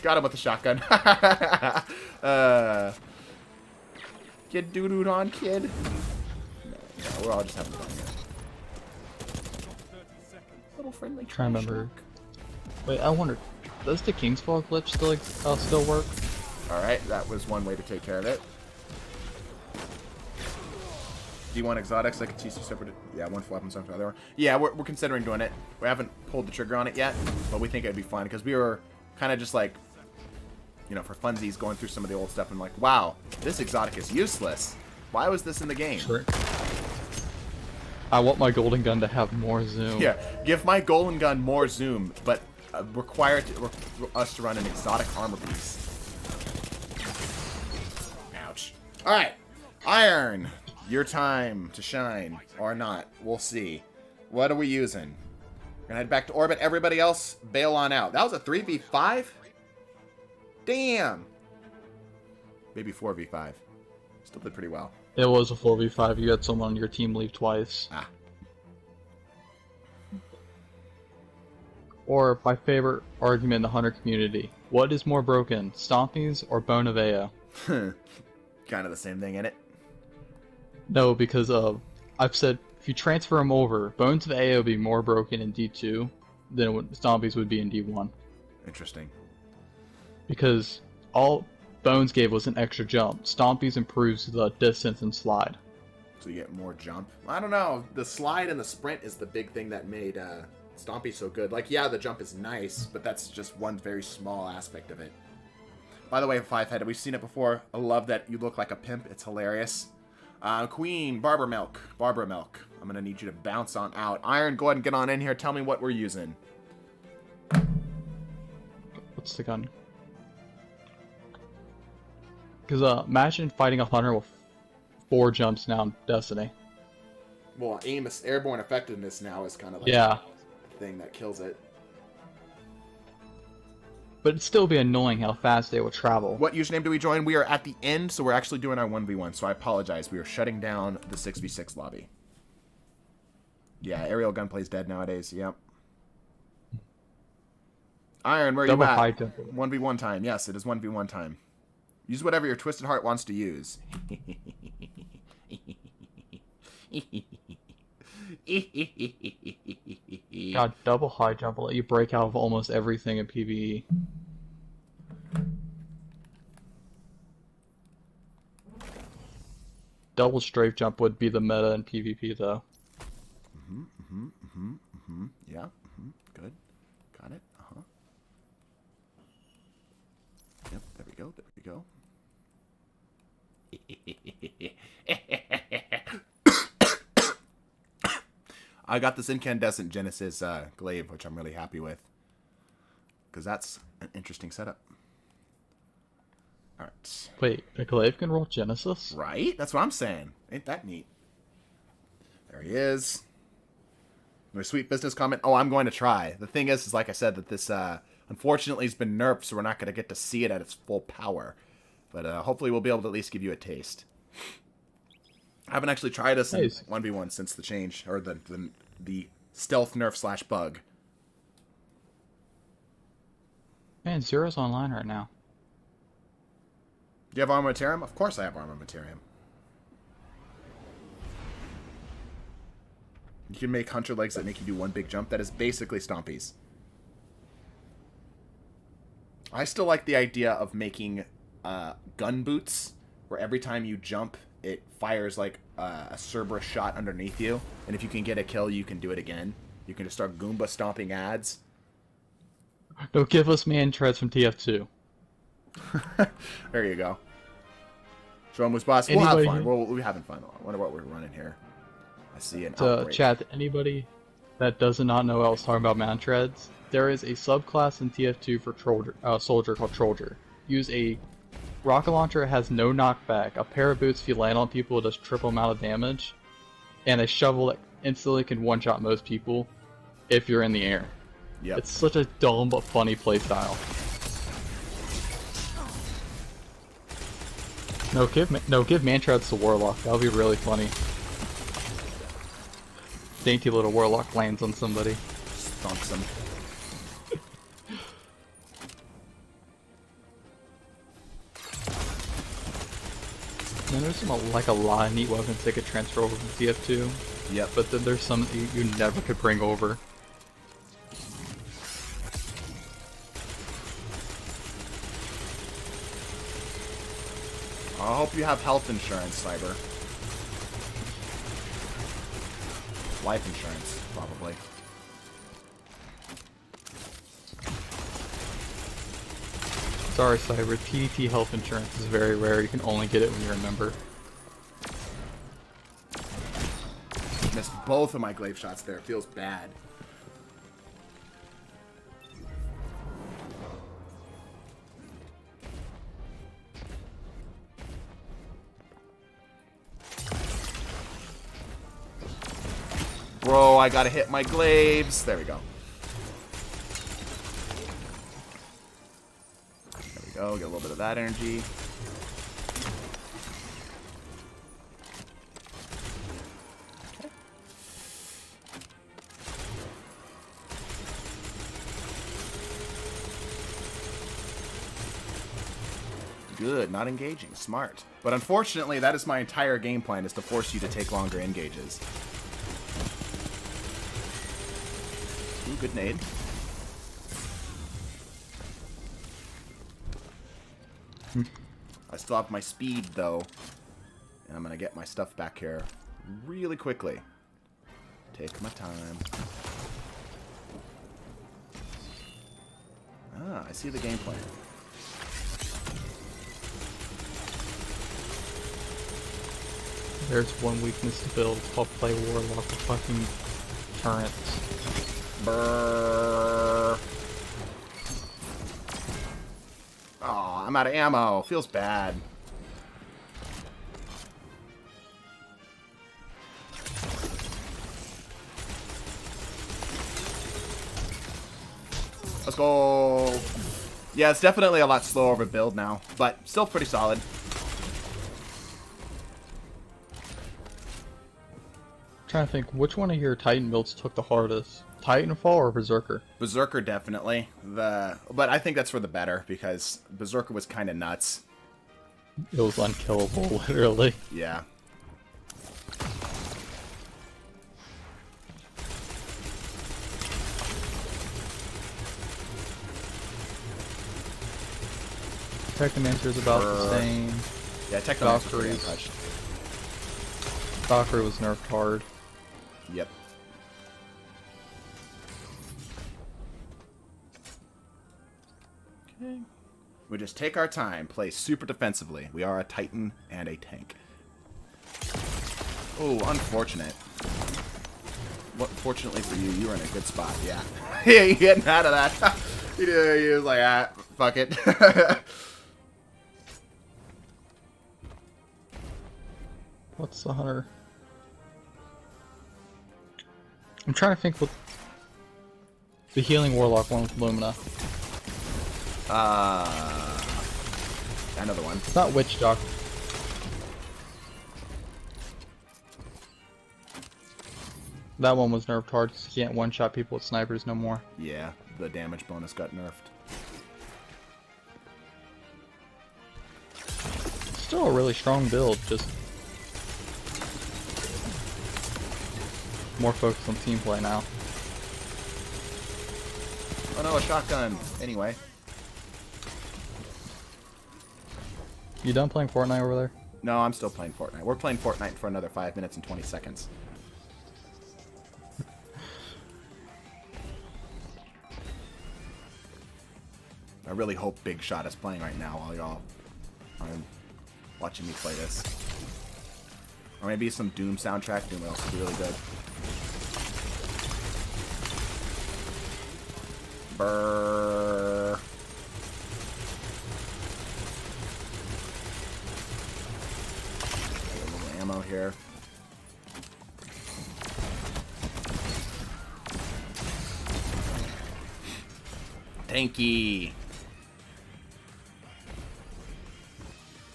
Got him with the shotgun. Kid doo-dooed on kid. No, we're all just having fun here. Little friendly. Trying to remember. Wait, I wonder, does the King's Fall glitch still work? Alright, that was one way to take care of it. D1 exotics, like a TC separate. Yeah, one for weapons, one for the other one. Yeah, we're considering doing it. We haven't pulled the trigger on it yet, but we think it'd be fun because we were kind of just like, you know, for funsies going through some of the old stuff and like, wow, this exotic is useless. Why was this in the game? Sure. I want my golden gun to have more zoom. Yeah, give my golden gun more zoom, but require us to run an exotic armor piece. Ouch. All right, Iron. Your time to shine, or not. We'll see. What are we using? We're gonna head back to orbit. Everybody else, bail on out. That was a 3v5? Damn! Maybe 4v5. Still did pretty well. It was a 4v5. You had someone on your team leave twice. Ah. Or my favorite argument in the hunter community. What is more broken, Stompies or Bone of Ea? Kind of the same thing, innit? No, because I've said if you transfer them over, Bones of Ea would be more broken in D2 than what Stompies would be in D1. Interesting. Because all Bones gave was an extra jump. Stompies improves the distance and slide. So you get more jump. I don't know. The slide and the sprint is the big thing that made Stompy so good. Like, yeah, the jump is nice, but that's just one very small aspect of it. By the way, Five-Headed, we've seen it before. I love that you look like a pimp. It's hilarious. Queen, Barbara Milk. I'm gonna need you to bounce on out. Iron, go ahead and get on in here. Tell me what we're using. What's the gun? Because imagine fighting a hunter with 4 jumps now in Destiny. Well, airborne effectiveness now is kind of like yeah, the thing that kills it. but it'd still be annoying how fast they would travel. What username do we join? We are at the end, so we're actually doing our 1v1, so I apologize. We are shutting down the 6v6 lobby. Yeah, aerial gunplay's dead nowadays. Yep. Iron, where are you at? High jump. 1v1 time. Yes, it is 1v1 time. Use whatever your twisted heart wants to use. God, double high jump will let you break out of almost everything in PvE. Double strafe jump would be the meta in PvP though. Yeah. Good. Got it. Yep. There we go. There we go. I got this incandescent Genesis glaive, which I'm really happy with, because that's an interesting setup. All right. Wait, a glaive can roll Genesis? Right? That's what I'm saying. Ain't that neat? There he is. My sweet business comment. Oh, I'm going to try. The thing is like I said, that this unfortunately has been nerfed, so we're not going to get to see it at its full power. But hopefully we'll be able to at least give you a taste. I haven't actually tried this in 1v1 since the change, or the stealth nerf / bug. Man, Zero's online right now. Do you have armamentarium? Of course I have armamentarium. You can make hunter legs that make you do one big jump. That is basically stompies. I still like the idea of making gun boots, where every time you jump, it fires like a Cerberus shot underneath you, and if you can get a kill, you can do it again. You can just start Goomba stomping ads. No, give us man treads from TF2. There you go. Show them who's boss. We'll have fun. We're having fun. I wonder what we're running here. I see an outbreak. Chat, anybody that does not know what I was talking about man treads, there is a subclass in TF2 for soldier called Trolldier. Use a rocket launcher, it has no knockback, a pair of boots if you land on people it does triple amount of damage, and a shovel that instantly can one-shot most people if you're in the air. Yep. It's such a dumb but funny playstyle. No, give Mantreads to Warlock. That would be really funny. Dainty little Warlock lands on somebody. Stonks them. Man, there's like a lot of neat weapons that could transfer over from TF2. Yep. But then there's some that you never could bring over. I hope you have health insurance, Cyber. Life insurance, probably. Sorry, Cyber. TDT health insurance is very rare. You can only get it when you're a member. Missed both of my glaive shots there. It feels bad. Bro, I gotta hit my glaives. There we go. There we go. Get a little bit of that energy. Good, not engaging. Smart. But unfortunately, that is my entire game plan, is to force you to take longer engages. Ooh, good nade. I still have my speed, though. And I'm going to get my stuff back here really quickly. Take my time. Ah, I see the game plan. There's one weakness to build. It's called play Warlock with fucking turrets. Brrr. Oh, I'm out of ammo. Feels bad. Let's go. Yeah, it's definitely a lot slower of a build now, but still pretty solid. I'm trying to think, which one of your Titan builds took the hardest? Titanfall or Berserker? Berserker definitely. But I think that's for the better because Berserker was kind of nuts. It was unkillable, literally. Yeah. Technomancer is about the same. Yeah, Technomancer's pretty Valkyrie's- untouched. Valkyrie was nerfed hard. Yep. Okay. We just take our time, play super defensively. We are a Titan and a tank. Oh, unfortunate. What? Fortunately for you, you were in a good spot. Yeah. Yeah, you getting out of that. He was like, ah, fuck it. What's the hunter? I'm trying to think what the healing warlock one with Lumina. Another one. It's not Witch Doctor. That one was nerfed hard because you can't one-shot people with snipers no more. Yeah, the damage bonus got nerfed. Still a really strong build, just more focused on team play now. Oh no, a shotgun. Anyway. You done playing Fortnite over there? No, I'm still playing Fortnite. We're playing Fortnite for another 5 minutes and 20 seconds. I really hope Big Shot is playing right now while y'all are watching me play this. Or maybe some Doom soundtrack. Doom would also be really good. Brrr. Get a little ammo here. Tanky.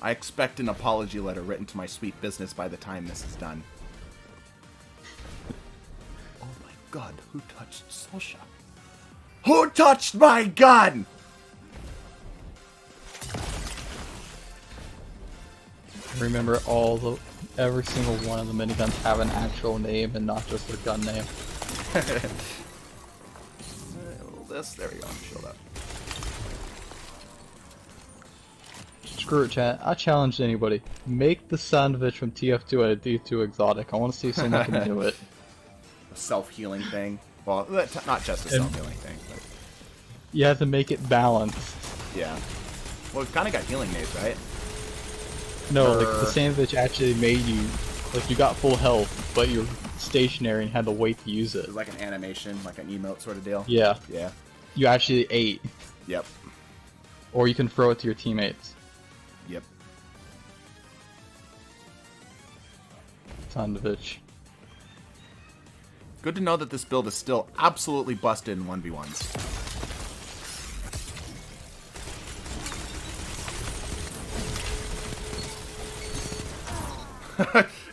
I expect an apology letter written to my sweet business by the time this is done. Oh my god, who touched Sosha? Who touched my gun? Remember every single one of the miniguns have an actual name and not just their gun name. There we go, shield up. Screw it, chat. I challenge anybody. Make the Sandwich from TF2 at a D2 exotic. I want to see if someone can do it. A self-healing thing. Well, not just a self-healing thing, but You have to make it balanced. yeah. Well, we've kind of got healing nades, right? No, like the Sandwich actually made you, like you got full health, but you're stationary and had to wait to use it. It's like an animation, like an emote sort of deal. Yeah. Yeah. You actually ate. Yep. Or you can throw it to your teammates. Yep. Sandwich. Good to know that this build is still absolutely busted in 1v1s.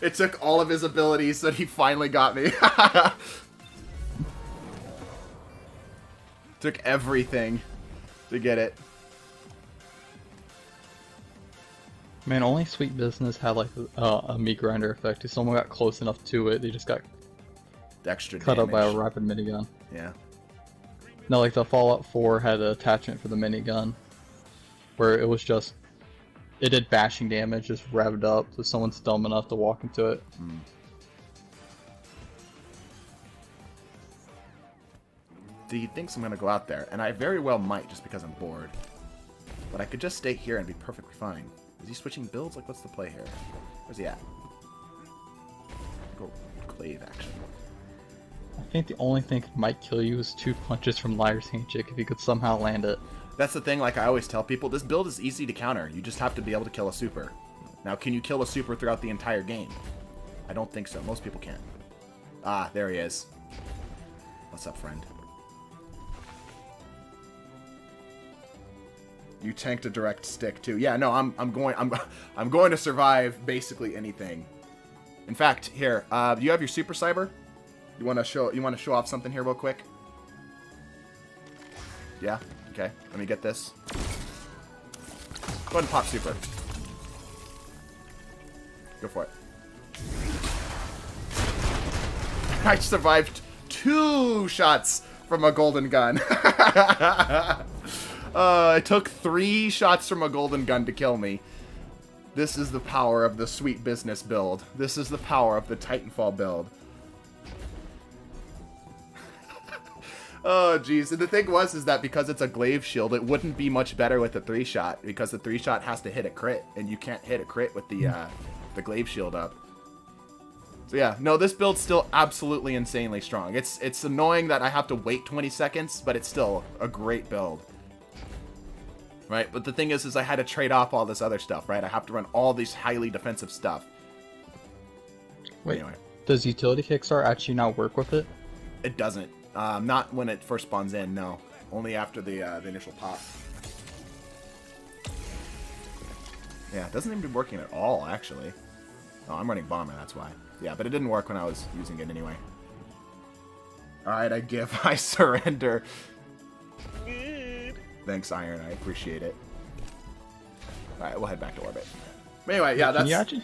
It took all of his abilities that he finally got me. Took everything to get it. Man, only Sweet Business had like a meat grinder effect. If someone got close enough to it, they just got The extra cut damage. up by a rapid minigun. Yeah. No, like the Fallout 4 had an attachment for the minigun, where it was just, it did bashing damage, just revved up, so someone's dumb enough to walk into it. He thinks I'm gonna go out there, and I very well might just because I'm bored. But I could just stay here and be perfectly fine. Is he switching builds? Like, what's the play here? Where's he at? Go clave action. I think the only thing that might kill you is 2 punches from Liar's Handshake if you could somehow land it. That's the thing, like I always tell people, this build is easy to counter. You just have to be able to kill a super. Now, can you kill a super throughout the entire game? I don't think so. Most people can't. Ah, there he is. What's up, friend? You tanked a direct stick too. Yeah, no, I'm going to survive basically anything. In fact, here, do you have your super cyber? You want to show off something here real quick? Yeah. Okay. Let me get this. Go ahead and pop super. Go for it. I survived 2 shots from a golden gun. It took 3 shots from a golden gun to kill me. This is the power of the sweet business build. This is the power of the Titanfall build. Oh, jeez. And the thing is that because it's a glaive shield, it wouldn't be much better with the 3-shot, because the 3-shot has to hit a crit, and you can't hit a crit with the glaive shield up. So yeah, no, this build's still absolutely insanely strong. It's annoying that I have to wait 20 seconds, but it's still a great build. Right? But the thing is I had to trade off all this other stuff, right? I have to run all these highly defensive stuff. Wait, anyway. Does utility kickstart actually not work with it? It doesn't. Not when it first spawns in, no. Only after the initial pop. Yeah, it doesn't even be working at all, actually. Oh, I'm running Bomber, that's why. Yeah, but it didn't work when I was using it anyway. Alright, I surrender. Thanks, Iron, I appreciate it. Alright, we'll head back to orbit. But anyway, yeah, that's... Can you actually...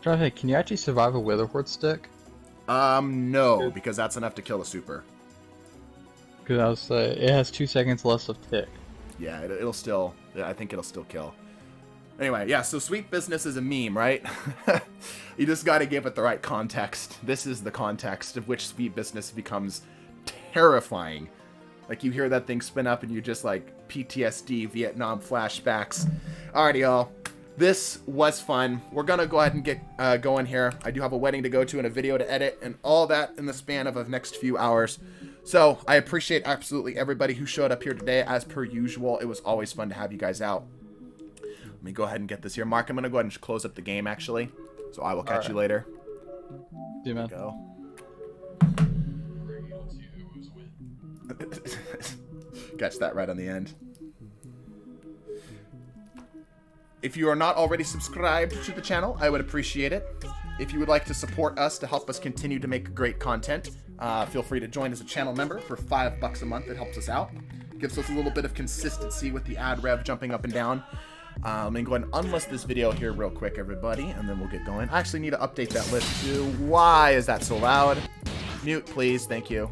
Trying to think, can you actually survive a Witherhorde stick? No, because that's enough to kill a super. Because I was it has 2 seconds less of tick. Yeah, it'll still... I think it'll still kill. Anyway, yeah, so sweet business is a meme, right? You just gotta give it the right context. This is the context of which sweet business becomes terrifying. Like, you hear that thing spin up and you just, like, PTSD, Vietnam flashbacks. Alrighty, y'all. This was fun. We're gonna go ahead and get going here. I do have a wedding to go to and a video to edit and all that in the span of the next few hours. So, I appreciate absolutely everybody who showed up here today. As per usual, it was always fun to have you guys out. Let me go ahead and get this here. Mark, I'm gonna go ahead and close up the game, actually. So I will catch you later. See you, man. Go. Catch that right on the end. If you are not already subscribed to the channel, I would appreciate it. If you would like to support us to help us continue to make great content, feel free to join as a channel member for $5 a month. It helps us out. Gives us a little bit of consistency with the ad rev jumping up and down. And go ahead and unlist this video here real quick, everybody, and then we'll get going. I actually need to update that list too. Why is that so loud? Mute, please. Thank you.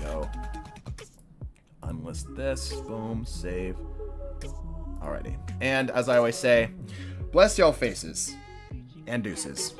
Go. Unlist this. Boom. Save. Alrighty. And as I always say, bless y'all faces and deuces.